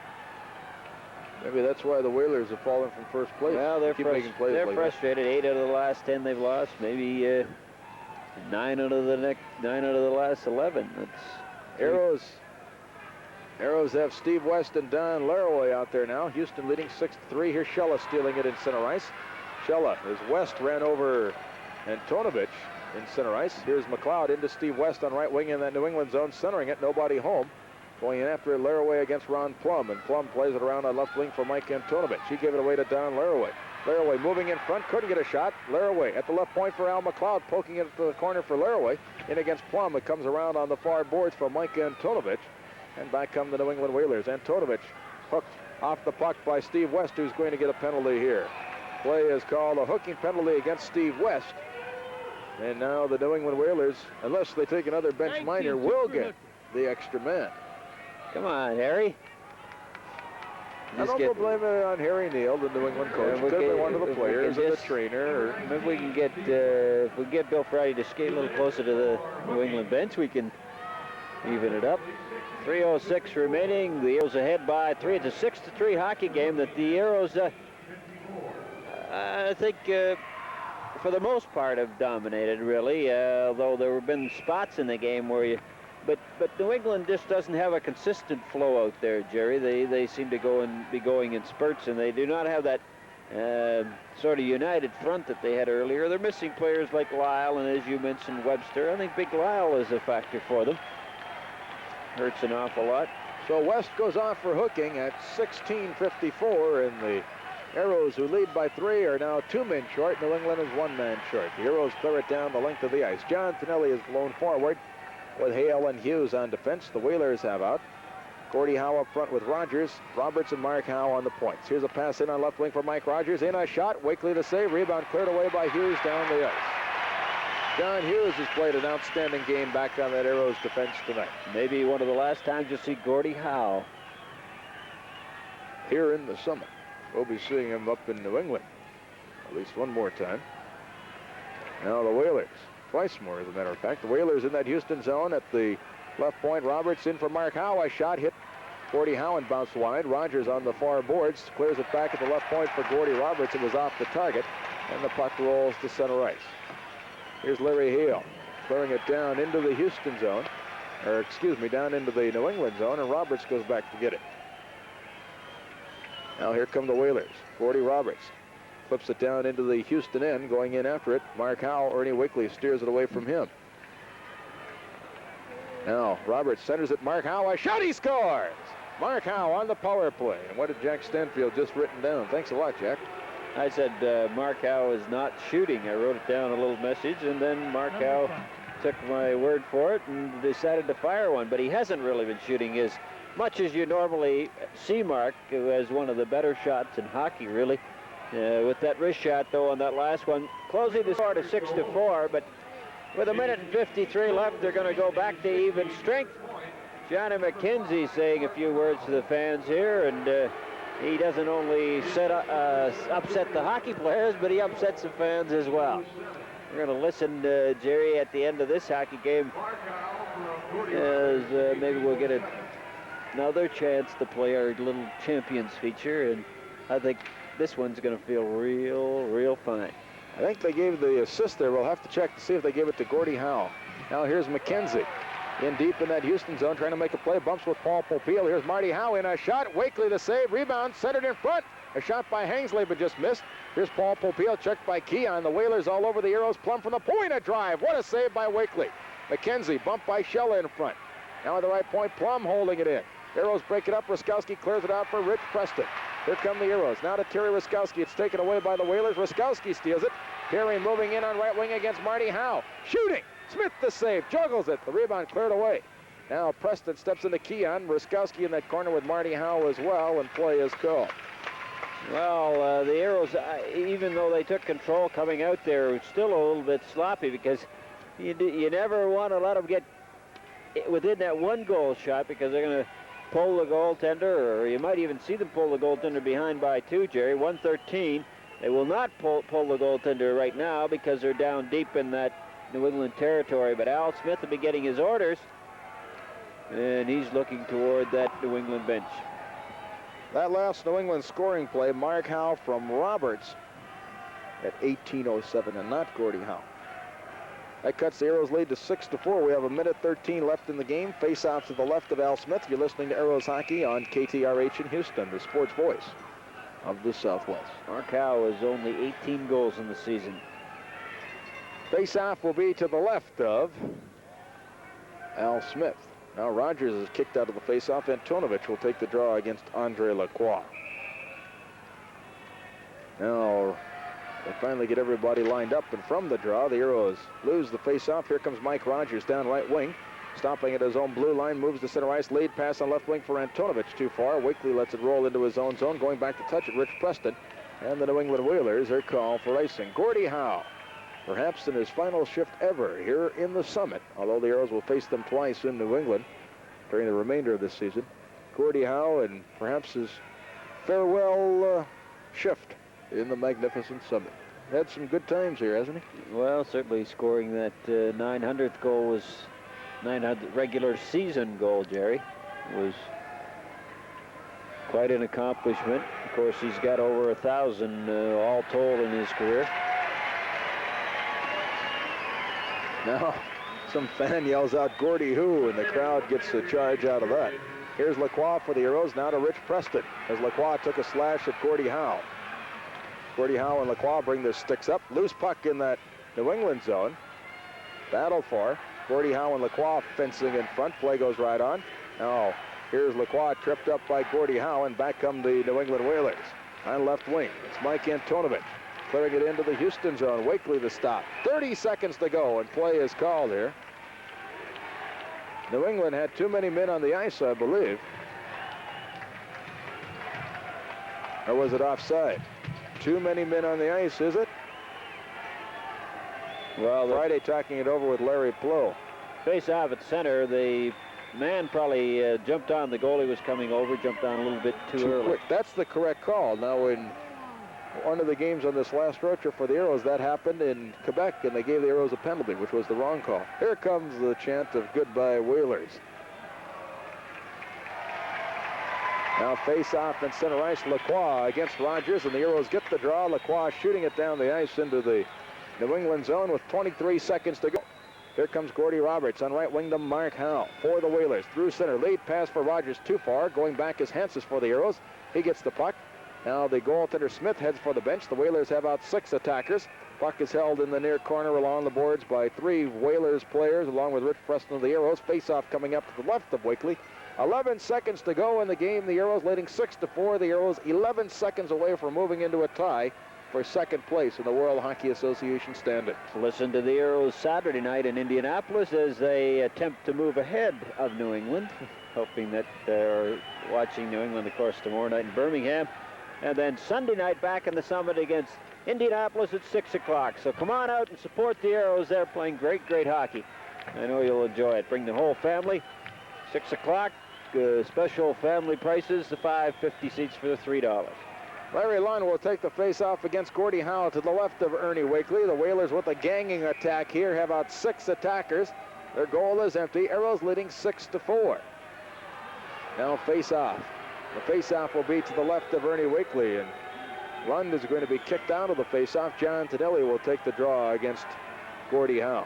Maybe that's why the Whalers have fallen from first place. Well, they're like frustrated. 8 out of the last 10 they've lost. Maybe 9 out of the last 11. That's Aeros have Steve West and Don Laraway out there now. Houston leading 6-3. Here's Shilla stealing it in center ice. Shilla, as West ran over Antonovich in center ice. Here's McLeod into Steve West on right wing in that New England zone, centering it. Nobody home. Going in after Laraway against Ron Plum, and Plum plays it around on left wing for Mike Antonovich. He gave it away to Don Laraway. Laraway moving in front, couldn't get a shot. Laraway at the left point for Al McLeod, poking it to the corner for Laraway. In against Plum, it comes around on the far boards for Mike Antonovich. And back come the New England Whalers. Antonovich hooked off the puck by Steve West, who's going to get a penalty here. Play is called a hooking penalty against Steve West. And now the New England Whalers, unless they take another bench minor, will get the extra man. Come on, Harry. I don't blame it on Harry Neal, the New England coach. Could be one of the players or the trainer. Or maybe we can get, if we get Bill Friday to skate a little closer to the New England bench, we can even it up. 3:06 remaining. The Aeros ahead by 3. It's a 6-3 hockey game that the Aeros, I think, for the most part, have dominated, really. Although there have been spots in the game where you... But New England just doesn't have a consistent flow out there, Jerry. They seem to be going in spurts, and they do not have that sort of united front that they had earlier. They're missing players like Lyle, and as you mentioned, Webster. I think Big Lyle is a factor for them. Hurts an awful lot. So West goes off for hooking at 16:54, and the Aeros, who lead by 3, are now 2 men short. New England is 1 man short. The Aeros clear it down the length of the ice. John Tonelli is blown forward with Hale and Hughes on defense. The Whalers have out Gordie Howe up front with Rogers, Roberts, and Mark Howe on the points. Here's a pass in on left wing for Mike Rogers. In a shot, Wakely to save. Rebound cleared away by Hughes down the ice. John Hughes has played an outstanding game back on that Aeros defense tonight. Maybe one of the last times you'll see Gordie Howe here in the Summit. We'll be seeing him up in New England at least one more time. Now the Whalers, twice more as a matter of fact. The Whalers in that Houston zone at the left point. Roberts in for Mark Howe. A shot hit Gordie Howe and bounced wide. Rogers on the far boards clears it back at the left point for Gordie Roberts. It was off the target, and the puck rolls to center ice. Here's Larry Hale clearing it down into the Houston zone, or excuse me, down into the New England zone, and Roberts goes back to get it. Now here come the Whalers. Gordie Roberts flips it down into the Houston end, going in after it. Mark Howe, Ernie Wakely steers it away from him. Now Roberts centers it. Mark Howe, a shot, he scores! Mark Howe on the power play. And what did Jack Stanfield just written down? Thanks a lot, Jack. I said Mark Howe is not shooting. I wrote it down, a little message, and then Mark Howe took my word for it and decided to fire one. But he hasn't really been shooting as much as you normally see Mark, who has one of the better shots in hockey, really. With that wrist shot, though, on that last one, closing the score to 6-4. But With 1:53 left, they're going to go back to even strength. Johnny McKenzie saying a few words to the fans here, and he doesn't only upset the hockey players, but he upsets the fans as well. We're going to listen to Jerry at the end of this hockey game, as maybe we'll get another chance to play our little champions feature, and I think this one's going to feel real fine. I think they gave the assist there. We'll have to check to see if they gave it to Gordie Howe. Now here's McKenzie in deep in that Houston zone, trying to make a play. Bumps with Paul Popeil. Here's Marty Howe in a shot. Wakely the save. Rebound. Centered in front. A shot by Hangsley, but just missed. Here's Paul Popeil. Checked by Keon. The Whalers all over the Aeros. Plum from the point. A drive. What a save by Wakely. McKenzie bumped by Shella in front. Now at the right point, Plum holding it in. Aeros break it up. Ruskowski clears it out for Rich Preston. Here come the Aeros. Now to Terry Ruskowski. It's taken away by the Whalers. Ruskowski steals it. Terry moving in on right wing against Marty Howe. Shooting. Smith the save. Juggles it. The rebound cleared away. Now Preston steps into Keon. Ruskowski in that corner with Marty Howe as well, and play is called. Well, the Aeros, even though they took control coming out there, still a little bit sloppy, because you never want to let them get within that one goal shot, because they're going to pull the goaltender, or you might even see them pull the goaltender behind by 2, Jerry. 113. They will not pull the goaltender right now because they're down deep in that New England territory. But Al Smith will be getting his orders, and he's looking toward that New England bench. That last New England scoring play, Mark Howe from Roberts at 18:07, and not Gordie Howe. That cuts the Aeros lead to 6-4. We have 1:13 left in the game. Face-off to the left of Al Smith. You're listening to Aeros Hockey on KTRH in Houston, the sports voice of the Southwest. Mark Howe has only 18 goals in the season. Face-off will be to the left of Al Smith. Now Rogers is kicked out of the face-off. Antonovich will take the draw against Andre Lacroix. Now they finally get everybody lined up, and from the draw, the Aeros lose the face-off. Here comes Mike Rogers down right wing. Stopping at his own blue line, moves to center ice. Lead pass on left wing for Antonovich, too far. Wakely lets it roll into his own zone. Going back to touch it, Rich Preston. And the New England Whalers are called for icing. Gordie Howe, perhaps in his final shift ever here in the Summit, although the Aeros will face them twice in New England during the remainder of this season. Gordie Howe, and perhaps his farewell shift in the magnificent Summit. Had some good times here, hasn't he? Well, certainly scoring that 900th goal was 900th regular season goal, Jerry, was quite an accomplishment. Of course, he's got over 1,000 all told in his career. Now, some fan yells out Gordy Howe, and the crowd gets a charge out of that. Here's Lacroix for the Aeros, now to Rich Preston, as Lacroix took a slash at Gordie Howe. Gordie Howe and Lacroix bring their sticks up. Loose puck in that New England zone. Battle for. Gordie Howe and Lacroix fencing in front. Play goes right on. Now, here's Lacroix tripped up by Gordie Howe, and back come the New England Whalers. On left wing, it's Mike Antonovich. Clearing it into the Houston zone. Wakely the stop. 30 seconds to go, and play is called here. New England had too many men on the ice, I believe. Or was it offside? Too many men on the ice, is it? Well, Friday talking it over with Larry Plow. Face off at center. The man probably jumped on. The goalie was coming over, jumped on a little bit too early. Quick. That's the correct call. Now, in one of the games on this last road trip for the Aeros, that happened in Quebec, and they gave the Aeros a penalty, which was the wrong call. Here comes the chant of goodbye Whalers. Now face off in center ice, Lacroix against Rogers, and the Aeros get the draw. Lacroix shooting it down the ice into the New England zone with 23 seconds to go. Here comes Gordie Roberts on right wing to Mark Howe for the Whalers. Through center, lead pass for Rogers too far. Going back is Hensis for the Aeros. He gets the puck. Now the goaltender Smith heads for the bench. The Whalers have out 6 attackers. Puck is held in the near corner along the boards by 3 Whalers players, along with Rich Preston of the Aeros. Face-off coming up to the left of Wakely. 11 seconds to go in the game. The Aeros leading 6-4. The Aeros 11 seconds away from moving into a tie for second place in the World Hockey Association standings. Listen to the Aeros Saturday night in Indianapolis as they attempt to move ahead of New England, hoping that they're watching New England, of course, tomorrow night in Birmingham. And then Sunday night back in the Summit against Indianapolis at 6 o'clock. So come on out and support the Aeros. They're playing great, great hockey. I know you'll enjoy it. Bring the whole family. 6 o'clock, special family prices, the 550 seats for the $3. Larry Lund will take the face-off against Gordie Howe to the left of Ernie Wakely. The Whalers with a ganging attack here have out 6 attackers. Their goal is empty. Aeros leading 6-4. Now face-off. The face-off will be to the left of Ernie Wakely, and Lund is going to be kicked out of the face-off. John Tonelli will take the draw against Gordie Howe.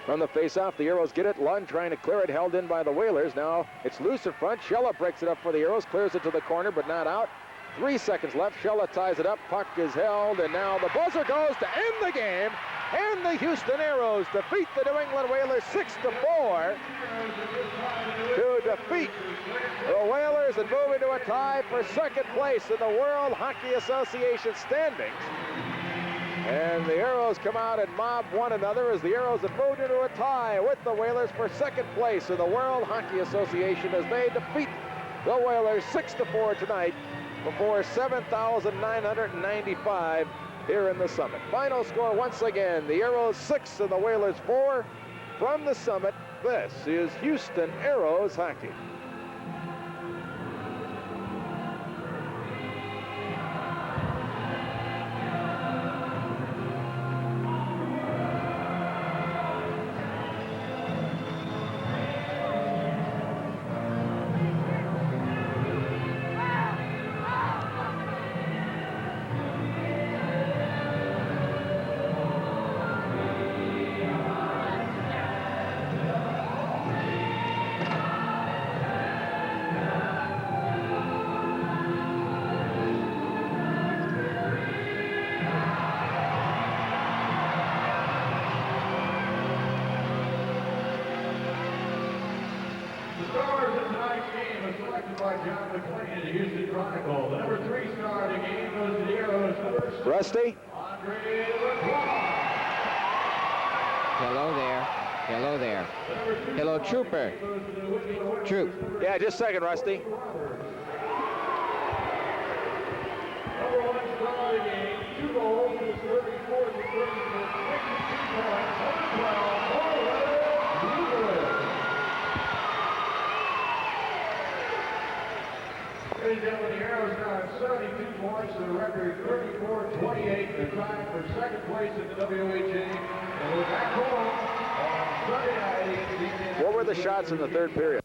From the face-off, the Aeros get it. Lund trying to clear it, held in by the Whalers. Now it's loose in front. Shella breaks it up for the Aeros, clears it to the corner, but not out. 3 seconds left. Shella ties it up. Puck is held, and now the buzzer goes to end the game. And the Huston Aeros defeat the New England Whalers 6-4 to defeat the Whalers and move into a tie for second place in the World Hockey Association standings. And the Aeros come out and mob one another as the Aeros have moved into a tie with the Whalers for second place in the World Hockey Association as they defeat the Whalers 6-4 tonight before 7,995 here in the Summit. Final score once again, the Aeros 6 and the Whalers 4 from the Summit. This is Huston Aeros hockey. Rusty? Hello there. Hello there. Hello, Trooper. Troop. Yeah, just a second, Rusty. Number 1 star of the game, 2 goals, 34 to 32 points, 112. Ladies and gentlemen, the Aeros now have 72 points to the record 34-28. They're tied for second place in the WHA. And we're back home on Sunday night against the Indianapolis. What were the shots in the third period?